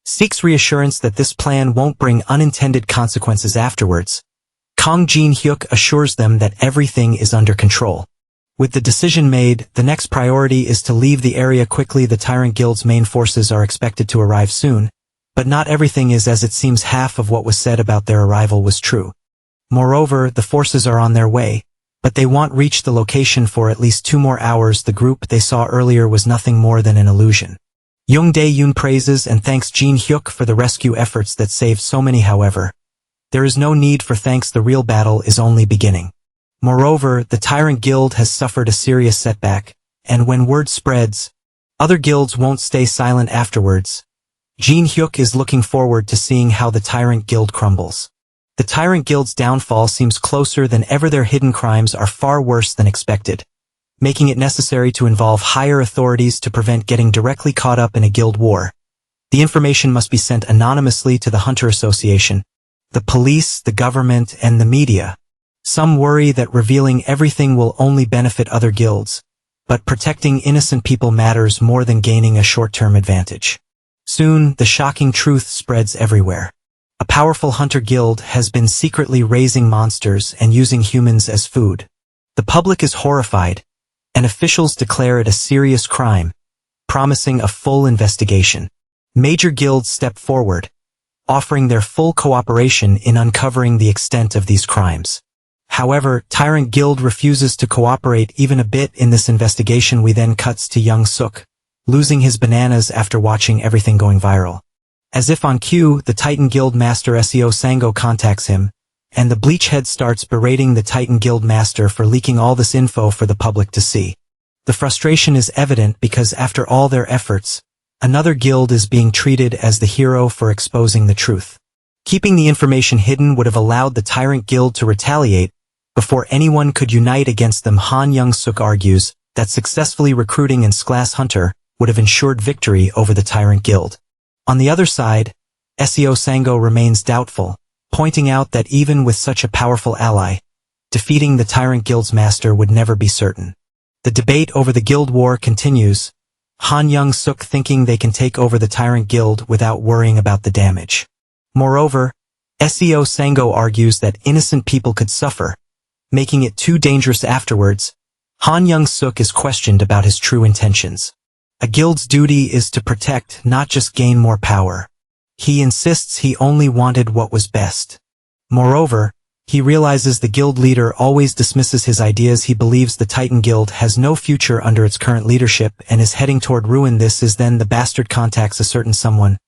seeks reassurance that this plan won't bring unintended consequences afterwards. Kang Jin-hyuk assures them that everything is under control. With the decision made, the next priority is to leave the area quickly. The Tyrant Guild's main forces are expected to arrive soon, but not everything is as it seems. Half of what was said about their arrival was true. Moreover, the forces are on their way, but they won't reach the location for at least 2 more hours. The group they saw earlier was nothing more than an illusion. Young Dae-yoon praises and thanks Jin Hyuk for the rescue efforts that saved so many. However, there is no need for thanks. The real battle is only beginning. Moreover, the Tyrant Guild has suffered a serious setback, and when word spreads, other guilds won't stay silent afterwards. Jin Hyuk is looking forward to seeing how the Tyrant Guild crumbles. The Tyrant Guild's downfall seems closer than ever. Their hidden crimes are far worse than expected, making it necessary to involve higher authorities to prevent getting directly caught up in a guild war. The information must be sent anonymously to the Hunter Association, the police, the government, and the media. Some worry that revealing everything will only benefit other guilds, but protecting innocent people matters more than gaining a short-term advantage. Soon, the shocking truth spreads everywhere. A powerful hunter guild has been secretly raising monsters and using humans as food. The public is horrified, and officials declare it a serious crime, promising a full investigation. Major guilds step forward, offering their full cooperation in uncovering the extent of these crimes. However, Tyrant Guild refuses to cooperate even a bit in this investigation. We then cuts to young Suk, losing his bananas after watching everything going viral. As if on cue, the Titan Guild Master Seo Sango contacts him, and the Bleachhead starts berating the Titan Guild Master for leaking all this info for the public to see. The frustration is evident because after all their efforts, another guild is being treated as the hero for exposing the truth. Keeping the information hidden would have allowed the Tyrant Guild to retaliate before anyone could unite against them. Han Young-suk argues that successfully recruiting an S-class hunter would have ensured victory over the Tyrant Guild. On the other side, Seo Sango remains doubtful, pointing out that even with such a powerful ally, defeating the Tyrant Guild's master would never be certain. The debate over the guild war continues, Han Young-suk thinking they can take over the Tyrant Guild without worrying about the damage. Moreover, Seo Sango argues that innocent people could suffer, making it too dangerous afterwards. Han Young-suk is questioned about his true intentions. A guild's duty is to protect, not just gain more power. He insists he only wanted what was best. Moreover, he realizes the guild leader always dismisses his ideas. He believes the Titan Guild has no future under its current leadership and is heading toward ruin. This is then the bastard contacts a certain someone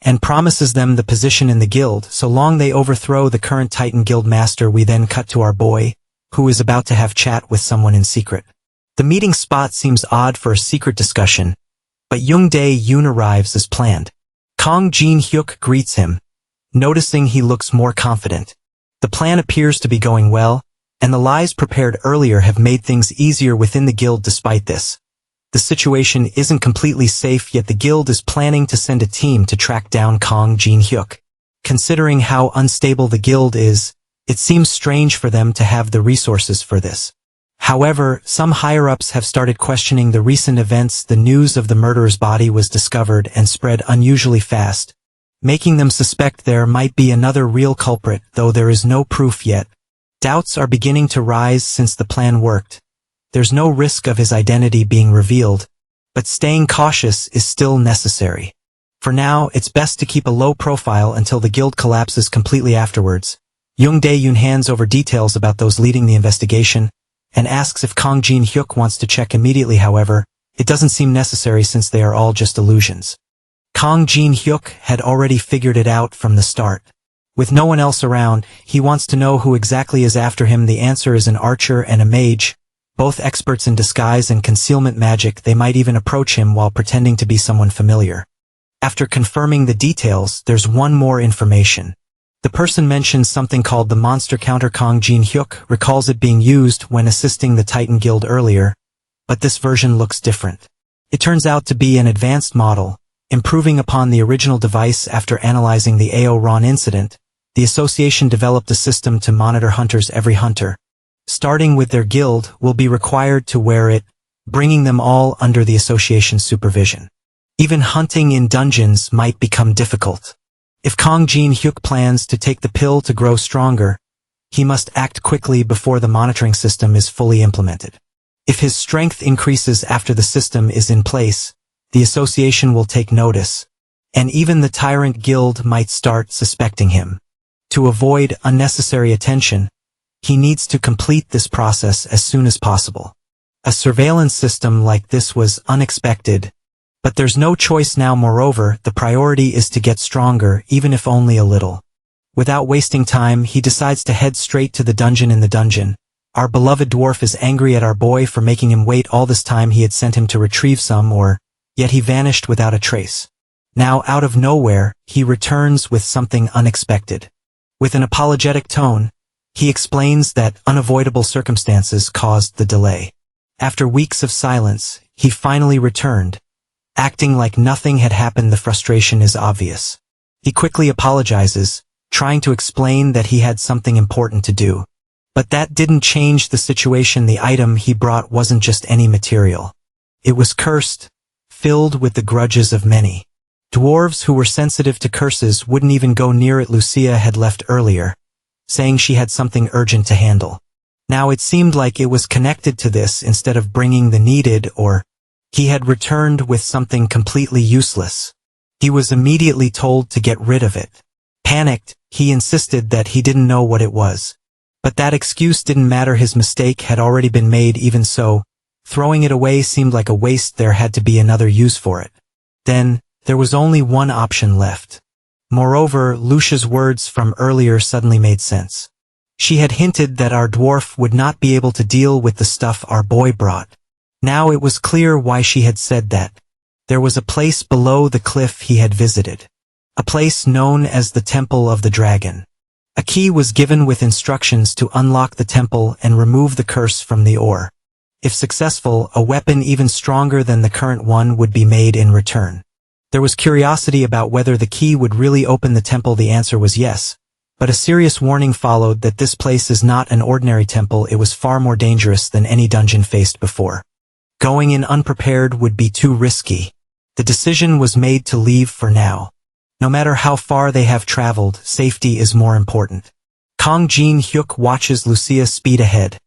and promises them the position in the guild so long they overthrow the current Titan Guild master. We then cut to our boy, who is about to have chat with someone in secret. The meeting spot seems odd for a secret discussion, but Young Dae-yoon arrives as planned. Kang Jin-hyuk greets him, noticing he looks more confident. The plan appears to be going well, and the lies prepared earlier have made things easier within the guild. Despite this, the situation isn't completely safe yet. The guild is planning to send a team to track down Kang Jin-hyuk. Considering how unstable the guild is, it seems strange for them to have the resources for this. However, some higher-ups have started questioning the recent events. The news of the murderer's body was discovered and spread unusually fast, making them suspect there might be another real culprit, though there is no proof yet. Doubts are beginning to rise since the plan worked. There's no risk of his identity being revealed, but staying cautious is still necessary. For now, it's best to keep a low profile until the guild collapses completely afterwards. Young Dae-yoon hands over details about those leading the investigation, and asks if Kang Jin-hyuk wants to check immediately. However, it doesn't seem necessary since they are all just illusions. Kang Jin-hyuk had already figured it out from the start. With no one else around, he wants to know who exactly is after him. The answer is an archer and a mage, both experts in disguise and concealment magic. They might even approach him while pretending to be someone familiar. After confirming the details, there's one more information. The person mentions something called the monster counter. Kang Jin-hyuk recalls it being used when assisting the Titan Guild earlier, but this version looks different. It turns out to be an advanced model, improving upon the original device. After analyzing the AO Ron incident, the association developed a system to monitor hunters. Every hunter, starting with their guild, will be required to wear it, bringing them all under the association's supervision. Even hunting in dungeons might become difficult. If Kang Jin-hyuk plans to take the pill to grow stronger, he must act quickly before the monitoring system is fully implemented. If his strength increases after the system is in place, the association will take notice, and even the tyrant guild might start suspecting him. To avoid unnecessary attention, he needs to complete this process as soon as possible. A surveillance system like this was unexpected, but there's no choice now. Moreover, the priority is to get stronger, even if only a little. Without wasting time, he decides to head straight to the dungeon. In the dungeon, our beloved dwarf is angry at our boy for making him wait all this time. He had sent him to retrieve some ore, yet he vanished without a trace. Now, out of nowhere, he returns with something unexpected. With an apologetic tone, he explains that unavoidable circumstances caused the delay. After weeks of silence, he finally returned. Acting like nothing had happened, the frustration is obvious. He quickly apologizes, trying to explain that he had something important to do. But that didn't change the situation. The item he brought wasn't just any material. It was cursed, filled with the grudges of many. Dwarves who were sensitive to curses wouldn't even go near it. Lucia had left earlier, saying she had something urgent to handle. Now it seemed like it was connected to this. Instead of bringing the needed ore, he had returned with something completely useless. He was immediately told to get rid of it. Panicked, he insisted that he didn't know what it was. But that excuse didn't matter. His mistake had already been made. Even so, throwing it away seemed like a waste. There had to be another use for it. Then, there was only one option left. Moreover, Lucia's words from earlier suddenly made sense. She had hinted that our dwarf would not be able to deal with the stuff our boy brought. Now it was clear why she had said that. There was a place below the cliff he had visited. A place known as the Temple of the Dragon. A key was given with instructions to unlock the temple and remove the curse from the ore. If successful, a weapon even stronger than the current one would be made in return. There was curiosity about whether the key would really open the temple. The answer was yes, but a serious warning followed that this place is not an ordinary temple. It was far more dangerous than any dungeon faced before. Going in unprepared would be too risky. The decision was made to leave for now. No matter how far they have traveled, safety is more important. Kong Jin-hyuk watches Lucia speed ahead,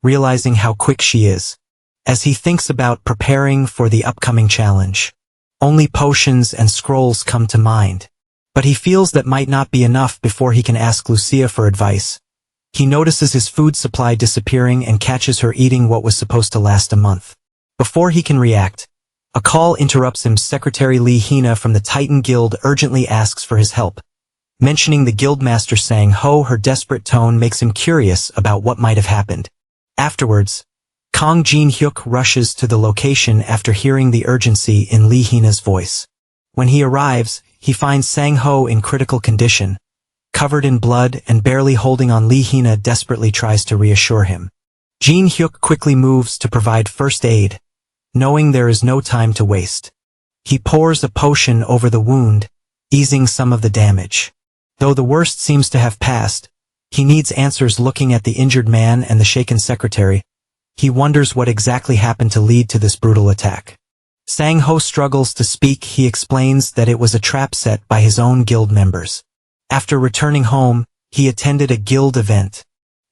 realizing how quick she is. As he thinks about preparing for the upcoming challenge, only potions and scrolls come to mind. But he feels that might not be enough before he can ask Lucia for advice. He notices his food supply disappearing and catches her eating what was supposed to last a month. Before he can react, a call interrupts him. Secretary Lee Hina from the Titan Guild urgently asks for his help. Mentioning the guildmaster Sang-ho, her desperate tone makes him curious about what might have happened. Afterwards, Kong Jin-hyuk rushes to the location after hearing the urgency in Lee Hina's voice. When he arrives, he finds Sang-ho in critical condition, covered in blood and barely holding on. Lee Hina desperately tries to reassure him. Jin-hyuk quickly moves to provide first aid, knowing there is no time to waste. He pours a potion over the wound, easing some of the damage. Though the worst seems to have passed, he needs answers. Looking at the injured man and the shaken secretary, he wonders what exactly happened to lead to this brutal attack. Sang-ho struggles to speak. He explains that it was a trap set by his own guild members. After returning home, he attended a guild event.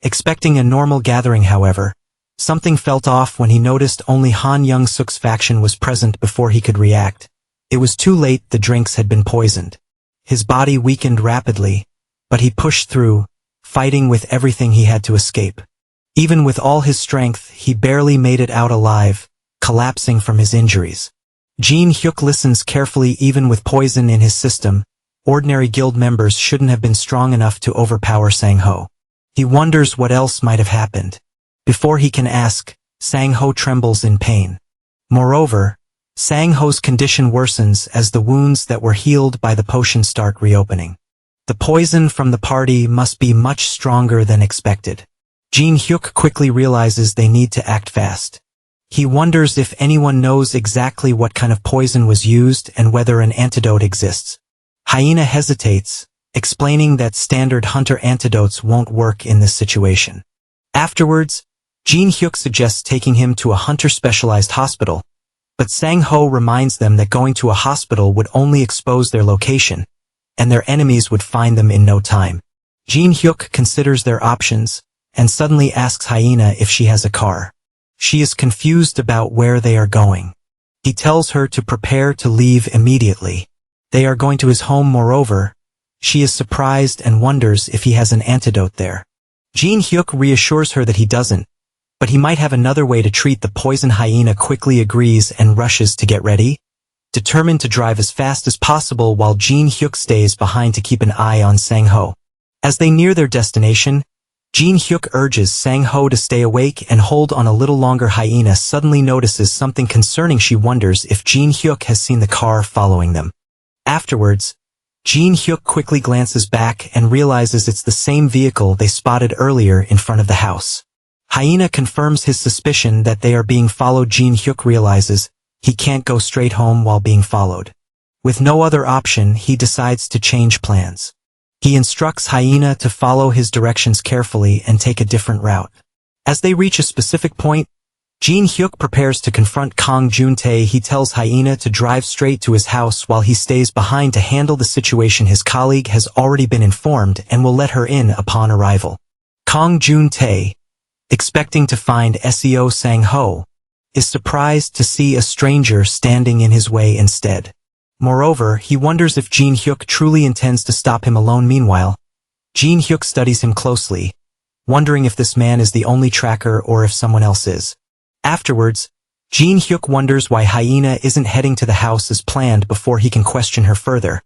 Expecting a normal gathering, however, something felt off when he noticed only Han Young-suk's faction was present. Before he could react, it was too late. The drinks had been poisoned. His body weakened rapidly, but he pushed through, fighting with everything he had to escape. Even with all his strength, he barely made it out alive, collapsing from his injuries. Jin-hyuk listens carefully. Even with poison in his system, ordinary guild members shouldn't have been strong enough to overpower Sang-ho. He wonders what else might have happened. Before he can ask, Sang-ho trembles in pain. Moreover, Sang-ho's condition worsens as the wounds that were healed by the potion start reopening. The poison from the party must be much stronger than expected. Jin-hyuk quickly realizes they need to act fast. He wonders if anyone knows exactly what kind of poison was used and whether an antidote exists. Hyena hesitates, explaining that standard hunter antidotes won't work in this situation. Afterwards, Jin-hyuk suggests taking him to a hunter-specialized hospital, but Sang-ho reminds them that going to a hospital would only expose their location, and their enemies would find them in no time. Jin-hyuk considers their options, and suddenly asks Hyena if she has a car. She is confused about where they are going. He tells her to prepare to leave immediately. They are going to his home. Moreover, she is surprised and wonders if he has an antidote there. Jin Hyuk reassures her that he doesn't, but he might have another way to treat the poison. Hyena quickly agrees and rushes to get ready, determined to drive as fast as possible while Jin Hyuk stays behind to keep an eye on Sang-ho. As they near their destination, Jin Hyuk urges Sang-ho to stay awake and hold on a little longer. Hyena suddenly notices something concerning. She wonders if Jin Hyuk has seen the car following them. Afterwards, Jin Hyuk quickly glances back and realizes it's the same vehicle they spotted earlier in front of the house. Hyena confirms his suspicion that they are being followed. Jin Hyuk realizes he can't go straight home while being followed. With no other option, he decides to change plans. He instructs Hyena to follow his directions carefully and take a different route. As they reach a specific point, Jin Hyuk prepares to confront Kang Jun-tae. He tells Hyena to drive straight to his house while he stays behind to handle the situation. His colleague has already been informed and will let her in upon arrival. Kang Jun-tae, expecting to find Seo Sang-ho, is surprised to see a stranger standing in his way instead. Moreover, he wonders if Jin Hyuk truly intends to stop him alone. Meanwhile, Jin Hyuk studies him closely, wondering if this man is the only tracker or if someone else is. Afterwards, Jin Hyuk wonders why Hyena isn't heading to the house as planned before he can question her further.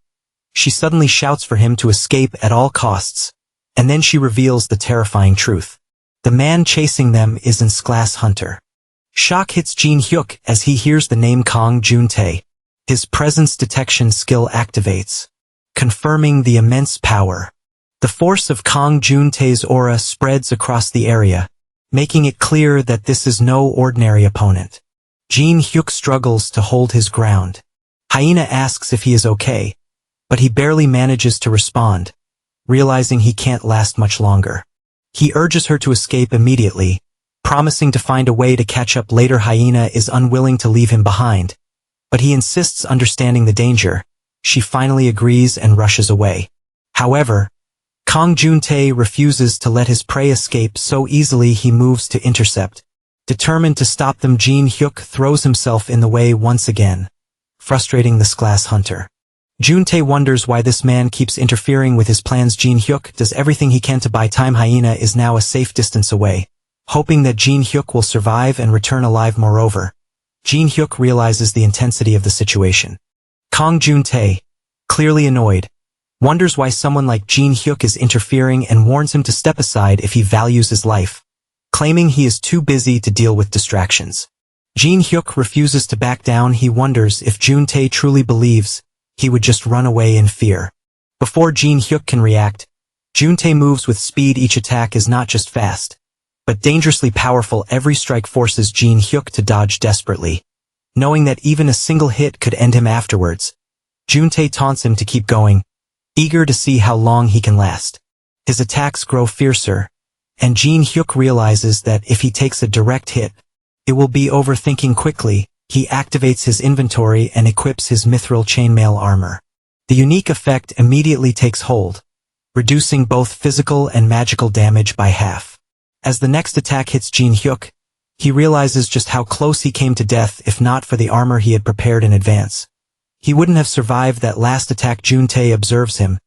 She suddenly shouts for him to escape at all costs, and then she reveals the terrifying truth. The man chasing them is an Glass Hunter. Shock hits Jin Hyuk as he hears the name Kang Jun-tae. His presence detection skill activates, confirming the immense power. The force of Kang Jun-tae's aura spreads across the area, making it clear that this is no ordinary opponent. Jin Hyuk struggles to hold his ground. Hyena asks if he is okay, but he barely manages to respond, realizing he can't last much longer. He urges her to escape immediately, promising to find a way to catch up later. Hyena is unwilling to leave him behind, but he insists. Understanding the danger, she finally agrees and rushes away. However, Kang Jun-tae refuses to let his prey escape so easily. He moves to intercept. Determined to stop them, Jin Hyuk throws himself in the way once again, frustrating the Glass Hunter. Jun-tae wonders why this man keeps interfering with his plans. Jin Hyuk does everything he can to buy time. Hyena is now a safe distance away, hoping that Jin Hyuk will survive and return alive. Moreover, Jin Hyuk realizes the intensity of the situation. Kang Jun-tae, clearly annoyed, wonders why someone like Jin Hyuk is interfering and warns him to step aside if he values his life, claiming he is too busy to deal with distractions. Jin Hyuk refuses to back down. He wonders if Jun-tae truly believes he would just run away in fear. Before Jin Hyuk can react, Jun-tae moves with speed. Each attack is not just fast, but dangerously powerful. Every strike forces Jin Hyuk to dodge desperately, knowing that even a single hit could end him afterwards. Jun-tae taunts him to keep going, eager to see how long he can last. His attacks grow fiercer, and Jin Hyuk realizes that if he takes a direct hit, it will be over. Thinking quickly, he activates his inventory and equips his mithril chainmail armor. The unique effect immediately takes hold, reducing both physical and magical damage by half. As the next attack hits Jin Hyuk, he realizes just how close he came to death. If not for the armor he had prepared in advance, he wouldn't have survived that last attack. Jun-tae observes him,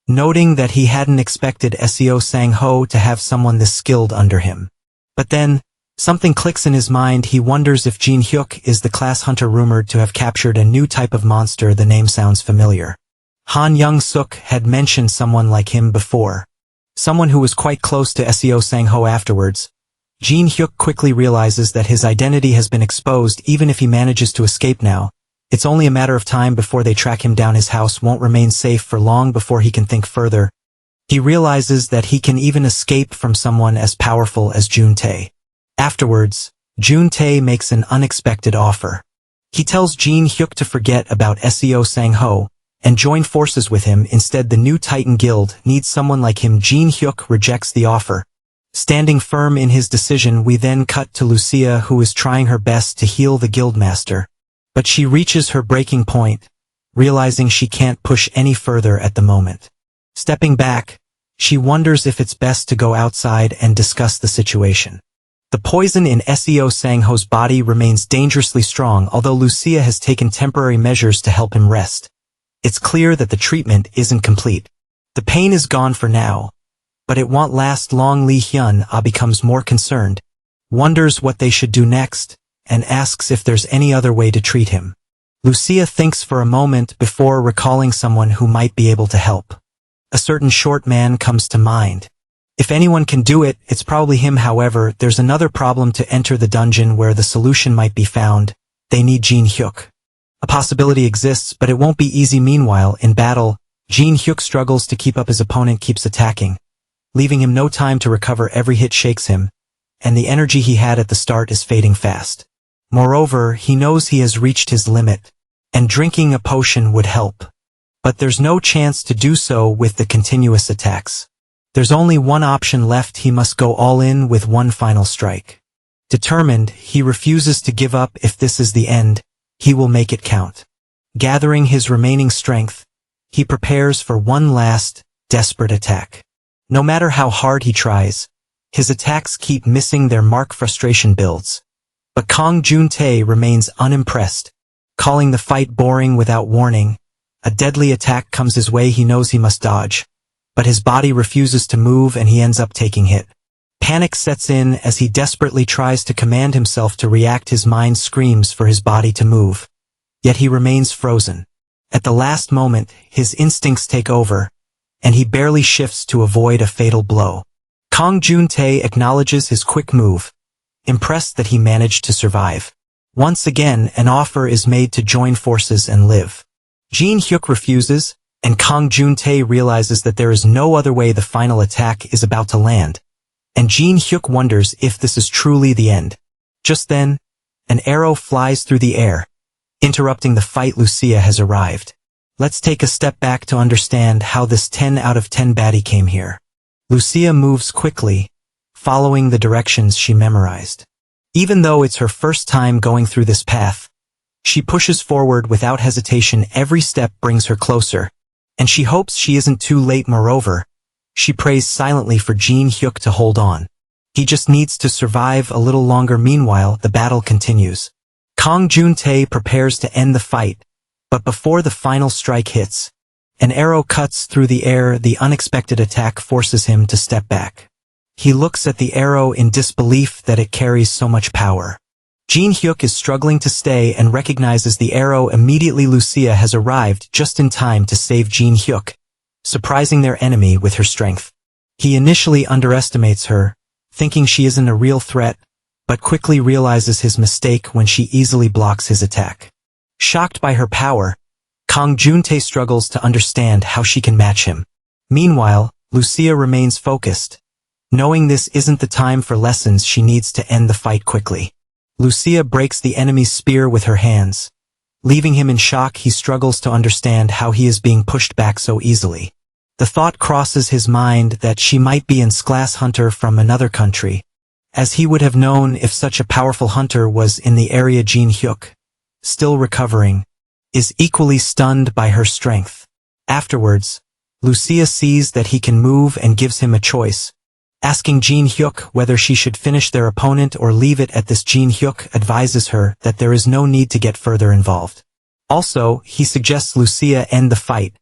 noting that he hadn't expected Seo Sang-ho to have someone this skilled under him. But then, something clicks in his mind. He wonders if Jin Hyuk is the Glass Hunter rumored to have captured a new type of monster. The name sounds familiar. Han Young-suk had mentioned someone like him before, someone who was quite close to Seo Sang-ho. Afterwards, Jin Hyuk quickly realizes that his identity has been exposed. Even if he manages to escape now, it's only a matter of time before they track him down. His house won't remain safe for long. Before he can think further, he realizes that he can even escape from someone as powerful as Jun-tae. Afterwards, Jun-tae makes an unexpected offer. He tells Jin Hyuk to forget about Seo Sang-ho and join forces with him. Instead, the new Titan Guild needs someone like him. Jin Hyuk rejects the offer, standing firm in his decision. We then cut to Lucia, who is trying her best to heal the guildmaster, but she reaches her breaking point, realizing she can't push any further at the moment. Stepping back, she wonders if it's best to go outside and discuss the situation. The poison in Seo Sang-ho's body remains dangerously strong, although Lucia has taken temporary measures to help him rest. It's clear that the treatment isn't complete. The pain is gone for now, but it won't last long. Lee Hyun-ah becomes more concerned, wonders what they should do next, and asks if there's any other way to treat him. Lucia thinks for a moment before recalling someone who might be able to help. A certain short man comes to mind. If anyone can do it, it's probably him. However, there's another problem to enter the dungeon where the solution might be found. They need Jin Hyuk. A possibility exists, but it won't be easy. Meanwhile, in battle, Jin Hyuk struggles to keep up. His opponent keeps attacking, leaving him no time to recover. Every hit shakes him, and the energy he had at the start is fading fast. Moreover, he knows he has reached his limit, and drinking a potion would help. But there's no chance to do so with the continuous attacks. There's only one option left. He must go all in with one final strike. Determined, he refuses to give up. If this is the end, he will make it count. Gathering his remaining strength, he prepares for one last, desperate attack. No matter how hard he tries, his attacks keep missing their mark. Frustration builds. But Kang Jun-tae remains unimpressed, calling the fight boring. Without warning, a deadly attack comes his way. He knows he must dodge, but his body refuses to move and he ends up taking hit. Panic sets in as he desperately tries to command himself to react. His mind screams for his body to move, yet he remains frozen. At the last moment, his instincts take over, and he barely shifts to avoid a fatal blow. Kang Jun-tae acknowledges his quick move, impressed that he managed to survive. Once again, an offer is made to join forces and live. Jin Hyuk refuses, and Kang Jun-tae realizes that there is no other way. The final attack is about to land, and Jin Hyuk wonders if this is truly the end. Just then, an arrow flies through the air, interrupting the fight. Lucia has arrived. Let's take a step back to understand how this 10 out of 10 baddie came here. Lucia moves quickly, following the directions she memorized. Even though it's her first time going through this path, she pushes forward without hesitation. Every step brings her closer, and she hopes she isn't too late. Moreover, she prays silently for Jin Hyuk to hold on. He just needs to survive a little longer. Meanwhile, the battle continues. Kang Jun-tae prepares to end the fight, but before the final strike hits, an arrow cuts through the air. The unexpected attack forces him to step back. He looks at the arrow in disbelief that it carries so much power. Jin Hyuk is struggling to stay and recognizes the arrow immediately. Lucia has arrived just in time to save Jin Hyuk, surprising their enemy with her strength. He initially underestimates her, thinking she isn't a real threat, but quickly realizes his mistake when she easily blocks his attack. Shocked by her power, Kang Jun-tae struggles to understand how she can match him. Meanwhile, Lucia remains focused, knowing this isn't the time for lessons. She needs to end the fight quickly. Lucia breaks the enemy's spear with her hands. Leaving him in shock, he struggles to understand how he is being pushed back so easily. The thought crosses his mind that she might be an S-class hunter from another country, as he would have known if such a powerful hunter was in the area. Jin Hyuk, still recovering, is equally stunned by her strength. Afterwards, Lucia sees that he can move and gives him a choice, asking Jin Hyuk whether she should finish their opponent or leave it at this. Jin Hyuk advises her that there is no need to get further involved. Also, he suggests Lucia end the fight,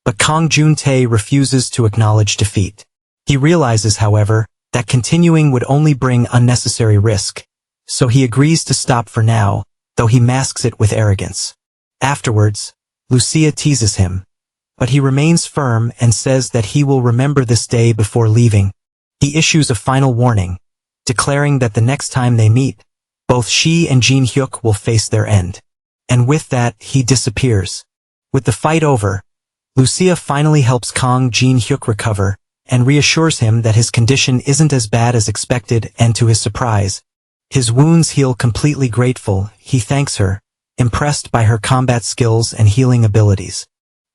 but Kang Jun-tae refuses to acknowledge defeat. He realizes, however, that continuing would only bring unnecessary risk, so he agrees to stop for now, though he masks it with arrogance. Afterwards, Lucia teases him, but he remains firm and says that he will remember this day. Before leaving, he issues a final warning, declaring that the next time they meet, both she and Jin Hyuk will face their end. And with that, he disappears. With the fight over, Lucia finally helps Kang Jin Hyuk recover, and reassures him that his condition isn't as bad as expected, and to his surprise, his wounds heal completely. Grateful, he thanks her, impressed by her combat skills and healing abilities.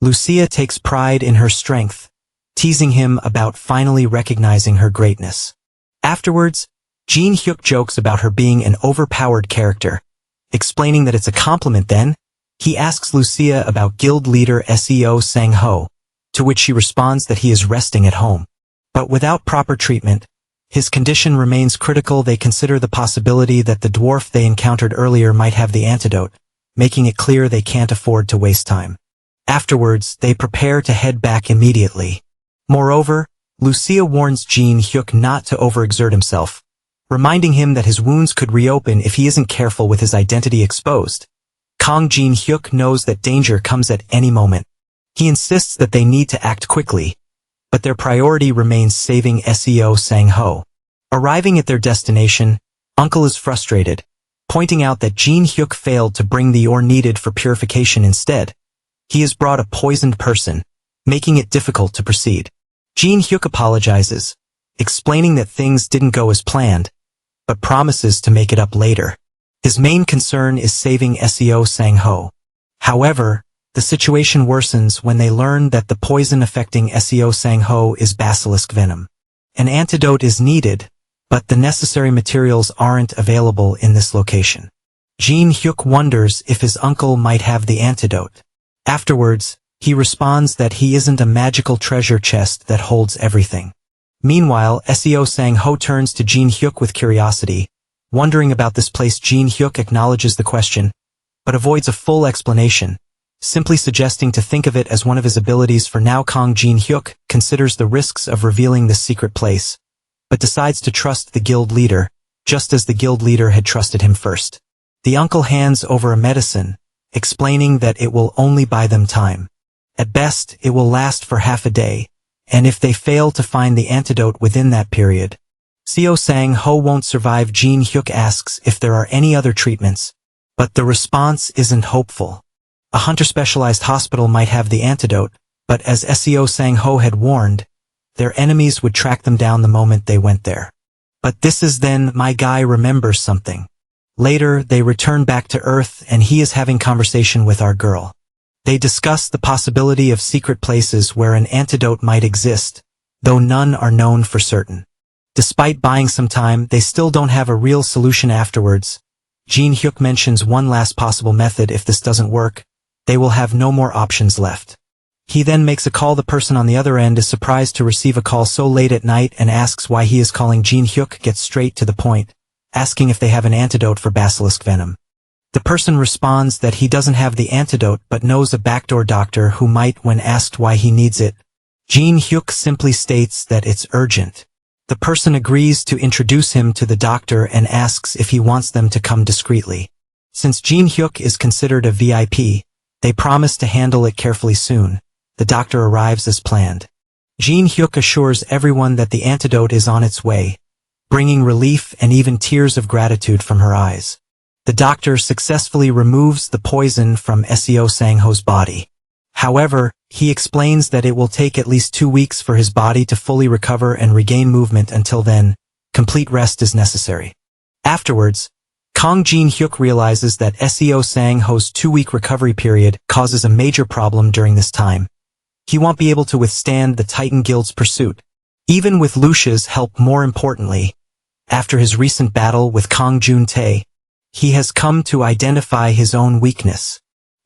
Lucia takes pride in her strength, teasing him about finally recognizing her greatness. Afterwards, Jin Hyuk jokes about her being an overpowered character, explaining that it's a compliment. Then, he asks Lucia about guild leader Seo Sang-ho, to which she responds that he is resting at home. But without proper treatment, His condition remains critical. They consider the possibility that the dwarf they encountered earlier might have the antidote, making it clear they can't afford to waste time. Afterwards, they prepare to head back immediately. Moreover, Lucia warns Jin Hyuk not to overexert himself, reminding him that his wounds could reopen if he isn't careful with his identity exposed. Jin Hyuk knows that danger comes at any moment. He insists that they need to act quickly, but their priority remains saving Seo Sang-ho. Arriving at their destination, Uncle is frustrated, pointing out that Jin Hyuk failed to bring the ore needed for purification instead. He has brought a poisoned person, making it difficult to proceed. Jin Hyuk apologizes, explaining that things didn't go as planned, but promises to make it up later. His main concern is saving Seo Sang-ho. However, the situation worsens when they learn that the poison affecting Seo Sang-ho is basilisk venom. An antidote is needed, but the necessary materials aren't available in this location. Jin Hyuk wonders if his uncle might have the antidote. Afterwards, he responds that he isn't a magical treasure chest that holds everything. Meanwhile, Seo Sang-ho turns to Jin Hyuk with curiosity. Wondering about this place, Jin Hyuk acknowledges the question, but avoids a full explanation, simply suggesting to think of it as one of his abilities for now. Jin Hyuk considers the risks of revealing this secret place, but decides to trust the guild leader, just as the guild leader had trusted him first. The uncle hands over a medicine, explaining that it will only buy them time. At best, it will last for half a day, and if they fail to find the antidote within that period, Seo Sang-ho won't survive. Jin Hyuk asks if there are any other treatments, but the response isn't hopeful. A hunter-specialized hospital might have the antidote, but as Seo Sang-ho had warned, their enemies would track them down the moment they went there. But this is then my guy remembers something. Later, they return back to Earth and he is having conversation with our girl. They discuss the possibility of secret places where an antidote might exist, though none are known for certain. Despite buying some time, they still don't have a real solution afterwards. Jin Hyuk mentions one last possible method. If this doesn't work, they will have no more options left. He then makes a call. The person on the other end is surprised to receive a call so late at night and asks why he is calling. Jin Hyuk gets straight to the point, asking if they have an antidote for basilisk venom. The person responds that he doesn't have the antidote but knows a backdoor doctor who might. When asked why he needs it, Jin Hyuk simply states that it's urgent. The person agrees to introduce him to the doctor and asks if he wants them to come discreetly. Since Jin Hyuk is considered a VIP, they promise to handle it carefully soon. The doctor arrives as planned. Jin Hyuk assures everyone that the antidote is on its way, bringing relief and even tears of gratitude from her eyes. The doctor successfully removes the poison from Seo Sang-ho's body. However, he explains that it will take at least 2 weeks for his body to fully recover and regain movement. Until then, complete rest is necessary. Afterwards, Jin Hyuk realizes that Seo Sang-ho's 2-week recovery period causes a major problem during this time. He won't be able to withstand the Titan Guild's pursuit, even with Lucia's help. More importantly, after his recent battle with Kang Jun-tae, he has come to identify his own weakness.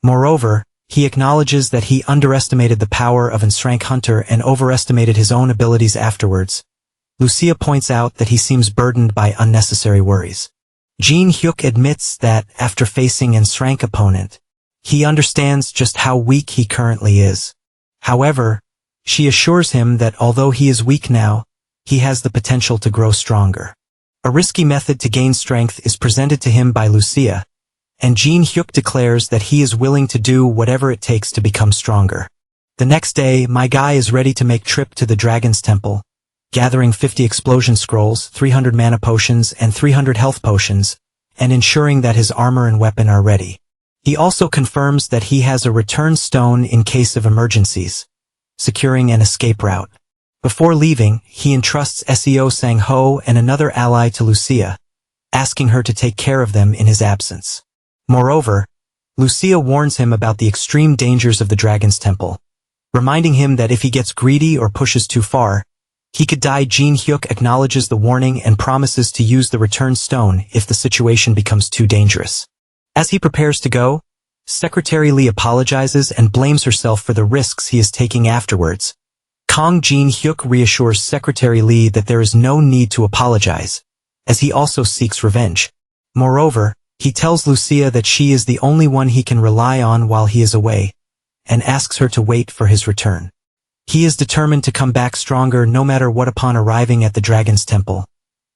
Moreover, he acknowledges that he underestimated the power of Ensrank Hunter and overestimated his own abilities afterwards. Lucia points out that he seems burdened by unnecessary worries. Jin Hyuk admits that, after facing Ensrank opponent, he understands just how weak he currently is. However, she assures him that although he is weak now, he has the potential to grow stronger. A risky method to gain strength is presented to him by Lucia, and Jin Hyuk declares that he is willing to do whatever it takes to become stronger. The next day, my guy is ready to make trip to the Dragon's Temple, gathering 50 explosion scrolls, 300 mana potions, and 300 health potions, and ensuring that his armor and weapon are ready. He also confirms that he has a return stone in case of emergencies, securing an escape route. Before leaving, he entrusts Seo Sang-ho and another ally to Lucia, asking her to take care of them in his absence. Moreover, Lucia warns him about the extreme dangers of the Dragon's Temple, reminding him that if he gets greedy or pushes too far, he could die. Jin Hyuk acknowledges the warning and promises to use the return stone if the situation becomes too dangerous. As he prepares to go, Secretary Lee apologizes and blames herself for the risks he is taking afterwards, Kang Jin-hyuk reassures Secretary Lee that there is no need to apologize, as he also seeks revenge. Moreover, he tells Lucia that she is the only one he can rely on while he is away, and asks her to wait for his return. He is determined to come back stronger no matter what. Upon arriving at the Dragon's Temple,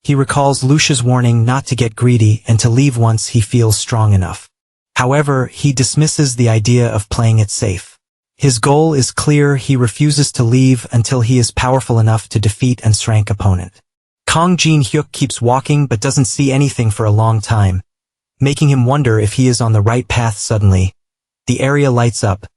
he recalls Lucia's warning not to get greedy and to leave once he feels strong enough. However, he dismisses the idea of playing it safe. His goal is clear: he refuses to leave until he is powerful enough to defeat an rank opponent. Kang Jin-hyuk keeps walking but doesn't see anything for a long time, making him wonder if he is on the right path. Suddenly, the area lights up,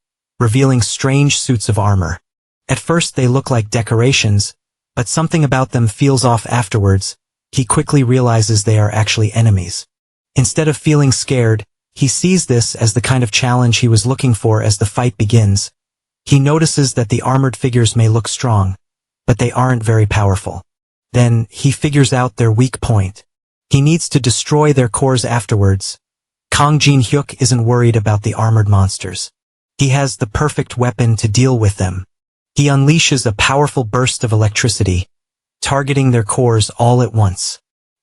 revealing strange suits of armor. At first they look like decorations, but something about them feels off afterwards. He quickly realizes they are actually enemies. Instead of feeling scared, he sees this as the kind of challenge he was looking for. As the fight begins, he notices that the armored figures may look strong, but they aren't very powerful. Then, he figures out their weak point. He needs to destroy their cores afterwards. Kang Jin-hyuk isn't worried about the armored monsters. He has the perfect weapon to deal with them. He unleashes a powerful burst of electricity, targeting their cores all at once.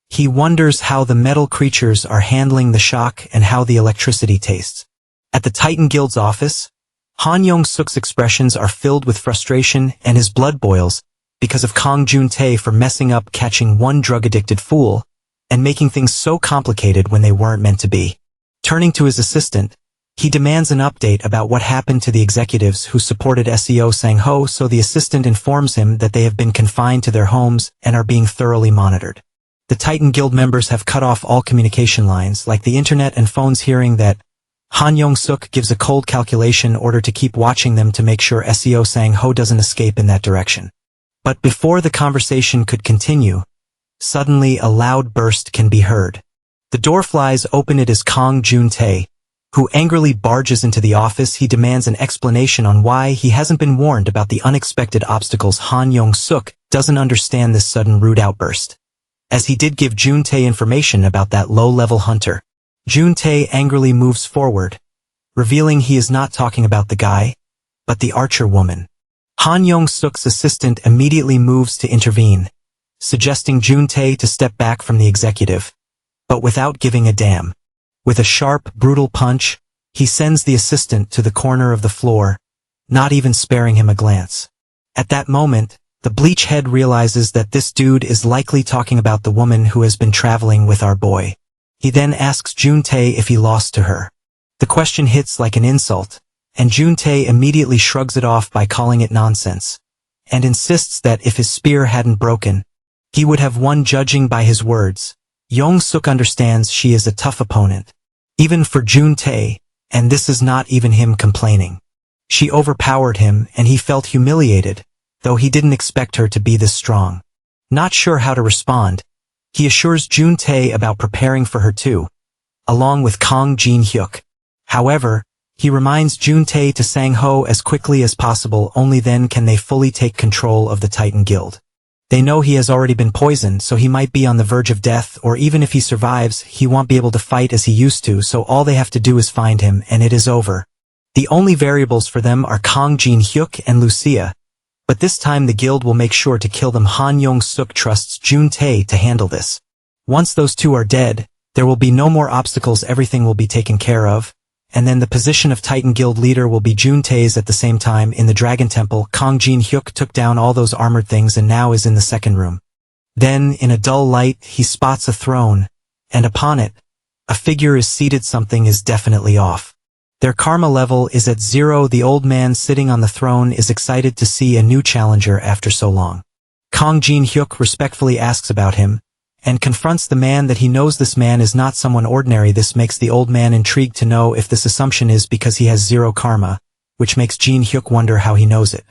He wonders how the metal creatures are handling the shock and how the electricity tastes. At the Titan Guild's office, Han Yong-suk's expressions are filled with frustration and his blood boils because of Kang Jun-tae for messing up, catching one drug-addicted fool, and making things so complicated when they weren't meant to be. Turning to his assistant, he demands an update about what happened to the executives who supported SEO Sang-ho, so the assistant informs him that they have been confined to their homes and are being thoroughly monitored. The Titan Guild members have cut off all communication lines, like the internet and phones. Hearing that, Han Yong-suk gives a cold calculation in order to keep watching them to make sure SEO Sang-ho doesn't escape in that direction. But before the conversation could continue, suddenly a loud burst can be heard. The door flies open. It is Kang Jun-tae, who angrily barges into the office. He demands an explanation on why he hasn't been warned about the unexpected obstacles. Han Yong-suk doesn't understand this sudden rude outburst, as he did give Jun-tae information about that low-level hunter. Jun-tae angrily moves forward, revealing he is not talking about the guy, but the archer woman. Han Yong-suk's assistant immediately moves to intervene, suggesting Jun-tae to step back from the executive, but without giving a damn. With a sharp, brutal punch, he sends the assistant to the corner of the floor, not even sparing him a glance. At that moment, the bleach head realizes that this dude is likely talking about the woman who has been traveling with our boy. He then asks Jun-tae if he lost to her. The question hits like an insult, and Jun-tae immediately shrugs it off by calling it nonsense, and insists that if his spear hadn't broken, he would have won. Judging by his words, Yong-suk understands she is a tough opponent, even for Jun-tae, and this is not even him complaining. She overpowered him and he felt humiliated, though he didn't expect her to be this strong. Not sure how to respond, he assures Jun-tae about preparing for her too, along with Kang Jin-hyuk. However, he reminds Jun-tae to Sang-ho as quickly as possible. Only then can they fully take control of the Titan Guild. They know he has already been poisoned, so he might be on the verge of death, or even if he survives, he won't be able to fight as he used to, so all they have to do is find him and it is over. The only variables for them are Kang Jin-hyuk and Lucia, but this time the guild will make sure to kill them. Han Yong-suk trusts Jun-tae to handle this. Once those two are dead, there will be no more obstacles, everything will be taken care of, and then the position of Titan Guild leader will be Jun-tae's. At the same time, in the Dragon Temple, Kang Jin-hyuk took down all those armored things and now is in the second room. Then, in a dull light, he spots a throne, and upon it, a figure is seated. Something is definitely off. Their karma level is at 0. The old man sitting on the throne is excited to see a new challenger after so long. Kang Jin-hyuk respectfully asks about him, and confronts the man that he knows this man is not someone ordinary. This makes the old man intrigued to know if this assumption is because he has 0 karma, which makes Jin-hyuk wonder how he knows it.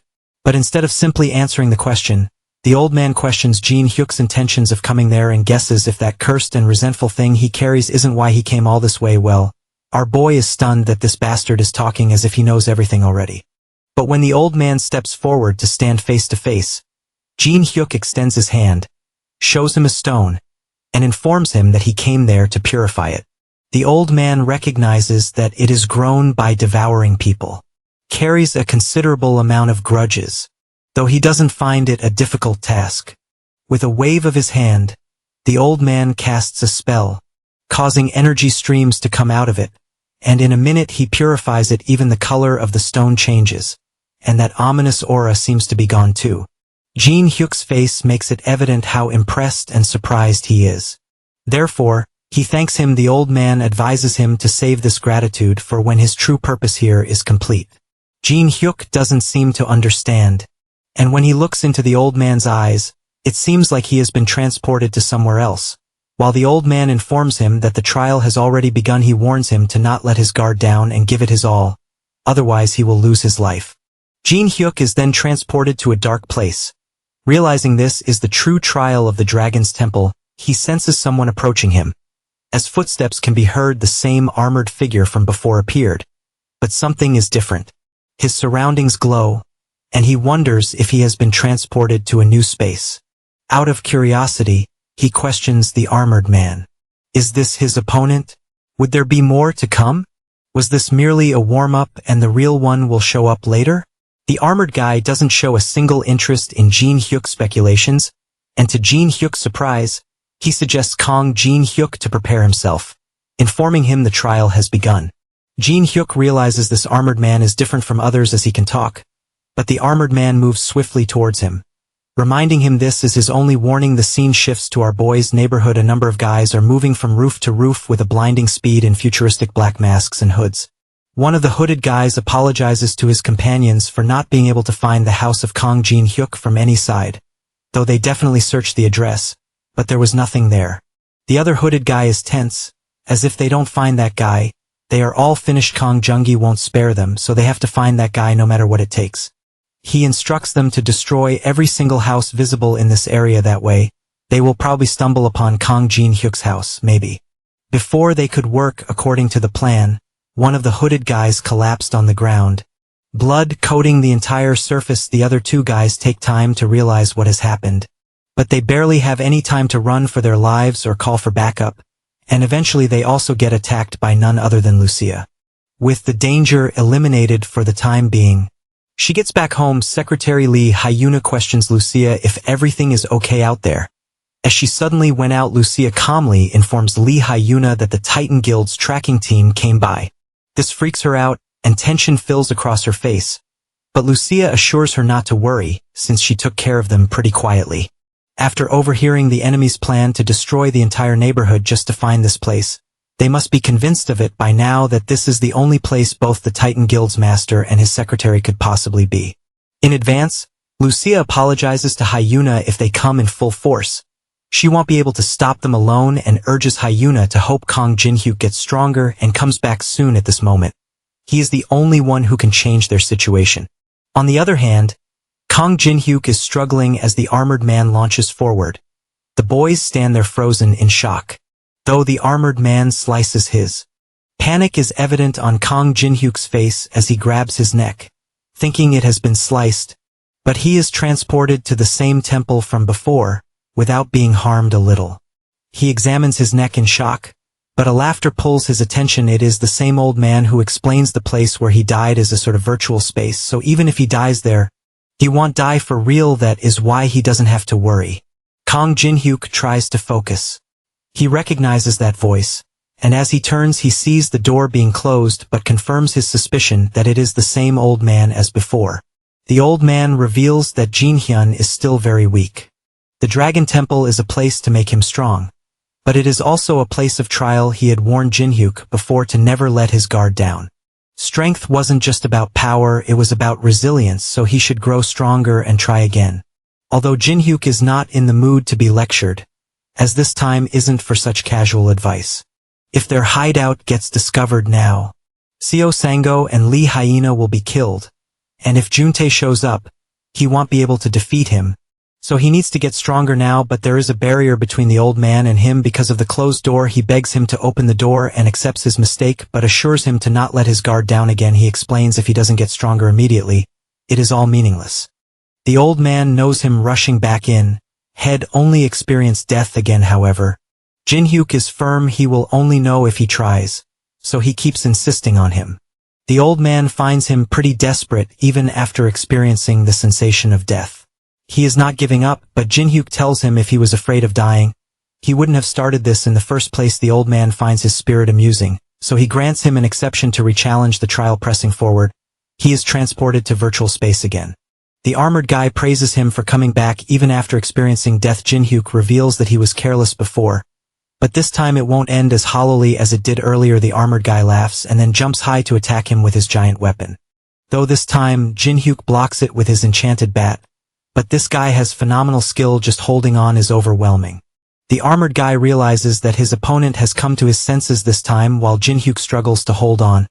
But instead of simply answering the question, the old man questions Jin-hyuk's intentions of coming there and guesses if that cursed and resentful thing he carries isn't why he came all this way. Well, our boy is stunned that this bastard is talking as if he knows everything already. But when the old man steps forward to stand face to face, Jin-hyuk extends his hand, shows him a stone, and informs him that he came there to purify it. The old man recognizes that it is grown by devouring people, carries a considerable amount of grudges, though he doesn't find it a difficult task. With a wave of his hand, the old man casts a spell, causing energy streams to come out of it, and in a minute he purifies it. Even the color of the stone changes, and that ominous aura seems to be gone too. Jin Hyuk's face makes it evident how impressed and surprised he is. Therefore, he thanks him. The old man advises him to save this gratitude for when his true purpose here is complete. Jin Hyuk doesn't seem to understand, and when he looks into the old man's eyes, it seems like he has been transported to somewhere else. While the old man informs him that the trial has already begun, he warns him to not let his guard down and give it his all, otherwise he will lose his life. Jin Hyuk is then transported to a dark place. Realizing this is the true trial of the Dragon's Temple, he senses someone approaching him. As footsteps can be heard, the same armored figure from before appeared. But something is different. His surroundings glow, and he wonders if he has been transported to a new space. Out of curiosity, he questions the armored man. Is this his opponent? Would there be more to come? Was this merely a warm-up and the real one will show up later? The armored guy doesn't show a single interest in Jin Hyuk's speculations, and to Jin Hyuk's surprise, he suggests Jin Hyuk to prepare himself, informing him the trial has begun. Jin Hyuk realizes this armored man is different from others as he can talk, but the armored man moves swiftly towards him, reminding him this is his only warning. The scene shifts to our boy's neighborhood. A number of guys are moving from roof to roof with a blinding speed in futuristic black masks and hoods. One of the hooded guys apologizes to his companions for not being able to find the house of Jin Hyuk from any side, though they definitely searched the address, but there was nothing there. The other hooded guy is tense, as if they don't find that guy, they are all finished. Jungi won't spare them, so they have to find that guy no matter what it takes. He instructs them to destroy every single house visible in this area. That way, they will probably stumble upon Jin Hyuk's house, maybe. Before they could work according to the plan, one of the hooded guys collapsed on the ground, blood coating the entire surface. The other two guys take time to realize what has happened, but they barely have any time to run for their lives or call for backup, and eventually they also get attacked by none other than Lucia. With the danger eliminated for the time being, she gets back home. Secretary Lee Hyuna questions Lucia if everything is okay out there. As she suddenly went out, Lucia calmly informs Lee Hyuna that the Titan Guild's tracking team came by. This freaks her out, and tension fills across her face. But Lucia assures her not to worry, since she took care of them pretty quietly. After overhearing the enemy's plan to destroy the entire neighborhood just to find this place, they must be convinced of it by now that this is the only place both the Titan Guild's master and his secretary could possibly be. In advance, Lucia apologizes to Hyuna if they come in full force. She won't be able to stop them alone and urges Hyuna to hope Jin Hyuk gets stronger and comes back soon. At this moment, he is the only one who can change their situation. On the other hand, Jin Hyuk is struggling as the armored man launches forward. The boys stand there frozen in shock, though the armored man slices his. Panic is evident on Jin Hyuk's face as he grabs his neck, thinking it has been sliced, but he is transported to the same temple from before, without being harmed a little. He examines his neck in shock, but a laughter pulls his attention. It is the same old man who explains the place where he died is a sort of virtual space, so even if he dies there, he won't die for real. That is why he doesn't have to worry. Jin Hyuk tries to focus. He recognizes that voice, and as he turns he sees the door being closed but confirms his suspicion that it is the same old man as before. The old man reveals that Jin Hyun is still very weak. The Dragon Temple is a place to make him strong, but it is also a place of trial. He had warned Jin Hyuk before to never let his guard down. Strength wasn't just about power, it was about resilience, so he should grow stronger and try again. Although Jin Hyuk is not in the mood to be lectured, as this time isn't for such casual advice. If their hideout gets discovered now, Seo Sango and Lee Hyena will be killed, and if Juntae shows up, he won't be able to defeat him. So he needs to get stronger now, but there is a barrier between the old man and him because of the closed door. He begs him to open the door and accepts his mistake, but assures him to not let his guard down again. He explains if he doesn't get stronger immediately, it is all meaningless. The old man knows him rushing back in, had only experienced death again. However, Jin Hyuk is firm he will only know if he tries, so he keeps insisting on him. The old man finds him pretty desperate even after experiencing the sensation of death. He is not giving up, but Jin-hyuk tells him if he was afraid of dying, he wouldn't have started this in the first place. The old man finds his spirit amusing, so he grants him an exception to re-challenge the trial. Pressing forward, he is transported to virtual space again. The armored guy praises him for coming back even after experiencing death. Jin-hyuk reveals that he was careless before, but this time it won't end as hollowly as it did earlier. The armored guy laughs and then jumps high to attack him with his giant weapon. Though this time, Jin-hyuk blocks it with his enchanted bat, but this guy has phenomenal skill. Just holding on is overwhelming. The armored guy realizes that his opponent has come to his senses this time. While Jin-hyuk struggles to hold on,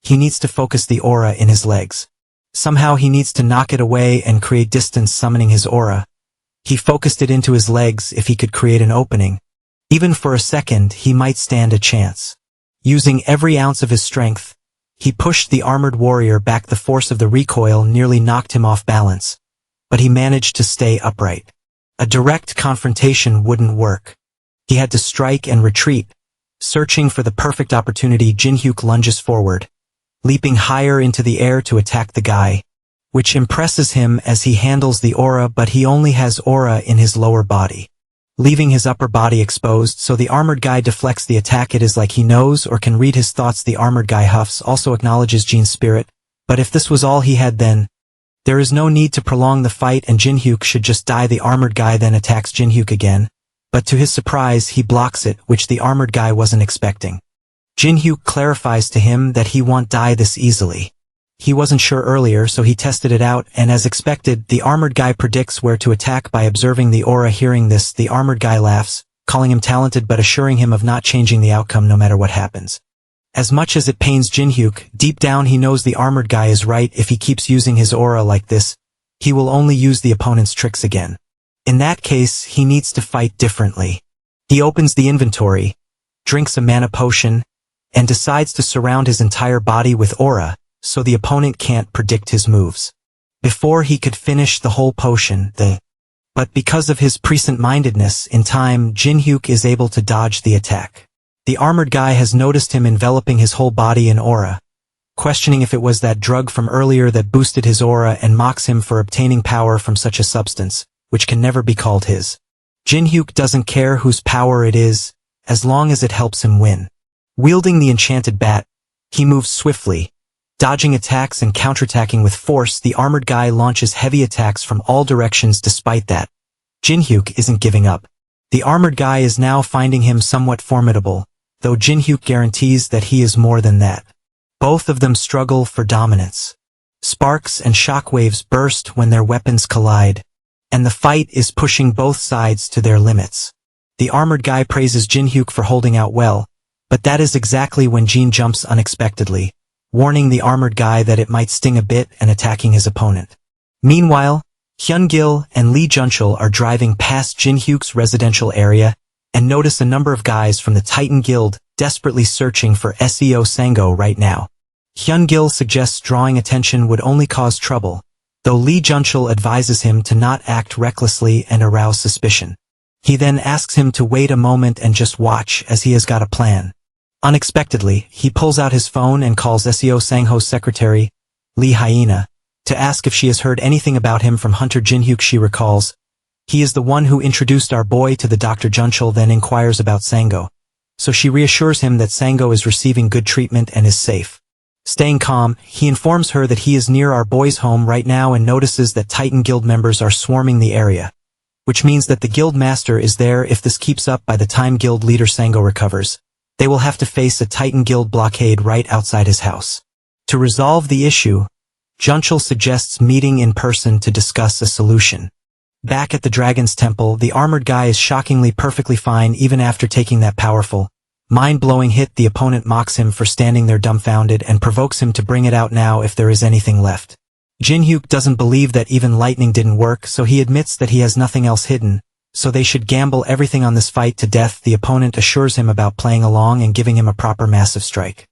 he needs to focus the aura in his legs. Somehow he needs to knock it away and create distance. Summoning his aura, he focused it into his legs. If he could create an opening, even for a second, he might stand a chance. Using every ounce of his strength, he pushed the armored warrior back. The force of the recoil nearly knocked him off balance, but he managed to stay upright. A direct confrontation wouldn't work. He had to strike and retreat. Searching for the perfect opportunity, Jin-hyuk lunges forward, leaping higher into the air to attack the guy, which impresses him as he handles the aura. But he only has aura in his lower body, leaving his upper body exposed, so the armored guy deflects the attack. It is like he knows or can read his thoughts. The armored guy huffs, also acknowledges Jin's spirit, but if this was all he had, then there is no need to prolong the fight and Jin-hyuk should just die. The armored guy then attacks Jin-hyuk again, but to his surprise he blocks it, which the armored guy wasn't expecting. Jin-hyuk clarifies to him that he won't die this easily. He wasn't sure earlier, so he tested it out, and as expected, the armored guy predicts where to attack by observing the aura. Hearing this, the armored guy laughs, calling him talented but assuring him of not changing the outcome no matter what happens. As much as it pains Jin-hyuk, deep down he knows the armored guy is right. If he keeps using his aura like this, he will only use the opponent's tricks again. In that case, he needs to fight differently. He opens the inventory, drinks a mana potion, and decides to surround his entire body with aura, so the opponent can't predict his moves. Before he could finish the whole potion, but because of his prescient-mindedness, in time Jin-hyuk is able to dodge the attack. The armored guy has noticed him enveloping his whole body in aura, questioning if it was that drug from earlier that boosted his aura, and mocks him for obtaining power from such a substance, which can never be called his. Jin-hyuk doesn't care whose power it is, as long as it helps him win. Wielding the enchanted bat, he moves swiftly, dodging attacks and counterattacking with force. The armored guy launches heavy attacks from all directions. Despite that, Jin-hyuk isn't giving up. The armored guy is now finding him somewhat formidable, though Jin-hyuk guarantees that he is more than that. Both of them struggle for dominance. Sparks and shockwaves burst when their weapons collide, and the fight is pushing both sides to their limits. The armored guy praises Jin-hyuk for holding out well, but that is exactly when Jin jumps unexpectedly, warning the armored guy that it might sting a bit and attacking his opponent. Meanwhile, Hyun-gil and Lee Junchul are driving past Jin-hyuk's residential area and notice a number of guys from the Titan Guild desperately searching for Seo Sango right now. Hyun-gil suggests drawing attention would only cause trouble, though Lee Junchul advises him to not act recklessly and arouse suspicion. He then asks him to wait a moment and just watch, as he has got a plan. Unexpectedly, he pulls out his phone and calls Seo Sangho's secretary, Lee Hyena, to ask if she has heard anything about him from Hunter Jin-hyuk. She recalls, "He is the one who introduced our boy to the Dr. Junchul," then inquires about Sango. So she reassures him that Sango is receiving good treatment and is safe. Staying calm, he informs her that he is near our boy's home right now and notices that Titan Guild members are swarming the area, which means that the guild master is there. If this keeps up, by the time guild leader Sango recovers, they will have to face a Titan Guild blockade right outside his house. To resolve the issue, Junchul suggests meeting in person to discuss a solution. Back at the Dragon's Temple, the armored guy is shockingly perfectly fine even after taking that powerful, mind-blowing hit. The opponent mocks him for standing there dumbfounded and provokes him to bring it out now if there is anything left. Jin-hyuk doesn't believe that even lightning didn't work, so he admits that he has nothing else hidden, so they should gamble everything on this fight to death. The opponent assures him about playing along and giving him a proper massive strike.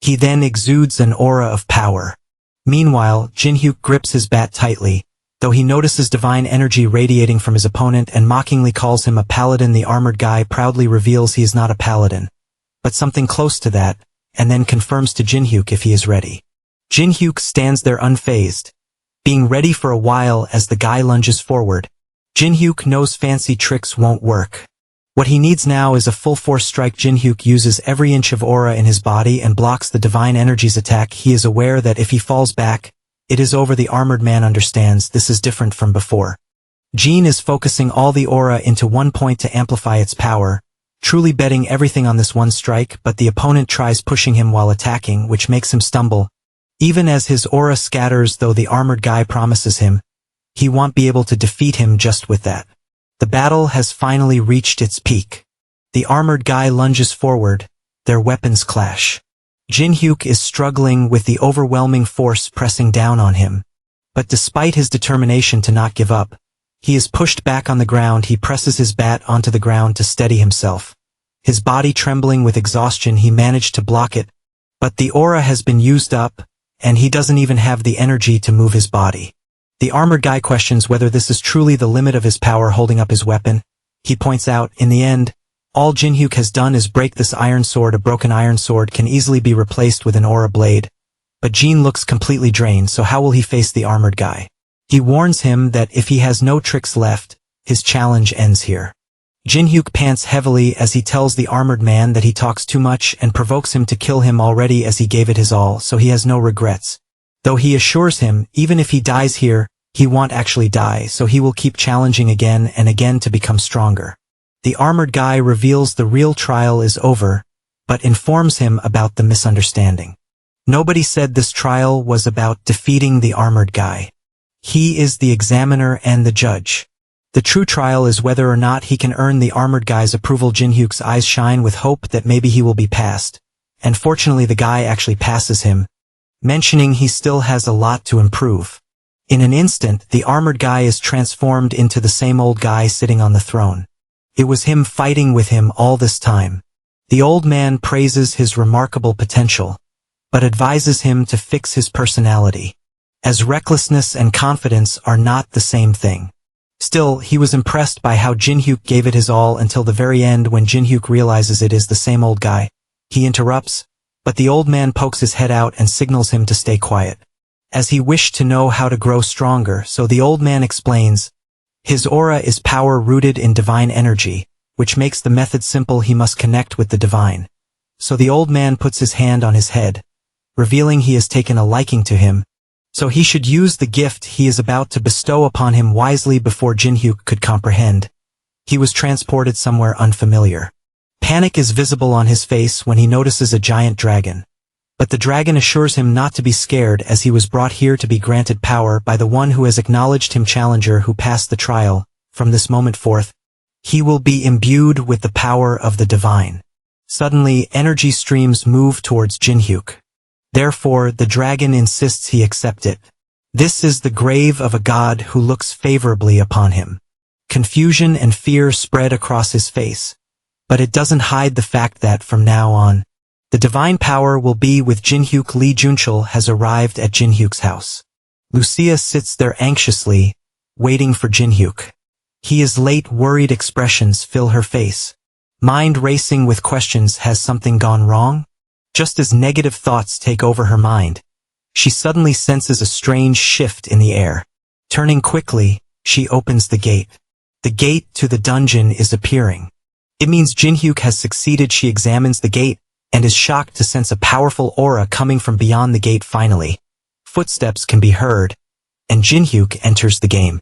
He then exudes an aura of power. Meanwhile, Jin-hyuk grips his bat tightly, though he notices divine energy radiating from his opponent and mockingly calls him a paladin. The armored guy proudly reveals he is not a paladin, but something close to that, and then confirms to Jin-hyuk if he is ready. Jin-hyuk stands there unfazed, being ready for a while as the guy lunges forward. Jin-hyuk knows fancy tricks won't work. What he needs now is a full-force strike. Jin-hyuk uses every inch of aura in his body and blocks the divine energy's attack. He is aware that if he falls back, it is over. The armored man understands this is different from before. Jin is focusing all the aura into one point to amplify its power, truly betting everything on this one strike, but the opponent tries pushing him while attacking, which makes him stumble. Even as his aura scatters, though the armored guy promises him, he won't be able to defeat him just with that. The battle has finally reached its peak. The armored guy lunges forward, their weapons clash. Jin-hyuk is struggling with the overwhelming force pressing down on him. But despite his determination to not give up, he is pushed back on the ground. He presses his bat onto the ground to steady himself. His body trembling with exhaustion, he managed to block it, but the aura has been used up, and he doesn't even have the energy to move his body. The armored guy questions whether this is truly the limit of his power holding up his weapon. He points out, in the end, all Jin-hyuk has done is break this iron sword. A broken iron sword can easily be replaced with an aura blade. But Jin looks completely drained, so how will he face the armored guy? He warns him that if he has no tricks left, his challenge ends here. Jin-hyuk pants heavily as he tells the armored man that he talks too much and provokes him to kill him already as he gave it his all, so he has no regrets. Though he assures him, even if he dies here, he won't actually die, so he will keep challenging again and again to become stronger. The armored guy reveals the real trial is over, but informs him about the misunderstanding. Nobody said this trial was about defeating the armored guy. He is the examiner and the judge. The true trial is whether or not he can earn the armored guy's approval. Jin-hyuk's eyes shine with hope that maybe he will be passed, and fortunately the guy actually passes him, mentioning he still has a lot to improve. In an instant, the armored guy is transformed into the same old guy sitting on the throne. It was him fighting with him all this time. The old man praises his remarkable potential, but advises him to fix his personality, as recklessness and confidence are not the same thing. Still, he was impressed by how Jin-hyuk gave it his all until the very end. When Jin-hyuk realizes it is the same old guy, he interrupts, but the old man pokes his head out and signals him to stay quiet, as he wished to know how to grow stronger. So the old man explains, his aura is power rooted in divine energy, which makes the method simple. He must connect with the divine. So the old man puts his hand on his head, revealing he has taken a liking to him, so he should use the gift he is about to bestow upon him wisely. Before Jin-hyuk could comprehend, he was transported somewhere unfamiliar. Panic is visible on his face when he notices a giant dragon. But the dragon assures him not to be scared, as he was brought here to be granted power by the one who has acknowledged him challenger who passed the trial. From this moment forth, he will be imbued with the power of the divine. Suddenly, energy streams move towards Jin-hyuk. Therefore, the dragon insists he accept it. This is the grave of a god who looks favorably upon him. Confusion and fear spread across his face, but it doesn't hide the fact that from now on, the divine power will be with Jin-hyuk. Lee Junchul has arrived at Jin-hyuk's house. Lucia sits there anxiously, waiting for Jin-hyuk. He is late. Worried expressions fill her face. Mind racing with questions. Has something gone wrong? Just as negative thoughts take over her mind, she suddenly senses a strange shift in the air. Turning quickly, she opens the gate. The gate to the dungeon is appearing. It means Jin-hyuk has succeeded. She examines the gate and is shocked to sense a powerful aura coming from beyond the gate. Finally, footsteps can be heard, and Jin-hyuk enters the game.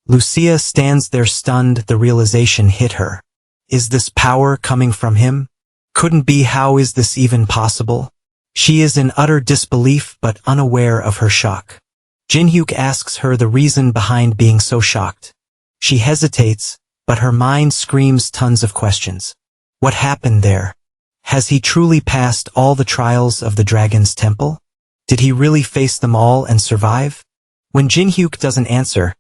Lucia stands there stunned. The realization hit her. Is this power coming from him? Couldn't be. How is this even possible? She is in utter disbelief but unaware of her shock. Jin-hyuk asks her the reason behind being so shocked. She hesitates, but her mind screams tons of questions. What happened there? Has he truly passed all the trials of the Dragon's Temple? Did he really face them all and survive? When Jin-hyuk doesn't answer,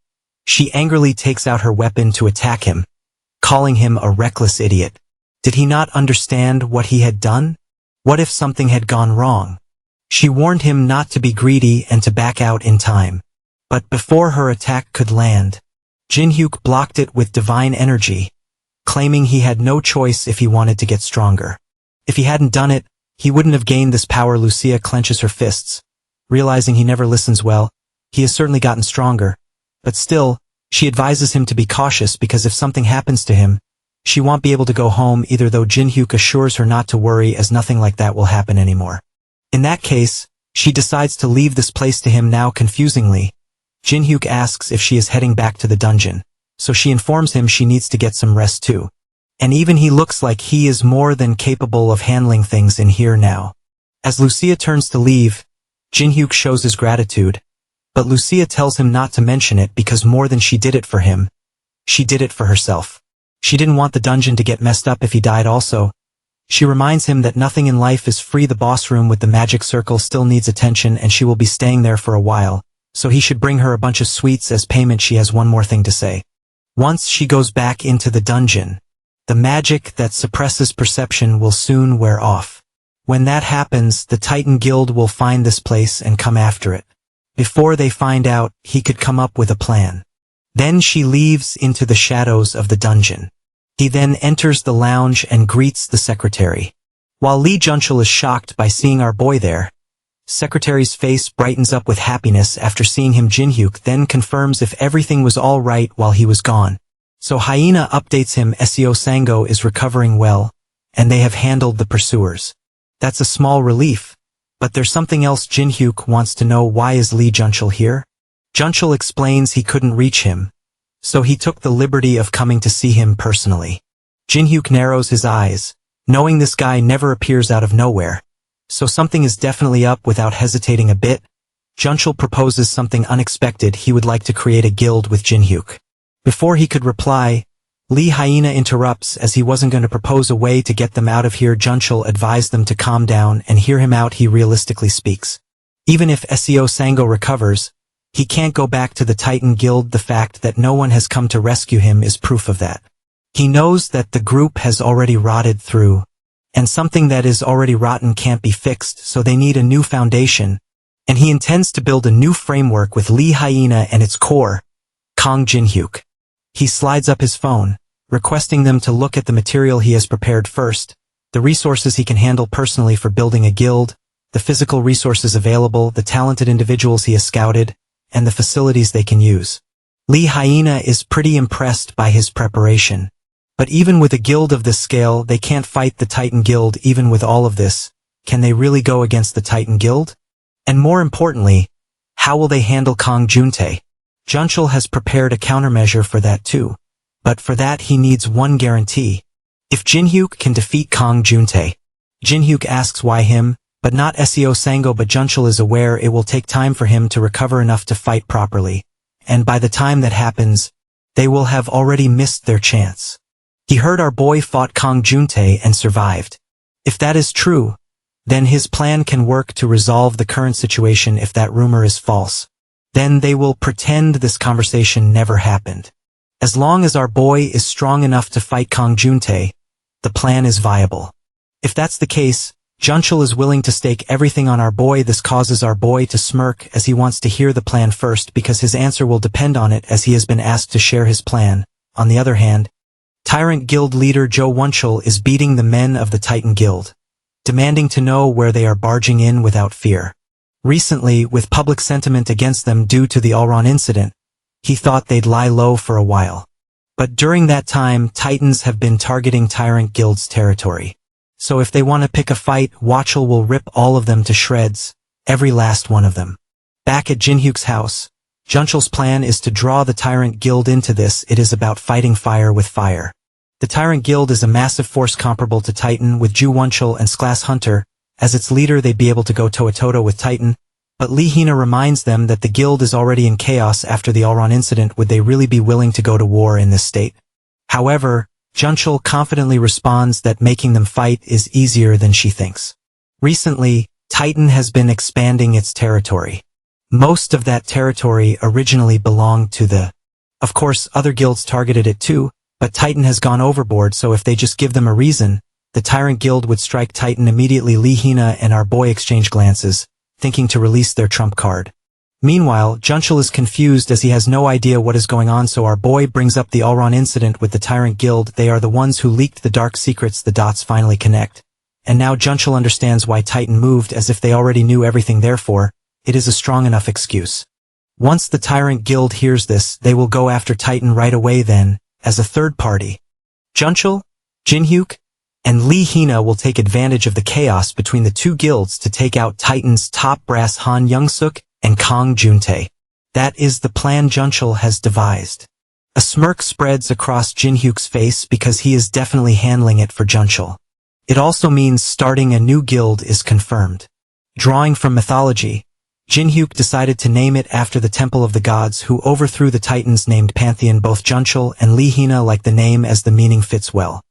she angrily takes out her weapon to attack him, calling him a reckless idiot. Did he not understand what he had done? What if something had gone wrong? She warned him not to be greedy and to back out in time. But before her attack could land, Jin-hyuk blocked it with divine energy, claiming he had no choice if he wanted to get stronger. If he hadn't done it, he wouldn't have gained this power. Lucia clenches her fists, realizing he never listens well. He has certainly gotten stronger. But still, she advises him to be cautious because if something happens to him, she won't be able to go home either, though Jin-hyuk assures her not to worry as nothing like that will happen anymore. In that case, she decides to leave this place to him now. Confusingly, Jin-hyuk asks if she is heading back to the dungeon, so she informs him she needs to get some rest too. And even he looks like he is more than capable of handling things in here now. As Lucia turns to leave, Jin-hyuk shows his gratitude, but Lucia tells him not to mention it because more than she did it for him, she did it for herself. She didn't want the dungeon to get messed up if he died also. She reminds him that nothing in life is free. The boss room with the magic circle still needs attention and she will be staying there for a while, so he should bring her a bunch of sweets as payment. She has one more thing to say. Once she goes back into the dungeon, the magic that suppresses perception will soon wear off. When that happens, the Titan Guild will find this place and come after it. Before they find out, he could come up with a plan. Then she leaves into the shadows of the dungeon. He then enters the lounge and greets the secretary. While Lee Junchul is shocked by seeing our boy there, secretary's face brightens up with happiness after seeing him. Jin-hyuk then confirms if everything was all right while he was gone. So Hyena updates him Seo Sango is recovering well, and they have handled the pursuers. That's a small relief, but there's something else. Jin-hyuk wants to know why is Lee Junchul here? Junchul explains he couldn't reach him, so he took the liberty of coming to see him personally. Jin-hyuk narrows his eyes, knowing this guy never appears out of nowhere, so something is definitely up. Without hesitating a bit, Junchul proposes something unexpected. He would like to create a guild with Jin-hyuk. Before he could reply, Lee Hyena interrupts as he wasn't going to propose a way to get them out of here. Junchul advised them to calm down and hear him out. He realistically speaks. Even if Seo Sango recovers, he can't go back to the Titan Guild. The fact that no one has come to rescue him is proof of that. He knows that the group has already rotted through, and something that is already rotten can't be fixed, so they need a new foundation, and he intends to build a new framework with Lee Hyena and its core, Kong Jin-hyuk. He slides up his phone, requesting them to look at the material he has prepared first, the resources he can handle personally for building a guild, the physical resources available, the talented individuals he has scouted, and the facilities they can use. Lee Hyena is pretty impressed by his preparation. But even with a guild of this scale, they can't fight the Titan Guild. Even with all of this, can they really go against the Titan Guild? And more importantly, how will they handle Kong Juntae? Junchul has prepared a countermeasure for that too. But for that he needs one guarantee. If Jin-hyuk can defeat Kong Juntae. Jin-hyuk asks why him, but not Seo Sango, but Junchul is aware it will take time for him to recover enough to fight properly. And by the time that happens, they will have already missed their chance. He heard our boy fought Kong Juntae and survived. If that is true, then his plan can work to resolve the current situation. If that rumor is false, then they will pretend this conversation never happened. As long as our boy is strong enough to fight Kong Juntae, the plan is viable. If that's the case, Junchul is willing to stake everything on our boy. This causes our boy to smirk as he wants to hear the plan first because his answer will depend on it as he has been asked to share his plan. On the other hand, Tyrant Guild leader Jo Wonchul is beating the men of the Titan Guild, demanding to know where they are barging in without fear. Recently, with public sentiment against them due to the Alron incident, he thought they'd lie low for a while. But during that time, Titans have been targeting Tyrant Guild's territory. So if they want to pick a fight, Wonchul will rip all of them to shreds, every last one of them. Back at Jin-hyuk's house, Junchul's plan is to draw the Tyrant Guild into this. It is about fighting fire with fire. The Tyrant Guild is a massive force comparable to Titan, with Jo Wonchul and Sklas Hunter. As its leader, they'd be able to go toe-to-toe with Titan, but Lee Hyena reminds them that the guild is already in chaos after the Alron incident. Would they really be willing to go to war in this state? However, Junchul confidently responds that making them fight is easier than she thinks. Recently, Titan has been expanding its territory. Most of that territory originally belonged to the... Of course, other guilds targeted it too, but Titan has gone overboard, so if they just give them a reason, the Tyrant Guild would strike Titan immediately. Lee Hyena and our boy exchange glances, thinking to release their trump card. Meanwhile, Junchul is confused as he has no idea what is going on, so our boy brings up the Alron incident with the Tyrant Guild. They are the ones who leaked the dark secrets. The dots finally connect. And now Junchul understands why Titan moved, as if they already knew everything. Therefore, it is a strong enough excuse. Once the Tyrant Guild hears this, they will go after Titan right away then, as a third party. Junchul, Jinhyuk, and Lee Hina will take advantage of the chaos between the two guilds to take out Titan's top brass Han Young-suk and Kang Juntae. That is the plan Junchul has devised. A smirk spreads across Jinhyuk's face because he is definitely handling it for Junchul. It also means starting a new guild is confirmed. Drawing from mythology, Jinhyuk decided to name it after the Temple of the Gods who overthrew the Titans named Pantheon. Both Junchul and Lee Hina like the name as the meaning fits well.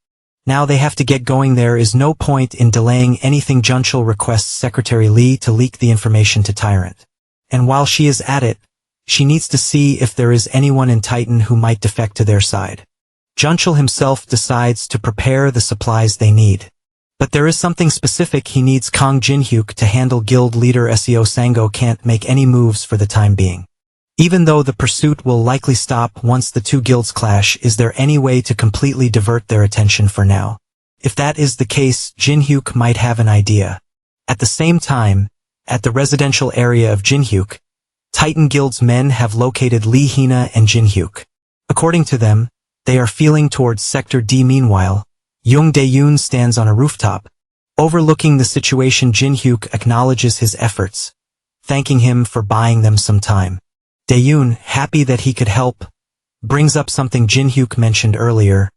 Now they have to get going. There is no point in delaying anything. Junchul requests Secretary Lee to leak the information to Tyrant. And while she is at it, she needs to see if there is anyone in Titan who might defect to their side. Junchul himself decides to prepare the supplies they need. But there is something specific. He needs Kang Jinhyuk to handle. Guild leader Seo Sango can't make any moves for the time being. Even though the pursuit will likely stop once the two guilds clash, is there any way to completely divert their attention for now? If that is the case, Jinhyuk might have an idea. At the same time, at the residential area of Jinhyuk, Titan Guild's men have located Lee Hina and Jinhyuk. According to them, they are feeling towards Sector D. Meanwhile, Young Dae-yoon stands on a rooftop. Overlooking the situation, Jinhyuk acknowledges his efforts, thanking him for buying them some time. Dae-yoon, happy that he could help, brings up something Jinhyuk mentioned earlier,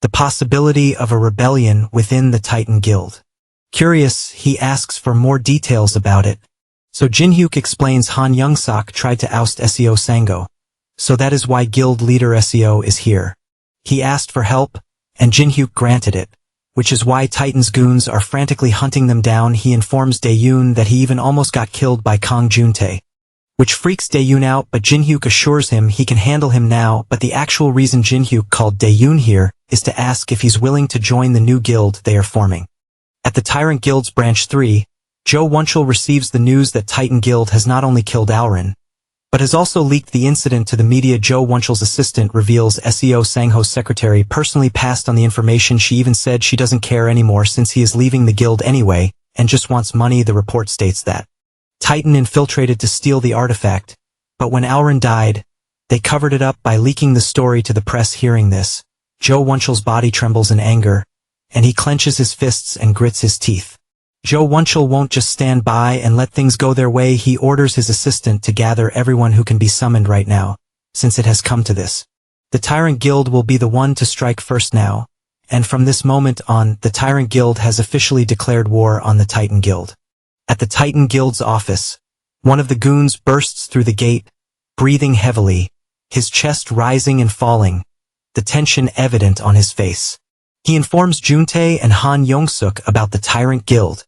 the possibility of a rebellion within the Titan Guild. Curious, he asks for more details about it. So Jinhyuk explains Han Young-suk tried to oust Seo Sango. So that is why guild leader Seo is here. He asked for help, and Jinhyuk granted it, which is why Titan's goons are frantically hunting them down. He informs Dae-yoon that he even almost got killed by Kang Juntae, which freaks Dae-yoon out, but Jinhyuk assures him he can handle him now. But the actual reason Jinhyuk called Dae-yoon here is to ask if he's willing to join the new guild they are forming. At the Tyrant Guild's Branch 3, Jo Wonchul receives the news that Titan Guild has not only killed Alrin, but has also leaked the incident to the media. Jo Wonchul's assistant reveals Seo Sangho's secretary personally passed on the information. She even said she doesn't care anymore since he is leaving the guild anyway, and just wants money. The report states that Titan infiltrated to steal the artifact, but when Alrin died, they covered it up by leaking the story to the press. Hearing this, Jo Wonchul's body trembles in anger, and he clenches his fists and grits his teeth. Jo Wonchul won't just stand by and let things go their way. He orders his assistant to gather everyone who can be summoned right now, since it has come to this. The Tyrant Guild will be the one to strike first now, and from this moment on, the Tyrant Guild has officially declared war on the Titan Guild. At the Titan Guild's office, one of the goons bursts through the gate, breathing heavily, his chest rising and falling, the tension evident on his face. He informs Juntae and Han Young-suk about the Tyrant Guild,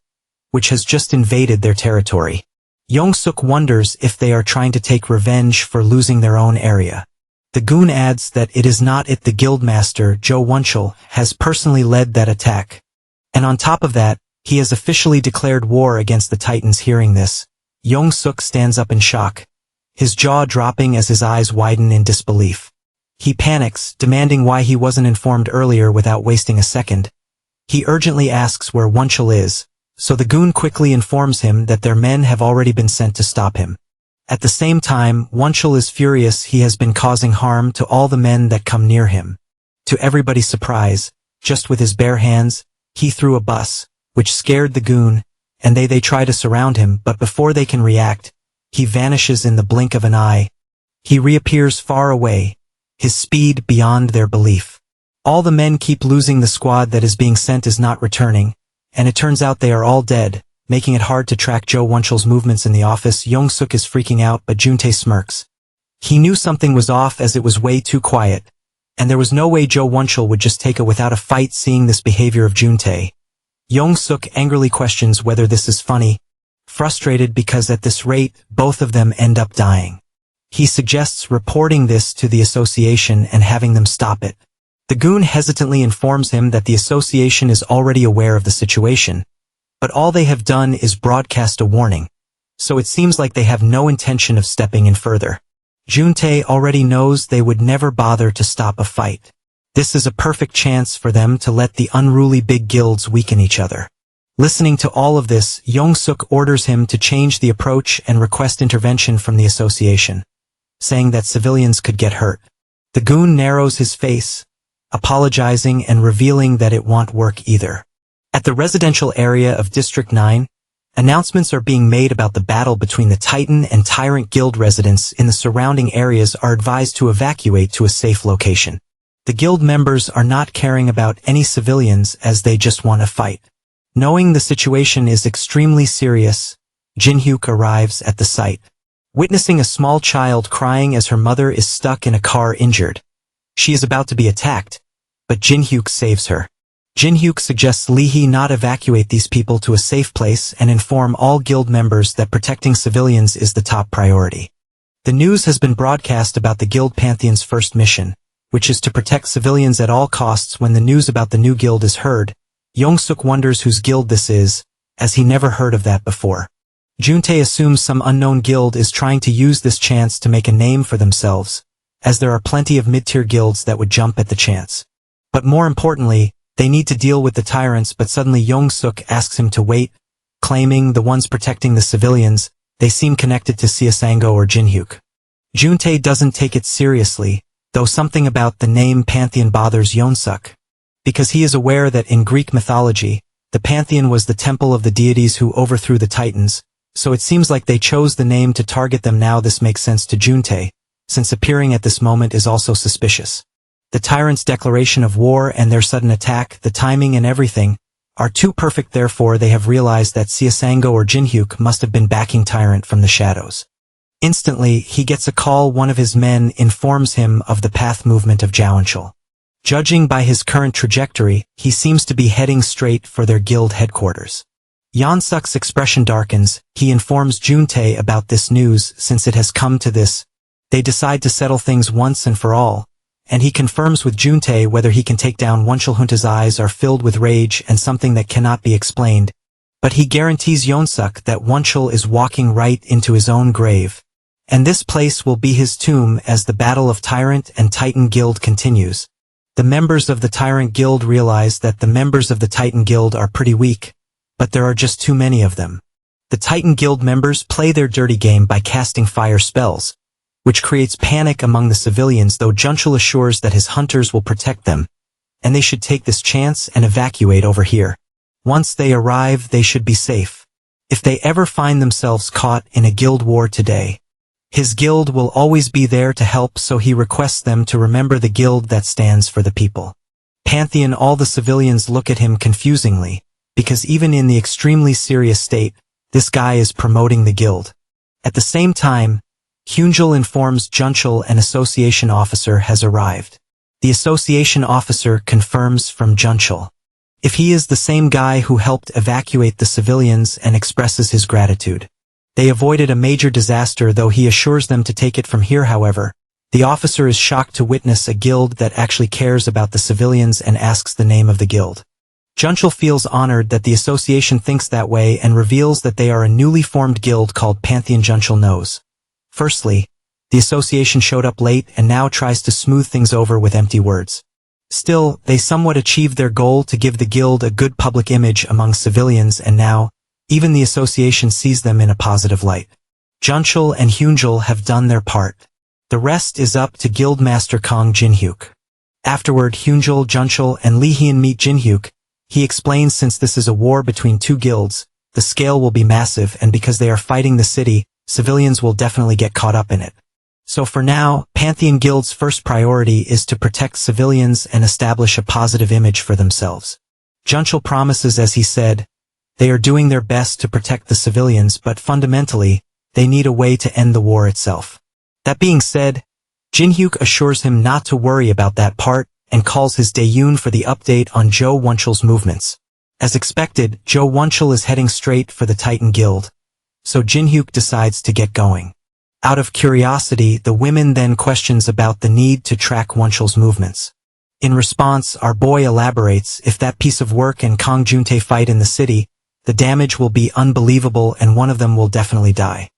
which has just invaded their territory. Young-suk wonders if they are trying to take revenge for losing their own area. The goon adds that it is not it. The guildmaster, Jo Wonchul, has personally led that attack. And on top of that, he has officially declared war against the Titans. Hearing this, Young-suk stands up in shock, his jaw dropping as his eyes widen in disbelief. He panics, demanding why he wasn't informed earlier. Without wasting a second, he urgently asks where Wonchul is, so the goon quickly informs him that their men have already been sent to stop him. At the same time, Wonchul is furious. He has been causing harm to all the men that come near him. To everybody's surprise, just with his bare hands, he threw a bus, which scared the goon, and they try to surround him, but before they can react, he vanishes in the blink of an eye. He reappears far away, his speed beyond their belief. All the men keep losing. The squad that is being sent is not returning, and it turns out they are all dead, making it hard to track Jo Wonchul's movements in the office. Young-suk is freaking out, but Juntae smirks. He knew something was off as it was way too quiet, and there was no way Jo Wonchul would just take it without a fight. Seeing this behavior of Juntae, Young-suk angrily questions whether this is funny, frustrated because at this rate, both of them end up dying. He suggests reporting this to the association and having them stop it. The goon hesitantly informs him that the association is already aware of the situation, but all they have done is broadcast a warning, so it seems like they have no intention of stepping in further. Juntae already knows they would never bother to stop a fight. This is a perfect chance for them to let the unruly big guilds weaken each other. Listening to all of this, Yong-suk orders him to change the approach and request intervention from the association, saying that civilians could get hurt. The goon narrows his face, apologizing and revealing that it won't work either. At the residential area of District 9, announcements are being made about the battle between the Titan and Tyrant Guild. Residents in the surrounding areas are advised to evacuate to a safe location. The guild members are not caring about any civilians as they just want to fight. Knowing the situation is extremely serious, Jin-hyuk arrives at the site. Witnessing a small child crying as her mother is stuck in a car injured. She is about to be attacked, but Jin-hyuk saves her. Jin-hyuk suggests Lee-hee not evacuate these people to a safe place and inform all guild members that protecting civilians is the top priority. The news has been broadcast about the guild pantheon's first mission, which is to protect civilians at all costs. When the news about the new guild is heard, Yong-suk wonders whose guild this is, as he never heard of that before. Juntae assumes some unknown guild is trying to use this chance to make a name for themselves, as there are plenty of mid-tier guilds that would jump at the chance. But more importantly, they need to deal with the tyrants, but suddenly Yong-suk asks him to wait, claiming the ones protecting the civilians, they seem connected to Seosango or Jin-hyuk. Juntae doesn't take it seriously, though something about the name Pantheon bothers Yong-suk, because he is aware that in Greek mythology, the Pantheon was the temple of the deities who overthrew the Titans, so it seems like they chose the name to target them. Now this makes sense to Juntae, since appearing at this moment is also suspicious. The tyrants' declaration of war and their sudden attack, the timing and everything, are too perfect. Therefore they have realized that Seosango or Jin-hyuk must have been backing Tyrant from the shadows. Instantly, he gets a call. One of his men informs him of the path movement of Jawanchul. Judging by his current trajectory, he seems to be heading straight for their guild headquarters. Yong-suk's expression darkens. He informs Juntae about this news. Since it has come to this, they decide to settle things once and for all, and he confirms with Juntae whether he can take down Wonchul. Junta's eyes are filled with rage and something that cannot be explained, but he guarantees Yong-suk that Wonchul is walking right into his own grave, and this place will be his tomb as the battle of Tyrant and Titan Guild continues. The members of the Tyrant Guild realize that the members of the Titan Guild are pretty weak, but there are just too many of them. The Titan Guild members play their dirty game by casting fire spells, which creates panic among the civilians, though Junchul assures that his hunters will protect them, and they should take this chance and evacuate over here. Once they arrive, they should be safe. If they ever find themselves caught in a guild war today, his guild will always be there to help, so he requests them to remember the guild that stands for the people. Pantheon. All the civilians look at him confusingly, because even in the extremely serious state, this guy is promoting the guild. At the same time, Hyunjul informs Junchul an association officer has arrived. The association officer confirms from Junchul if he is the same guy who helped evacuate the civilians and expresses his gratitude. They avoided a major disaster, though he assures them to take it from here. However, the officer is shocked to witness a guild that actually cares about the civilians and asks the name of the guild. Junchul feels honored that the association thinks that way and reveals that they are a newly formed guild called Pantheon. Junchul knows. Firstly, the association showed up late and now tries to smooth things over with empty words. Still, they somewhat achieved their goal to give the guild a good public image among civilians, and now, even the association sees them in a positive light. Junchul and Hyunjul have done their part. The rest is up to Guildmaster Kong Jin-hyuk. Afterward, Hyunjul, Junchul, and Lee-hyun meet Jin-hyuk. He explains since this is a war between two guilds, the scale will be massive, and because they are fighting the city, civilians will definitely get caught up in it. So for now, Pantheon Guild's first priority is to protect civilians and establish a positive image for themselves. Junchul promises, as he said, they are doing their best to protect the civilians, but fundamentally, they need a way to end the war itself. That being said, Jin-hyuk assures him not to worry about that part and calls his Daeyun for the update on Jo Wonchul's movements. As expected, Jo Wonchul is heading straight for the Titan Guild, so Jin-hyuk decides to get going. Out of curiosity, the women then questions about the need to track Wonchul's movements. In response, our boy elaborates, if that piece of work and Kong Juntae fight in the city, the damage will be unbelievable and one of them will definitely die.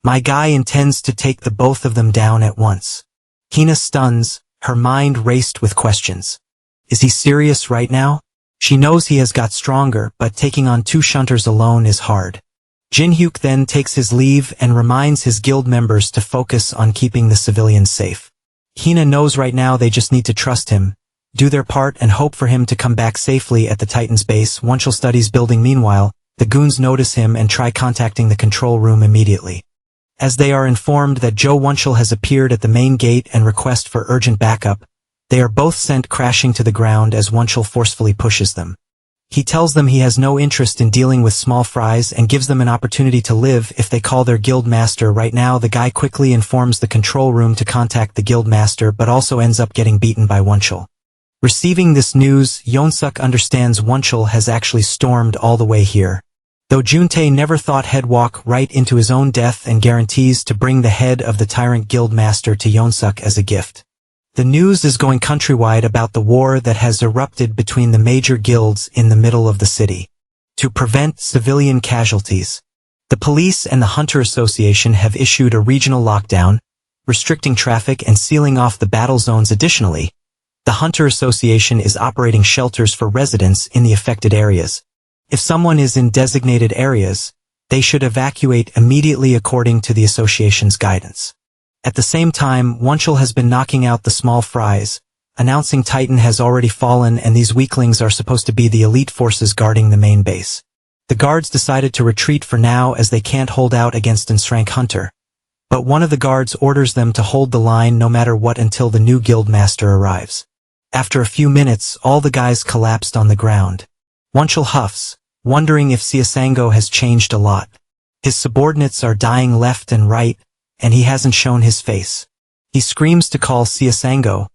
My guy intends to take the both of them down at once. Hina stuns, her mind raced with questions. Is he serious right now? She knows he has got stronger, but taking on 2 shunters alone is hard. Jin-hyuk then takes his leave and reminds his guild members to focus on keeping the civilians safe. Hina knows right now they just need to trust him, do their part and hope for him to come back safely at the Titan's base. Wonchul studies building. Meanwhile, the goons notice him and try contacting the control room immediately. As they are informed that Joe Wonchul has appeared at the main gate and request for urgent backup, they are both sent crashing to the ground as Wonchul forcefully pushes them. He tells them he has no interest in dealing with small fries and gives them an opportunity to live if they call their guild master. Right now the guy quickly informs the control room to contact the guild master but also ends up getting beaten by Wonchul. Receiving this news, Yeonsuk understands Wonchul has actually stormed all the way here. Though Juntae never thought he'd walk right into his own death and guarantees to bring the head of the tyrant guild master to Yeonsuk as a gift. The news is going countrywide about the war that has erupted between the major guilds in the middle of the city. To prevent civilian casualties, the police and the Hunter Association have issued a regional lockdown, restricting traffic and sealing off the battle zones. Additionally, the Hunter Association is operating shelters for residents in the affected areas. If someone is in designated areas, they should evacuate immediately according to the association's guidance. At the same time, Wonchul has been knocking out the small fries, announcing Titan has already fallen and these weaklings are supposed to be the elite forces guarding the main base. The guards decided to retreat for now as they can't hold out against Nsrank Hunter. But one of the guards orders them to hold the line no matter what until the new guild master arrives. After a few minutes, all the guys collapsed on the ground. Wonchul huffs, wondering if Siasango has changed a lot. His subordinates are dying left and right, and he hasn't shown his face. He screams to call Siasango,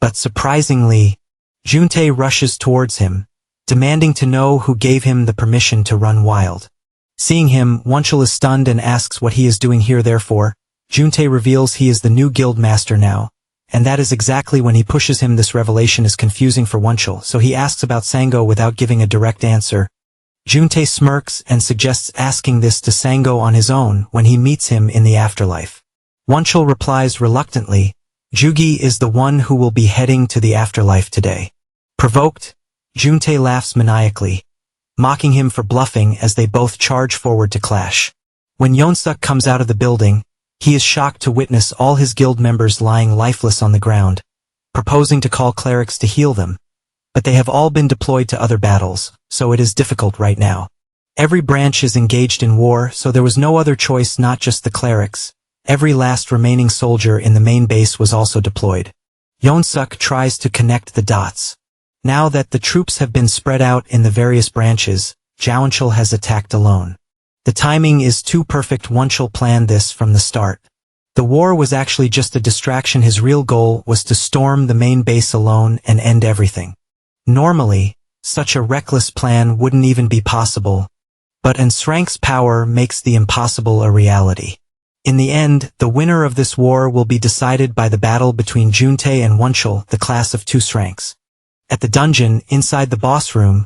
but surprisingly, Juntae rushes towards him, demanding to know who gave him the permission to run wild. Seeing him, Wonchul is stunned and asks what he is doing here. Therefore, Juntae reveals he is the new guild master now, and that is exactly when he pushes him. This revelation is confusing for Wonchul, so he asks about Sango without giving a direct answer. Juntae smirks and suggests asking this to Sango on his own when he meets him in the afterlife. Wonchul replies reluctantly, Jugi is the one who will be heading to the afterlife today. Provoked, Juntae laughs maniacally, mocking him for bluffing as they both charge forward to clash. When Yeonsuk comes out of the building, he is shocked to witness all his guild members lying lifeless on the ground, proposing to call clerics to heal them. But they have all been deployed to other battles, so it is difficult right now. Every branch is engaged in war, so there was no other choice, not just the clerics. Every last remaining soldier in the main base was also deployed. Yeonsuk tries to connect the dots. Now that the troops have been spread out in the various branches, Jaunchul has attacked alone. The timing is too perfect. Wonchul planned this from the start. The war was actually just a distraction. His real goal was to storm the main base alone and end everything. Normally, such a reckless plan wouldn't even be possible, but Nsrank's power makes the impossible a reality. In the end, the winner of this war will be decided by the battle between Juntae and Wonchul, the class of 2 Sranks. At the dungeon, inside the boss room,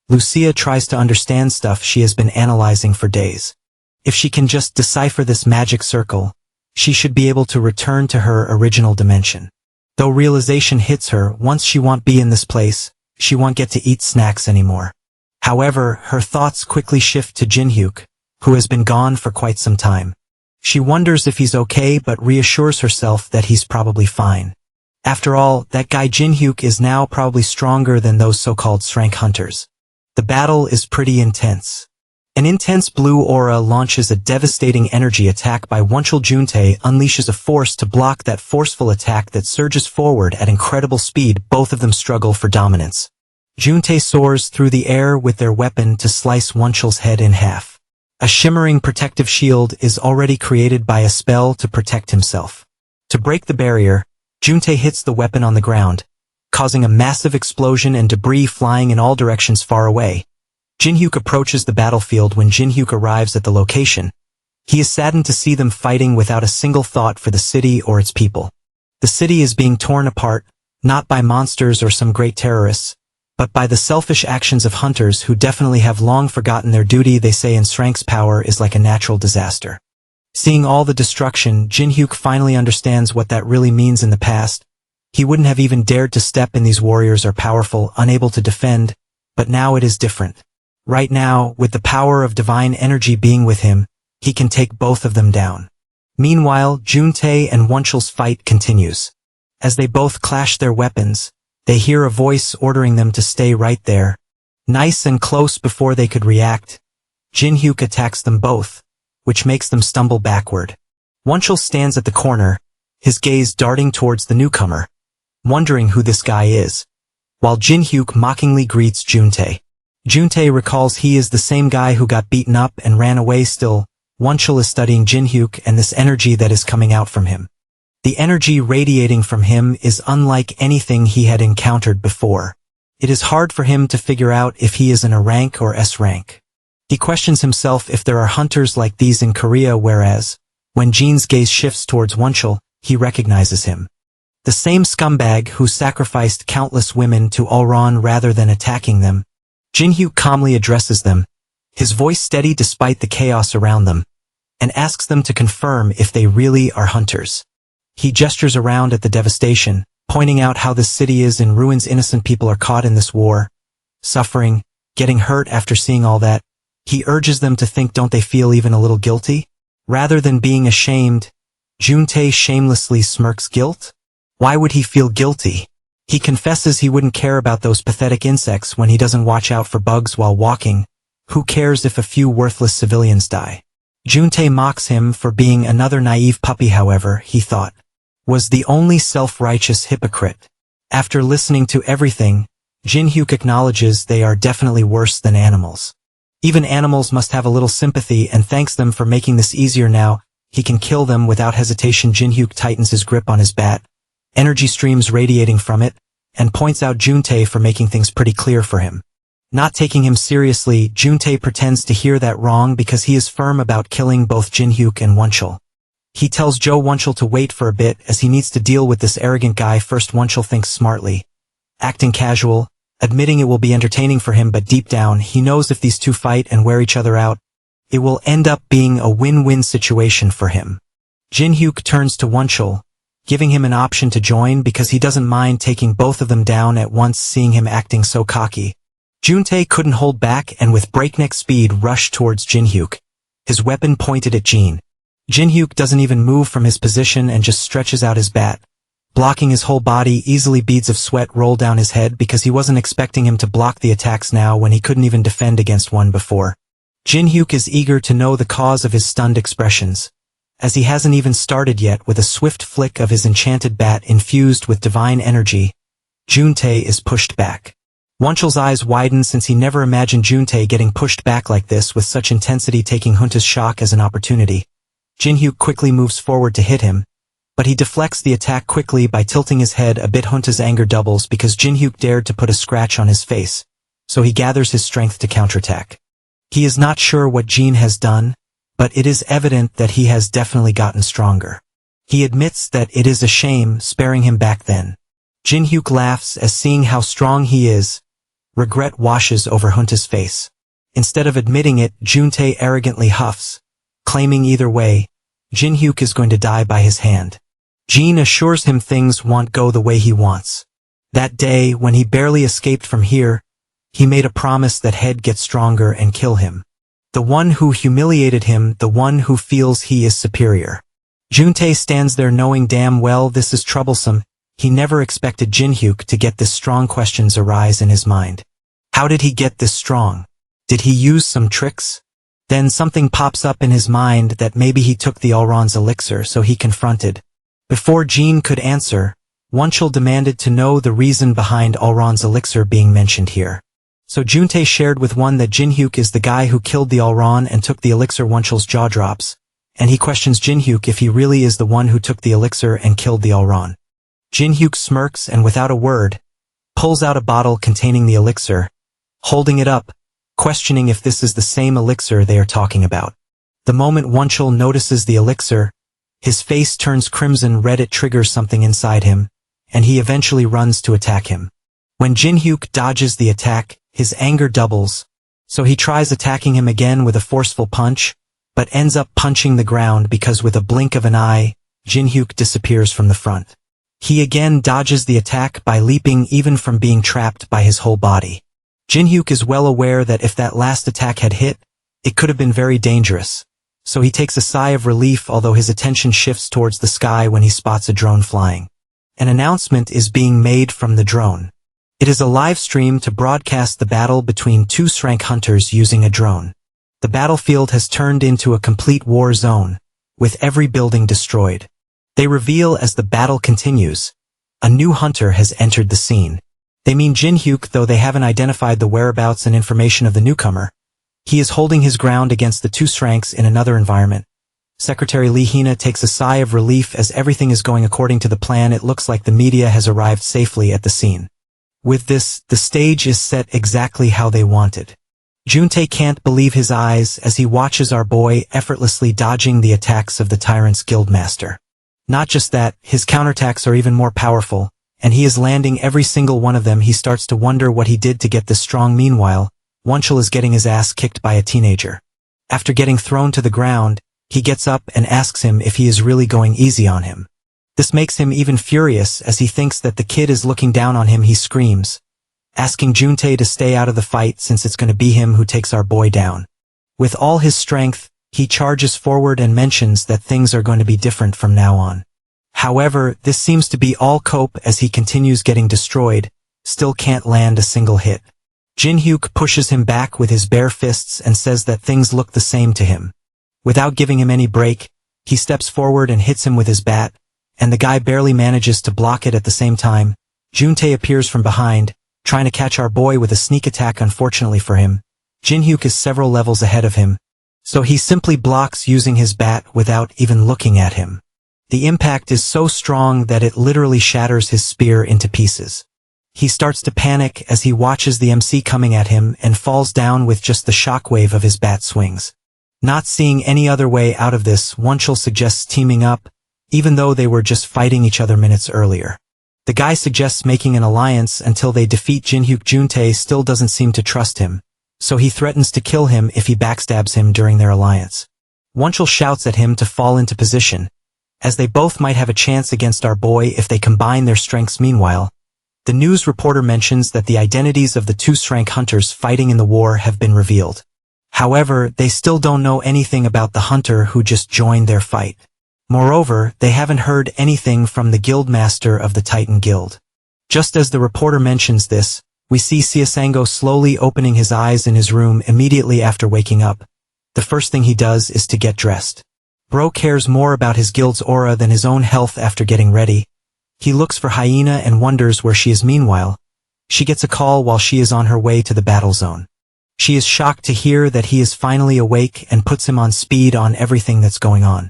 Lucia tries to understand stuff she has been analyzing for days. If she can just decipher this magic circle, she should be able to return to her original dimension. Though realization hits her, once she won't be in this place, she won't get to eat snacks anymore. However, her thoughts quickly shift to Jin-hyuk, who has been gone for quite some time. She wonders if he's okay but reassures herself that he's probably fine. After all, that guy Jin-hyuk is now probably stronger than those so-called Srank hunters. The battle is pretty intense. An intense blue aura launches a devastating energy attack by Wonchul. Juntae unleashes a force to block that forceful attack that surges forward at incredible speed. Both of them struggle for dominance. Juntae soars through the air with their weapon to slice Wonchul's head in half. A shimmering protective shield is already created by a spell to protect himself. To break the barrier, Juntae hits the weapon on the ground, causing a massive explosion and debris flying in all directions far away. Jin-hyuk approaches the battlefield. When Jin-hyuk arrives at the location, he is saddened to see them fighting without a single thought for the city or its people. The city is being torn apart, not by monsters or some great terrorists, but by the selfish actions of hunters who definitely have long forgotten their duty. They say Nsrank's power is like a natural disaster. Seeing all the destruction, Jin-hyuk finally understands what that really means. In the past, he wouldn't have even dared to step in. These warriors are powerful, unable to defend, But now it is different. Right now, with the power of divine energy being with him, he can take both of them down. Meanwhile, Juntae and Wonchul's fight continues. As they both clash their weapons, they hear a voice ordering them to stay right there. Nice and close before they could react, Jin-hyuk attacks them both, which makes them stumble backward. Wonchul stands at the corner, his gaze darting towards the newcomer, wondering who this guy is, while Jin-hyuk mockingly greets Juntae. Juntae recalls he is the same guy who got beaten up and ran away. Still, Wonchul is studying Jin-hyuk and this energy that is coming out from him. The energy radiating from him is unlike anything he had encountered before. It is hard for him to figure out if he is in a rank or S rank. He questions himself if there are hunters like these in Korea, whereas, when Jin's gaze shifts towards Wonchul, he recognizes him. The same scumbag who sacrificed countless women to Ulron rather than attacking them. Jin-hyuk calmly addresses them, his voice steady despite the chaos around them, and asks them to confirm if they really are hunters. He gestures around at the devastation, pointing out how this city is in ruins. Innocent people are caught in this war, suffering, getting hurt. After seeing all that, he urges them to think, don't they feel even a little guilty? Rather than being ashamed, Juntae shamelessly smirks. Guilt? Why would he feel guilty? He confesses he wouldn't care about those pathetic insects when he doesn't watch out for bugs while walking. Who cares if a few worthless civilians die? Juntae mocks him for being another naive puppy. However, he thought, was the only self-righteous hypocrite. After listening to everything, Jin-hyuk acknowledges they are definitely worse than animals. Even animals must have a little sympathy, and thanks them for making this easier. Now he can kill them without hesitation. Jin-hyuk tightens his grip on his bat, energy streams radiating from it, and points out Juntae for making things pretty clear for him. Not taking him seriously, Juntae pretends to hear that wrong because he is firm about killing both Jin-hyuk and Wonchul. He tells Wonchul to wait for a bit as he needs to deal with this arrogant guy first. Wonchul thinks smartly, acting casual, admitting it will be entertaining for him, but deep down he knows if these two fight and wear each other out, it will end up being a win-win situation for him. Jin-hyuk turns to Wonchul, giving him an option to join because he doesn't mind taking both of them down at once. Seeing him acting so cocky, Juntae couldn't hold back and with breakneck speed rushed towards Jin-hyuk, his weapon pointed at Jin. Jin-hyuk doesn't even move from his position and just stretches out his bat, blocking his whole body easily. Beads of sweat roll down his head because he wasn't expecting him to block the attacks now when he couldn't even defend against one before. Jin-hyuk is eager to know the cause of his stunned expressions, as he hasn't even started yet. With a swift flick of his enchanted bat infused with divine energy, Juntae is pushed back. Wonchul's eyes widen since he never imagined Juntae getting pushed back like this with such intensity, taking Hunta's shock as an opportunity. Jin-hyuk quickly moves forward to hit him, but he deflects the attack quickly by tilting his head a bit. Hunta's anger doubles because Jin-hyuk dared to put a scratch on his face, so he gathers his strength to counterattack. He is not sure what Jin has done, but it is evident that he has definitely gotten stronger. He admits that it is a shame sparing him back then. Jin-hyuk laughs as seeing how strong he is. Regret washes over Hunta's face. Instead of admitting it, Juntae arrogantly huffs, claiming either way, Jin-hyuk is going to die by his hand. Jin assures him things won't go the way he wants. That day, when he barely escaped from here, he made a promise that he'd get stronger and kill him. The one who humiliated him, the one who feels he is superior. Juntae stands there knowing damn well this is troublesome. He never expected Jin-hyuk to get this strong. Questions arise in his mind. How did he get this strong? Did he use some tricks? Then something pops up in his mind that maybe he took the Ulron's elixir, so he confronted. Before Jin could answer, Wonchul demanded to know the reason behind Ulron's elixir being mentioned here. So Juntae shared with one that Jin-hyuk is the guy who killed the Ulron and took the elixir. Wonchul's jaw drops, and he questions Jin-hyuk if he really is the one who took the elixir and killed the Ulron. Jin-hyuk smirks and without a word, pulls out a bottle containing the elixir, holding it up, questioning if this is the same elixir they are talking about. The moment Wonchul notices the elixir, his face turns crimson red. It triggers something inside him, and he eventually runs to attack him. When Jin-hyuk dodges the attack, his anger doubles, so he tries attacking him again with a forceful punch, but ends up punching the ground because with a blink of an eye, Jin-hyuk disappears from the front. He again dodges the attack by leaping even from being trapped by his whole body. Jinhyuk is well aware that if that last attack had hit, it could have been very dangerous. So he takes a sigh of relief, although his attention shifts towards the sky when he spots a drone flying. An announcement is being made from the drone. It is a live stream to broadcast the battle between two Srank hunters using a drone. The battlefield has turned into a complete war zone, with every building destroyed. They reveal as the battle continues, a new hunter has entered the scene. They mean Jinhyuk, though they haven't identified the whereabouts and information of the newcomer. He is holding his ground against the two Sranks in another environment. Secretary Lee Hina takes a sigh of relief as everything is going according to the plan. It looks like the media has arrived safely at the scene. With this, the stage is set exactly how they wanted. Juntae can't believe his eyes as he watches our boy effortlessly dodging the attacks of the tyrant's guildmaster. Not just that, his counterattacks are even more powerful, and he is landing every single one of them. He starts to wonder what he did to get this strong. Meanwhile, Wonchul is getting his ass kicked by a teenager. After getting thrown to the ground, he gets up and asks him if he is really going easy on him. This makes him even furious as he thinks that the kid is looking down on him. He screams, asking Juntae to stay out of the fight since it's going to be him who takes our boy down. With all his strength, he charges forward and mentions that things are going to be different from now on. However, this seems to be all cope as he continues getting destroyed, still can't land a single hit. Jinhyuk pushes him back with his bare fists and says that things look the same to him. Without giving him any break, he steps forward and hits him with his bat, and the guy barely manages to block it at the same time. Juntae appears from behind, trying to catch our boy with a sneak attack. Unfortunately for him, Jinhyuk is several levels ahead of him, so he simply blocks using his bat without even looking at him. The impact is so strong that it literally shatters his spear into pieces. He starts to panic as he watches the MC coming at him and falls down with just the shockwave of his bat swings. Not seeing any other way out of this, Wonchul suggests teaming up, even though they were just fighting each other minutes earlier. The guy suggests making an alliance until they defeat Jinhyuk. Juntae still doesn't seem to trust him, so he threatens to kill him if he backstabs him during their alliance. Wonchul shouts at him to fall into position, as they both might have a chance against our boy if they combine their strengths. Meanwhile, the news reporter mentions that the identities of the two Srank hunters fighting in the war have been revealed. However, they still don't know anything about the hunter who just joined their fight. Moreover, they haven't heard anything from the guildmaster of the Titan Guild. Just as the reporter mentions this, we see Siasango slowly opening his eyes in his room immediately after waking up. The first thing he does is to get dressed. Bro cares more about his guild's aura than his own health. After getting ready, he looks for Hyena and wonders where she is. Meanwhile, she gets a call while she is on her way to the battle zone. She is shocked to hear that he is finally awake and puts him on speed on everything that's going on.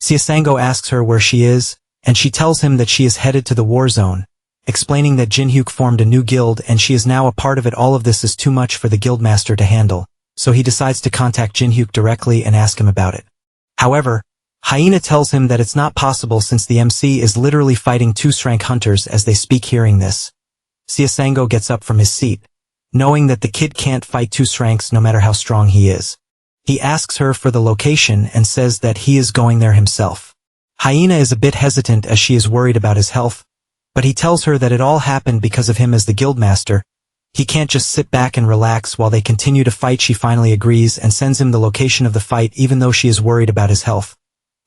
Siasango asks her where she is, and she tells him that she is headed to the war zone, explaining that Jinhyuk formed a new guild and she is now a part of it. All of this is too much for the guildmaster to handle, so he decides to contact Jinhyuk directly and ask him about it. However, Hyena tells him that it's not possible since the MC is literally fighting two Srank hunters as they speak. Hearing this, Siasango gets up from his seat, knowing that the kid can't fight two Sranks no matter how strong he is. He asks her for the location and says that he is going there himself. Hyena is a bit hesitant as she is worried about his health, but he tells her that it all happened because of him as the guildmaster. He can't just sit back and relax while they continue to fight. She finally agrees and sends him the location of the fight even though she is worried about his health.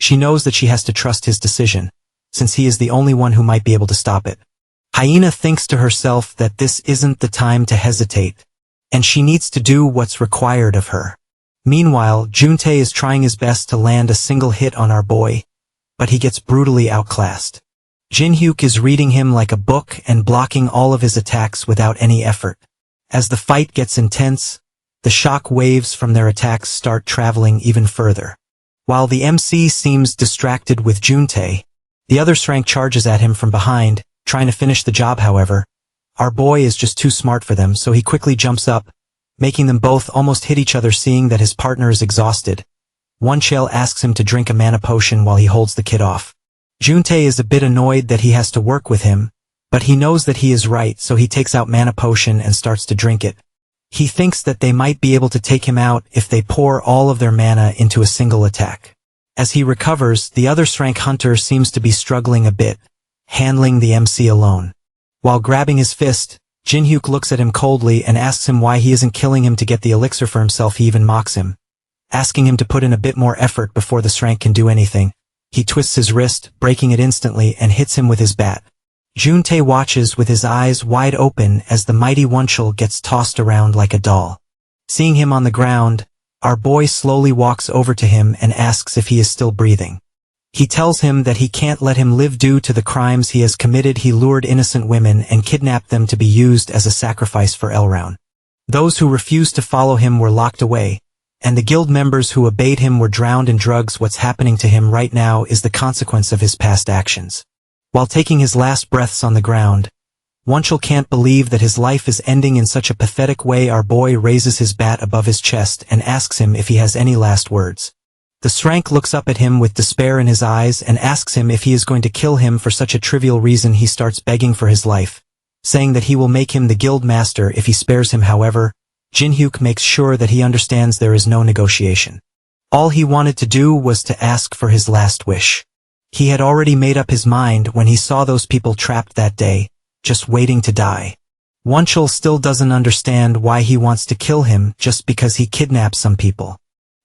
She knows that she has to trust his decision, since he is the only one who might be able to stop it. Hyena thinks to herself that this isn't the time to hesitate, and she needs to do what's required of her. Meanwhile, Juntae is trying his best to land a single hit on our boy, but he gets brutally outclassed. Jinhyuk is reading him like a book and blocking all of his attacks without any effort. As the fight gets intense, the shock waves from their attacks start traveling even further. While the MC seems distracted with Juntae, the other Srank charges at him from behind, trying to finish the job. However, our boy is just too smart for them, so he quickly jumps up, making them both almost hit each other. Seeing that his partner is exhausted, Wonchul asks him to drink a mana potion while he holds the kid off. Juntae is a bit annoyed that he has to work with him, but he knows that he is right, so he takes out mana potion and starts to drink it. He thinks that they might be able to take him out if they pour all of their mana into a single attack. As he recovers, the other Srank hunter seems to be struggling a bit, handling the MC alone. While grabbing his fist, Jin-hyuk looks at him coldly and asks him why he isn't killing him to get the elixir for himself. He even mocks him, asking him to put in a bit more effort before the Shrank can do anything. He twists his wrist, breaking it instantly, and hits him with his bat. Juntae watches with his eyes wide open as the mighty Wonchul gets tossed around like a doll. Seeing him on the ground, our boy slowly walks over to him and asks if he is still breathing. He tells him that he can't let him live due to the crimes he has committed. He lured innocent women and kidnapped them to be used as a sacrifice for Elroun. Those who refused to follow him were locked away, and the guild members who obeyed him were drowned in drugs. What's happening to him right now is the consequence of his past actions. While taking his last breaths on the ground, Wonchul can't believe that his life is ending in such a pathetic way. Our boy raises his bat above his chest and asks him if he has any last words. The Shrank looks up at him with despair in his eyes and asks him if he is going to kill him for such a trivial reason. He starts begging for his life, saying that he will make him the guild master if he spares him. However, Jin-hyuk makes sure that he understands there is no negotiation. All he wanted to do was to ask for his last wish. He had already made up his mind when he saw those people trapped that day, just waiting to die. Wonchul still doesn't understand why he wants to kill him just because he kidnapped some people.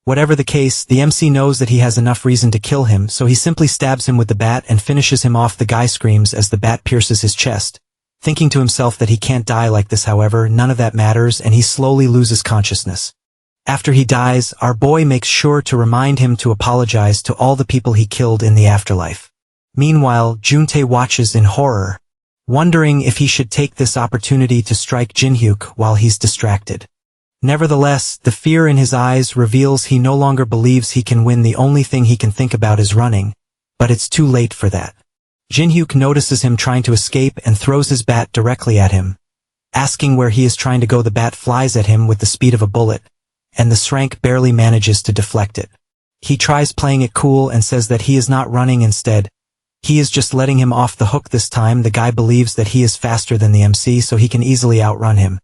Whatever the case, the MC knows that he has enough reason to kill him, so he simply stabs him with the bat and finishes him off. The guy screams as the bat pierces his chest, thinking to himself that he can't die like this. However, none of that matters and he slowly loses consciousness. After he dies, our boy makes sure to remind him to apologize to all the people he killed in the afterlife. Meanwhile, Juntae watches in horror, wondering if he should take this opportunity to strike Jin-hyuk while he's distracted. Nevertheless, the fear in his eyes reveals he no longer believes he can win. The only thing he can think about is running, but it's too late for that. Jin-hyuk notices him trying to escape and throws his bat directly at him. Asking where he is trying to go, the bat flies at him with the speed of a bullet, and the Shrank barely manages to deflect it. He tries playing it cool and says that he is not running. Instead, he is just letting him off the hook. This time the guy believes that he is faster than the MC, so he can easily outrun him.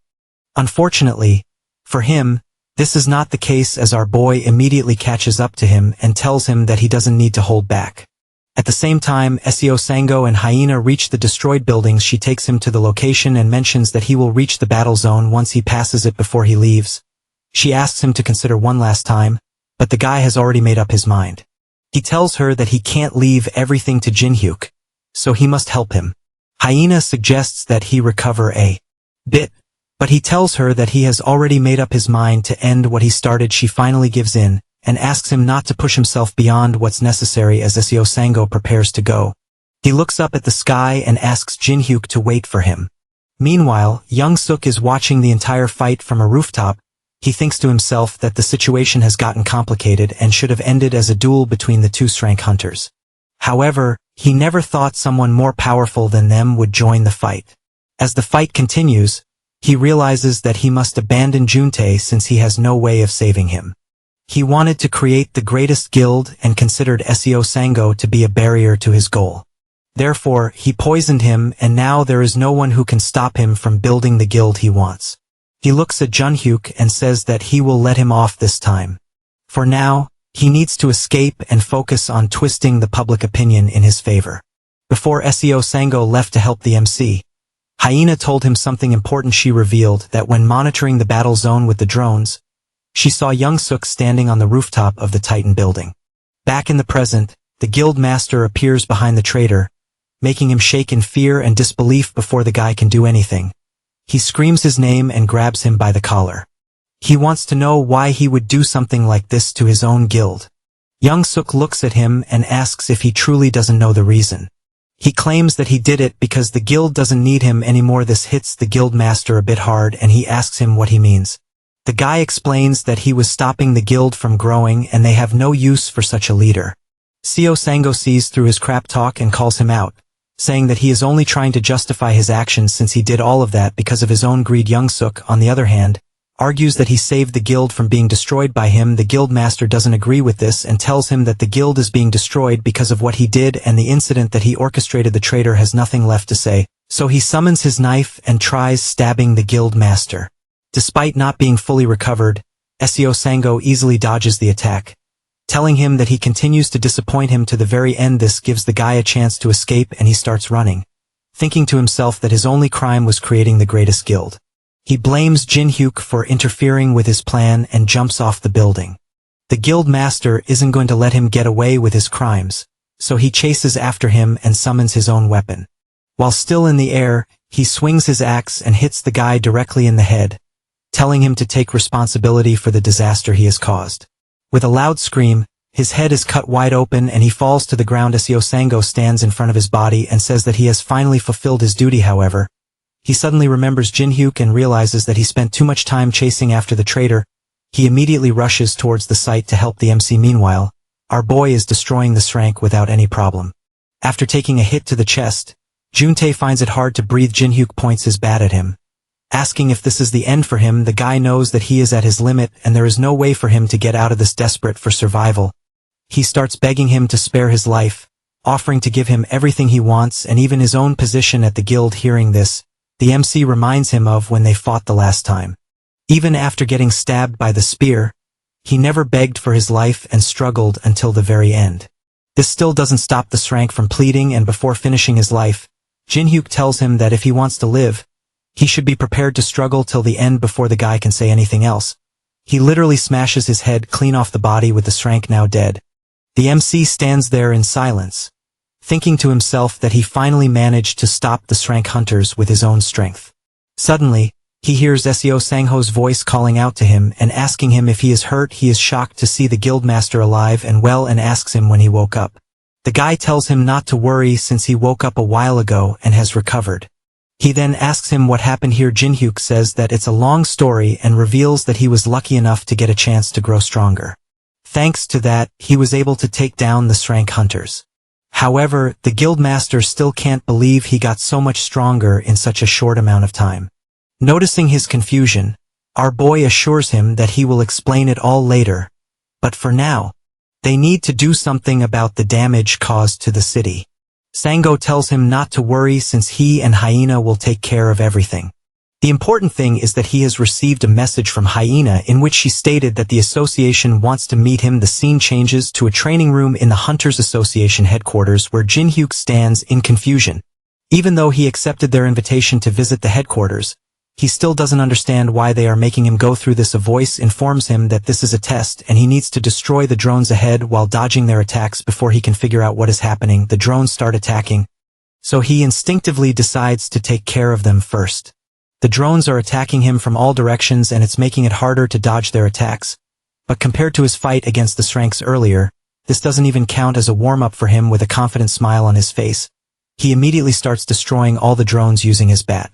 Unfortunately, for him, this is not the case, as our boy immediately catches up to him and tells him that he doesn't need to hold back. At the same time, Seo Sango and Hyena reach the destroyed buildings. She takes him to the location and mentions that he will reach the battle zone once he passes it before he leaves. She asks him to consider one last time, but the guy has already made up his mind. He tells her that he can't leave everything to Jin-hyuk, so he must help him. Hyena suggests that he recover a bit, but he tells her that he has already made up his mind to end what he started. She finally gives in, and asks him not to push himself beyond what's necessary as Seo Sango prepares to go. He looks up at the sky and asks Jin-hyuk to wait for him. Meanwhile, Young-suk is watching the entire fight from a rooftop. He thinks to himself that the situation has gotten complicated and should have ended as a duel between the two Shrank hunters. However, he never thought someone more powerful than them would join the fight. As the fight continues, he realizes that he must abandon Juntae since he has no way of saving him. He wanted to create the greatest guild and considered Seo Sango to be a barrier to his goal. Therefore, he poisoned him, and now there is no one who can stop him from building the guild he wants. He looks at Jin-hyuk and says that he will let him off this time. For now, he needs to escape and focus on twisting the public opinion in his favor. Before Seo Sango left to help the MC, Hyena told him something important. She revealed that when monitoring the battle zone with the drones, she saw Young-suk standing on the rooftop of the Titan building. Back in the present, the guild master appears behind the traitor, making him shake in fear and disbelief before the guy can do anything. He screams his name and grabs him by the collar. He wants to know why he would do something like this to his own guild. Young-suk looks at him and asks if he truly doesn't know the reason. He claims that he did it because the guild doesn't need him anymore. This hits the guild master a bit hard and he asks him what he means. The guy explains that he was stopping the guild from growing and they have no use for such a leader. Seo Sango sees through his crap talk and calls him out, saying that he is only trying to justify his actions since he did all of that because of his own greed. Young-suk, on the other hand, argues that he saved the guild from being destroyed by him. The guild master doesn't agree with this and tells him that the guild is being destroyed because of what he did and the incident that he orchestrated. The traitor has nothing left to say, so he summons his knife and tries stabbing the guild master. Despite not being fully recovered, Seo Sango easily dodges the attack, telling him that he continues to disappoint him to the very end. This gives the guy a chance to escape and he starts running, thinking to himself that his only crime was creating the greatest guild. He blames Jin-hyuk for interfering with his plan and jumps off the building. The guild master isn't going to let him get away with his crimes, so he chases after him and summons his own weapon. While still in the air, he swings his axe and hits the guy directly in the head, telling him to take responsibility for the disaster he has caused. With a loud scream, his head is cut wide open and he falls to the ground as Sango stands in front of his body and says that he has finally fulfilled his duty. However, he suddenly remembers Jin-hyuk and realizes that he spent too much time chasing after the traitor. He immediately rushes towards the site to help the MC. Meanwhile, our boy is destroying the Srank without any problem. After taking a hit to the chest, Juntae finds it hard to breathe. Jin-hyuk points his bat at him, asking if this is the end for him. The guy knows that he is at his limit and there is no way for him to get out of this. Desperate for survival, he starts begging him to spare his life, offering to give him everything he wants and even his own position at the guild. Hearing this, the MC reminds him of when they fought the last time. Even after getting stabbed by the spear, he never begged for his life and struggled until the very end. This still doesn't stop the Srank from pleading, and before finishing his life, Jin-hyuk tells him that if he wants to live, he should be prepared to struggle till the end before the guy can say anything else. He literally smashes his head clean off the body with the Srank now dead. The MC stands there in silence, thinking to himself that he finally managed to stop the Srank hunters with his own strength. Suddenly, he hears Seo Sangho's voice calling out to him and asking him if he is hurt. He is shocked to see the guildmaster alive and well and asks him when he woke up. The guy tells him not to worry since he woke up a while ago and has recovered. He then asks him what happened here. Jin-hyuk says that it's a long story and reveals that he was lucky enough to get a chance to grow stronger. Thanks to that, he was able to take down the Srank hunters. However, the guildmaster still can't believe he got so much stronger in such a short amount of time. Noticing his confusion, our boy assures him that he will explain it all later, but for now, they need to do something about the damage caused to the city. Sango tells him not to worry since he and Hyena will take care of everything. The important thing is that he has received a message from Hyena in which she stated that the association wants to meet him. The scene changes to a training room in the Hunters Association headquarters where Jin-hyuk stands in confusion. Even though he accepted their invitation to visit the headquarters, he still doesn't understand why they are making him go through this. A voice informs him that this is a test and he needs to destroy the drones ahead while dodging their attacks. Before he can figure out what is happening, the drones start attacking, so he instinctively decides to take care of them first. The drones are attacking him from all directions and it's making it harder to dodge their attacks, but compared to his fight against the Sranks earlier, this doesn't even count as a warm-up for him. With a confident smile on his face, he immediately starts destroying all the drones using his bat.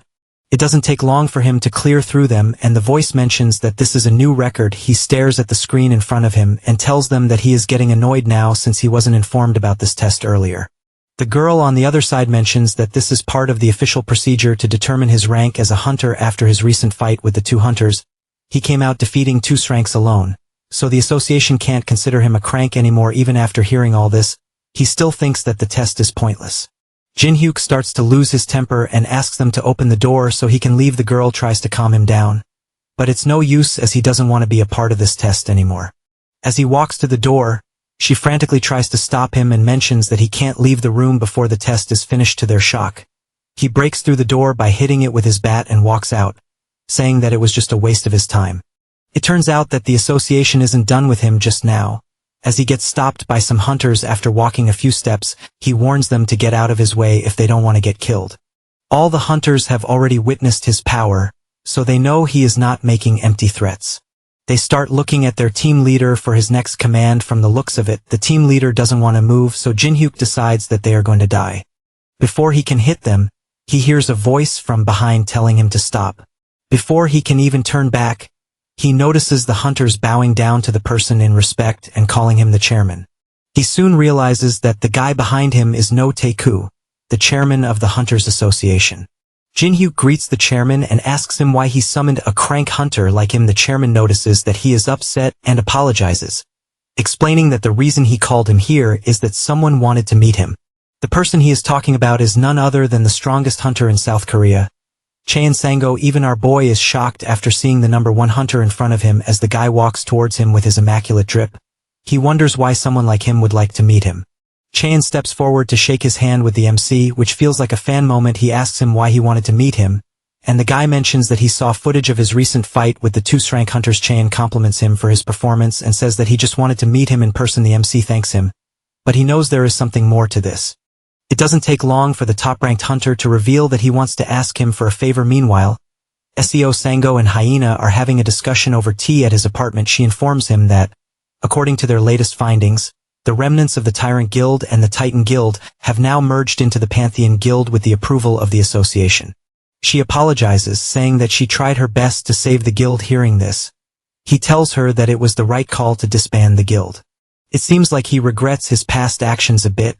It doesn't take long for him to clear through them, and the voice mentions that this is a new record. He stares at the screen in front of him and tells them that he is getting annoyed now since he wasn't informed about this test earlier. The girl on the other side mentions that this is part of the official procedure to determine his rank as a hunter. After his recent fight with the two hunters, he came out defeating two Sranks alone, so the association can't consider him a crank anymore. Even after hearing all this, he still thinks that the test is pointless. Jin-hyuk starts to lose his temper and asks them to open the door so he can leave. The girl tries to calm him down, but it's no use as he doesn't want to be a part of this test anymore. As he walks to the door, she frantically tries to stop him and mentions that he can't leave the room before the test is finished. To their shock, he breaks through the door by hitting it with his bat and walks out, saying that it was just a waste of his time. It turns out that the association isn't done with him just now. As he gets stopped by some hunters after walking a few steps, he warns them to get out of his way if they don't want to get killed. All the hunters have already witnessed his power, so they know he is not making empty threats. They start looking at their team leader for his next command. From the looks of it, the team leader doesn't want to move, so Jin-hyuk decides that they are going to die. Before he can hit them, he hears a voice from behind telling him to stop. Before he can even turn back, he notices the hunters bowing down to the person in respect and calling him the chairman. He soon realizes that the guy behind him is No Taeku, the chairman of the Hunters Association. Jin-hyuk greets the chairman and asks him why he summoned a crank hunter like him. The chairman notices that he is upset and apologizes, explaining that the reason he called him here is that someone wanted to meet him. The person he is talking about is none other than the strongest hunter in South Korea, Chaein Sango. Even our boy is shocked after seeing the number one hunter in front of him as the guy walks towards him with his immaculate drip. He wonders why someone like him would like to meet him. Chaeyeon steps forward to shake his hand with the MC, which feels like a fan moment. He asks him why he wanted to meet him, and the guy mentions that he saw footage of his recent fight with the two Srank hunters. Chaeyeon compliments him for his performance and says that he just wanted to meet him in person. The MC thanks him, but he knows there is something more to this. It doesn't take long for the top-ranked hunter to reveal that he wants to ask him for a favor. Meanwhile, SEO Sango and Hyena are having a discussion over tea at his apartment. She informs him that, according to their latest findings, the remnants of the Tyrant Guild and the Titan Guild have now merged into the Pantheon Guild with the approval of the association. She apologizes, saying that she tried her best to save the guild. Hearing this, he tells her that it was the right call to disband the guild. It seems like he regrets his past actions a bit,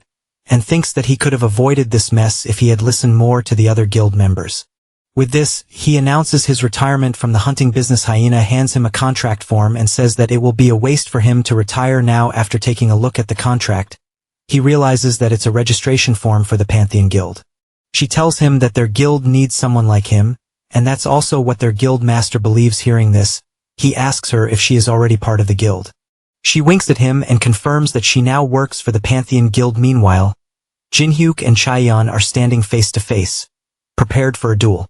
and thinks that he could have avoided this mess if he had listened more to the other guild members. With this, he announces his retirement from the hunting business. Hyena hands him a contract form and says that it will be a waste for him to retire now. After taking a look at the contract, he realizes that it's a registration form for the Pantheon Guild. She tells him that their guild needs someone like him, and that's also what their guild master believes. Hearing this, he asks her if she is already part of the guild. She winks at him and confirms that she now works for the Pantheon Guild. Meanwhile, Jinhyuk and Chaeyeon are standing face to face, prepared for a duel.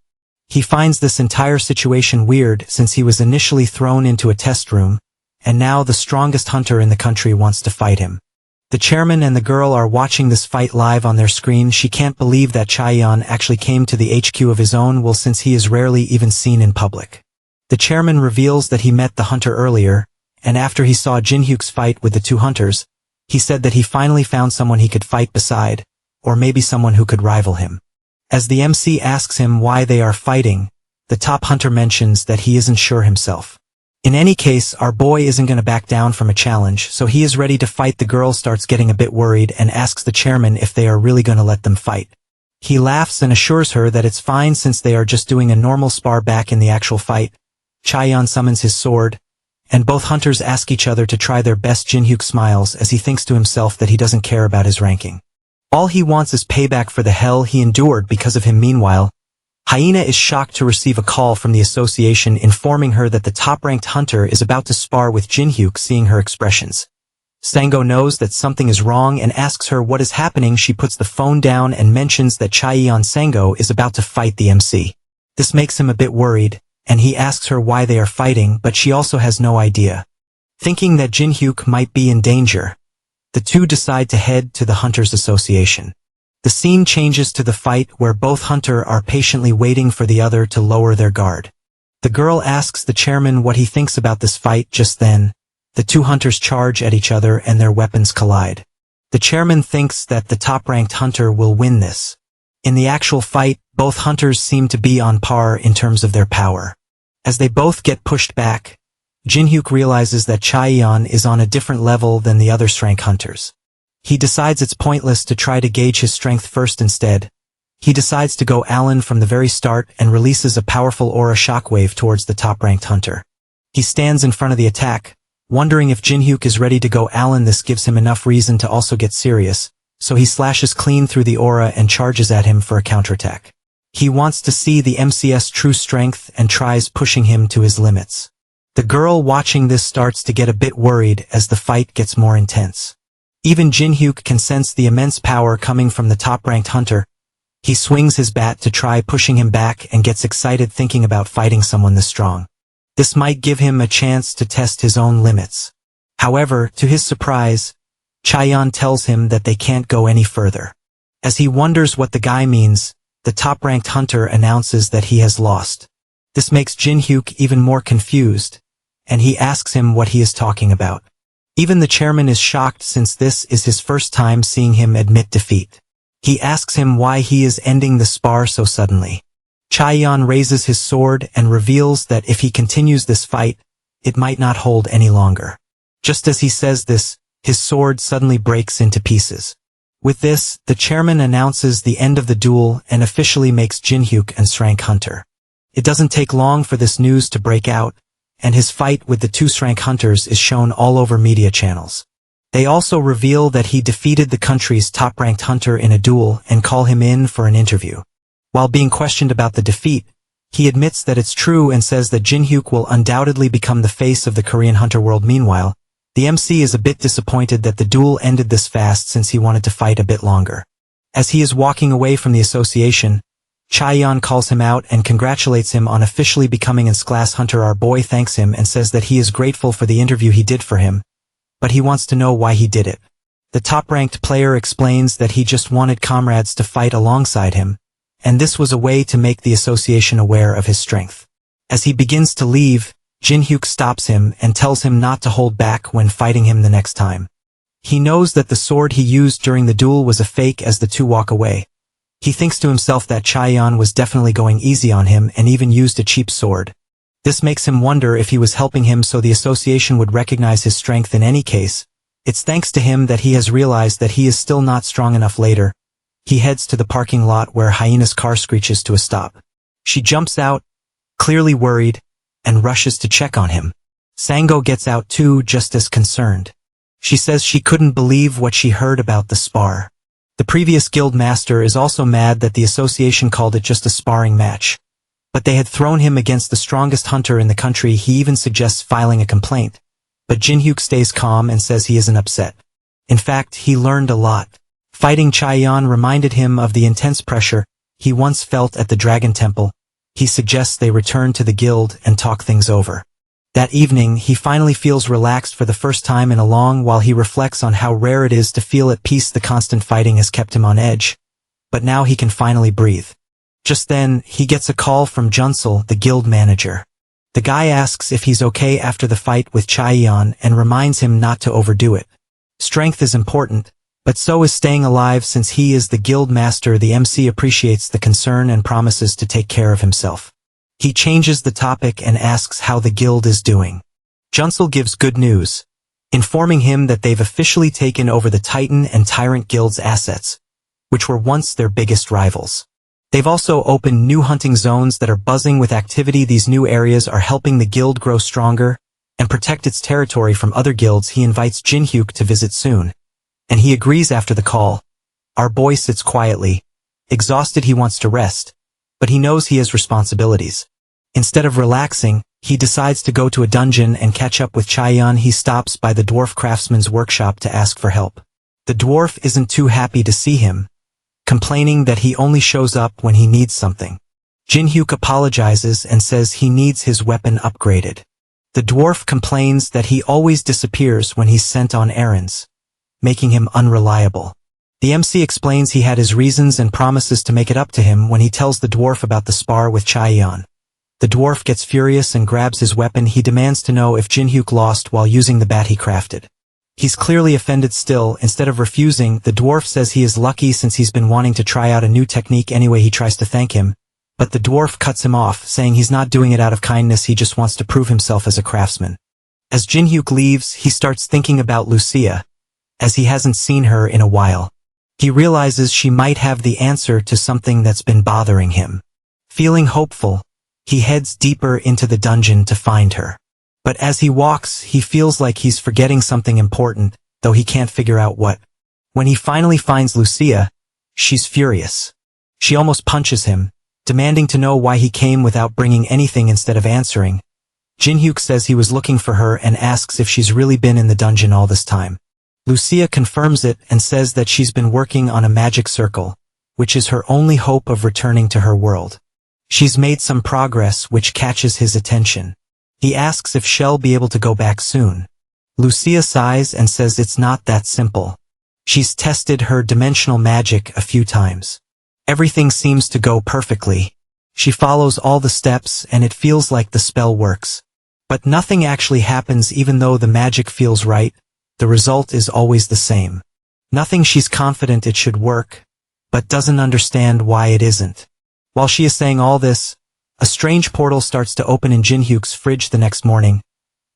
He finds this entire situation weird since he was initially thrown into a test room, and now the strongest hunter in the country wants to fight him. The chairman and the girl are watching this fight live on their screen. She can't believe that Chaeyeon actually came to the HQ of his own will, since he is rarely even seen in public. The chairman reveals that he met the hunter earlier, and after he saw Jinhyuk's fight with the two hunters, he said that he finally found someone he could fight beside, or maybe someone who could rival him. As the MC asks him why they are fighting, the top hunter mentions that he isn't sure himself. In any case, our boy isn't going to back down from a challenge, so he is ready to fight. The girl starts getting a bit worried and asks the chairman if they are really going to let them fight. He laughs and assures her that it's fine since they are just doing a normal spar. Back in the actual fight, Chaeyeon summons his sword, and both hunters ask each other to try their best. Jinhyuk smiles as he thinks to himself that he doesn't care about his ranking. All he wants is payback for the hell he endured because of him. Meanwhile, Hyena is shocked to receive a call from the association informing her that the top-ranked hunter is about to spar with Jinhyuk. Seeing her expressions, Sango knows that something is wrong and asks her what is happening. She puts the phone down and mentions that Chaeyeon Sango is about to fight the MC. This makes him a bit worried, and he asks her why they are fighting, but she also has no idea. Thinking that Jinhyuk might be in danger, the two decide to head to the Hunters Association. The scene changes to the fight where both hunters are patiently waiting for the other to lower their guard. The girl asks the chairman what he thinks about this fight. Just then, the two hunters charge at each other and their weapons collide. The chairman thinks that the top-ranked hunter will win this. In the actual fight, both hunters seem to be on par in terms of their power. As they both get pushed back, Jinhyuk realizes that Chaeyeon is on a different level than the other Srank hunters. He decides it's pointless to try to gauge his strength first. Instead, he decides to go Allen from the very start and releases a powerful aura shockwave towards the top-ranked hunter. He stands in front of the attack, wondering if Jinhyuk is ready to go Allen. This gives him enough reason to also get serious, so he slashes clean through the aura and charges at him for a counterattack. He wants to see the MC's true strength and tries pushing him to his limits. The girl watching this starts to get a bit worried as the fight gets more intense. Even Jinhyuk can sense the immense power coming from the top-ranked hunter. He swings his bat to try pushing him back and gets excited thinking about fighting someone this strong. This might give him a chance to test his own limits. However, to his surprise, Chaeyeon tells him that they can't go any further. As he wonders what the guy means, the top-ranked hunter announces that he has lost. This makes Jinhyuk even more confused, and he asks him what he is talking about. Even the chairman is shocked since this is his first time seeing him admit defeat. He asks him why he is ending the spar so suddenly. Chaeyeon raises his sword and reveals that if he continues this fight, it might not hold any longer. Just as he says this, his sword suddenly breaks into pieces. With this, the chairman announces the end of the duel and officially makes Jinhyuk and Srank hunter. It doesn't take long for this news to break out, and his fight with the two Srank hunters is shown all over media channels. They also reveal that he defeated the country's top-ranked hunter in a duel and call him in for an interview. While being questioned about the defeat, he admits that it's true and says that Jinhyuk will undoubtedly become the face of the Korean hunter world. Meanwhile, The MC is a bit disappointed that the duel ended this fast since he wanted to fight a bit longer. As he is walking away from the association, Chaeyeon calls him out and congratulates him on officially becoming an S-class hunter. Our boy thanks him and says that he is grateful for the interview he did for him, but he wants to know why he did it. The top-ranked player explains that he just wanted comrades to fight alongside him, and this was a way to make the association aware of his strength. As he begins to leave, Jin-hyuk stops him and tells him not to hold back when fighting him the next time. He knows that the sword he used during the duel was a fake as the two walk away. He thinks to himself that Chaeyeon was definitely going easy on him and even used a cheap sword. This makes him wonder if he was helping him so the association would recognize his strength in any case. It's thanks to him that he has realized that he is still not strong enough. Later, he heads to the parking lot where Hyena's car screeches to a stop. She jumps out, clearly worried, and rushes to check on him. Sango gets out too, just as concerned. She says she couldn't believe what she heard about the spar. The previous guild master is also mad that the association called it just a sparring match. But they had thrown him against the strongest hunter in the country. He even suggests filing a complaint. But Jin-hyuk stays calm and says he isn't upset. In fact, he learned a lot. Fighting Chaeyeon reminded him of the intense pressure he once felt at the Dragon Temple. He suggests they return to the guild and talk things over. That evening, he finally feels relaxed for the first time in a long while. He reflects on how rare it is to feel at peace. The constant fighting has kept him on edge. But now he can finally breathe. Just then, he gets a call from Junsel, the guild manager. The guy asks if he's okay after the fight with Chaeyeon and reminds him not to overdo it. Strength is important, but so is staying alive since he is the guild master. The MC appreciates the concern and promises to take care of himself. He changes the topic and asks how the guild is doing. Junsel gives good news, informing him that they've officially taken over the Titan and Tyrant guild's assets, which were once their biggest rivals. They've also opened new hunting zones that are buzzing with activity. These new areas are helping the guild grow stronger and protect its territory from other guilds. He invites Jin-hyuk to visit soon, and he agrees after the call. Our boy sits quietly. Exhausted, he wants to rest, but he knows he has responsibilities. Instead of relaxing, he decides to go to a dungeon and catch up with Chaeyeon. He stops by the dwarf craftsman's workshop to ask for help. The dwarf isn't too happy to see him, complaining that he only shows up when he needs something. Jin-hyuk apologizes and says he needs his weapon upgraded. The dwarf complains that he always disappears when he's sent on errands, making him unreliable. The MC explains he had his reasons and promises to make it up to him when he tells the dwarf about the spar with Chaeyeon. The dwarf gets furious and grabs his weapon. He demands to know if Jin-hyuk lost while using the bat he crafted. He's clearly offended still. Instead of refusing, the dwarf says he is lucky since he's been wanting to try out a new technique anyway. He tries to thank him, but the dwarf cuts him off, saying he's not doing it out of kindness. He just wants to prove himself as a craftsman. As Jin-hyuk leaves, he starts thinking about Lucia, as he hasn't seen her in a while. He realizes she might have the answer to something that's been bothering him. Feeling hopeful, he heads deeper into the dungeon to find her. But as he walks, he feels like he's forgetting something important, though he can't figure out what. When he finally finds Lucia, she's furious. She almost punches him, demanding to know why he came without bringing anything. Instead of answering, Jin-hyuk says he was looking for her and asks if she's really been in the dungeon all this time. Lucia confirms it and says that she's been working on a magic circle, which is her only hope of returning to her world. She's made some progress, which catches his attention. He asks if she'll be able to go back soon. Lucia sighs and says it's not that simple. She's tested her dimensional magic a few times. Everything seems to go perfectly. She follows all the steps and it feels like the spell works. But nothing actually happens. Even though the magic feels right, the result is always the same. Nothing. She's confident it should work, but doesn't understand why it isn't. While she is saying all this, a strange portal starts to open in Jin-hyuk's fridge. The next morning,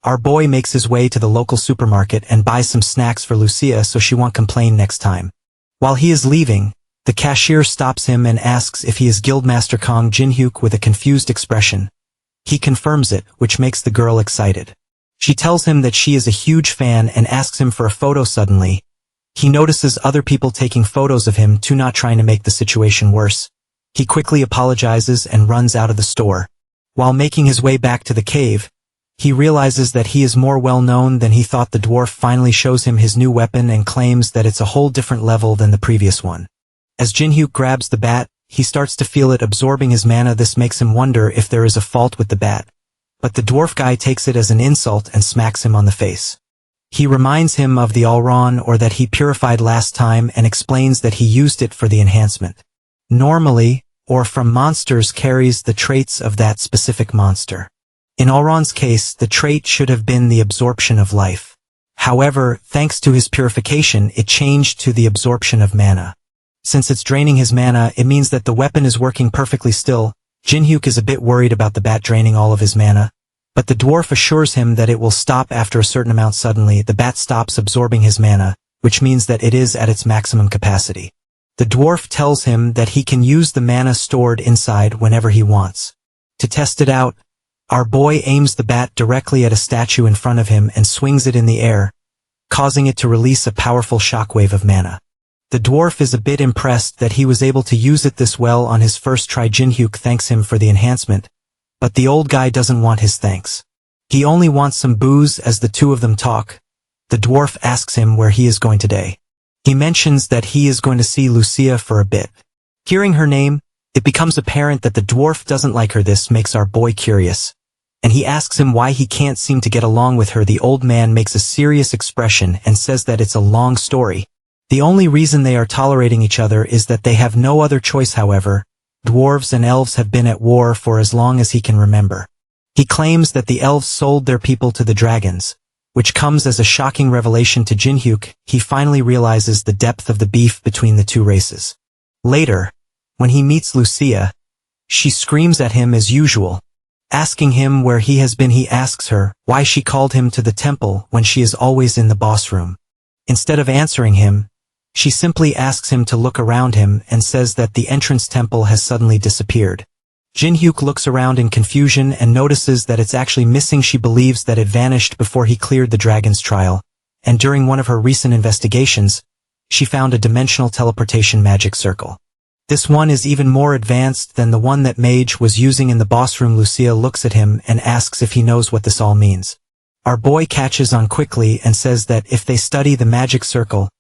our boy makes his way to the local supermarket and buys some snacks for Lucia so she won't complain next time. While he is leaving, the cashier stops him and asks if he is Guildmaster Kong. Jin-hyuk with a confused expression. He confirms it, which makes the girl excited. She tells him that she is a huge fan and asks him for a photo. Suddenly, he notices other people taking photos of him too, not trying to make the situation worse. He quickly apologizes and runs out of the store. While making his way back to the cave, He realizes that he is more well-known than he thought. The dwarf finally shows him his new weapon and claims that it's a whole different level than the previous one. As Jinhyuk grabs the bat, he starts to feel it absorbing his mana. This makes him wonder if there is a fault with the bat. But the dwarf guy takes it as an insult and smacks him on the face. He reminds him of the Alron or that he purified last time and explains that he used it for the enhancement. Normally, or from monsters, carries the traits of that specific monster. In Alron's case, the trait should have been the absorption of life. However, thanks to his purification, it changed to the absorption of mana. Since it's draining his mana, it means that the weapon is working perfectly still. Jinhyuk is a bit worried about the bat draining all of his mana, but the dwarf assures him that it will stop after a certain amount. Suddenly, the bat stops absorbing his mana, which means that it is at its maximum capacity. The dwarf tells him that he can use the mana stored inside whenever he wants. To test it out, our boy aims the bat directly at a statue in front of him and swings it in the air, causing it to release a powerful shockwave of mana. The dwarf is a bit impressed that he was able to use it this well on his first try. Jinhyuk thanks him for the enhancement, but the old guy doesn't want his thanks. He only wants some booze. As the two of them talk, the dwarf asks him where he is going today. He mentions that he is going to see Lucia for a bit. Hearing her name, it becomes apparent that the dwarf doesn't like her. This makes our boy curious, and he asks him why he can't seem to get along with her. The old man makes a serious expression and says that it's a long story. The only reason they are tolerating each other is that they have no other choice. However, dwarves and elves have been at war for as long as he can remember. He claims that the elves sold their people to the dragons, which comes as a shocking revelation to Jinhyuk. He finally realizes the depth of the beef between the two races. Later, when he meets Lucia, she screams at him as usual, asking him where he has been. He asks her why she called him to the temple when she is always in the boss room. Instead of answering him, she simply asks him to look around him and says that the entrance temple has suddenly disappeared. Jinhyuk looks around in confusion and notices that it's actually missing. She believes that it vanished before he cleared the dragon's trial, and during one of her recent investigations, she found a dimensional teleportation magic circle. This one is even more advanced than the one that Mage was using in the boss room. Lucia looks at him and asks if he knows what this all means. Our boy catches on quickly and says that if they study the magic circle,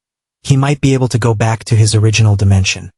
he might be able to go back to his original dimension.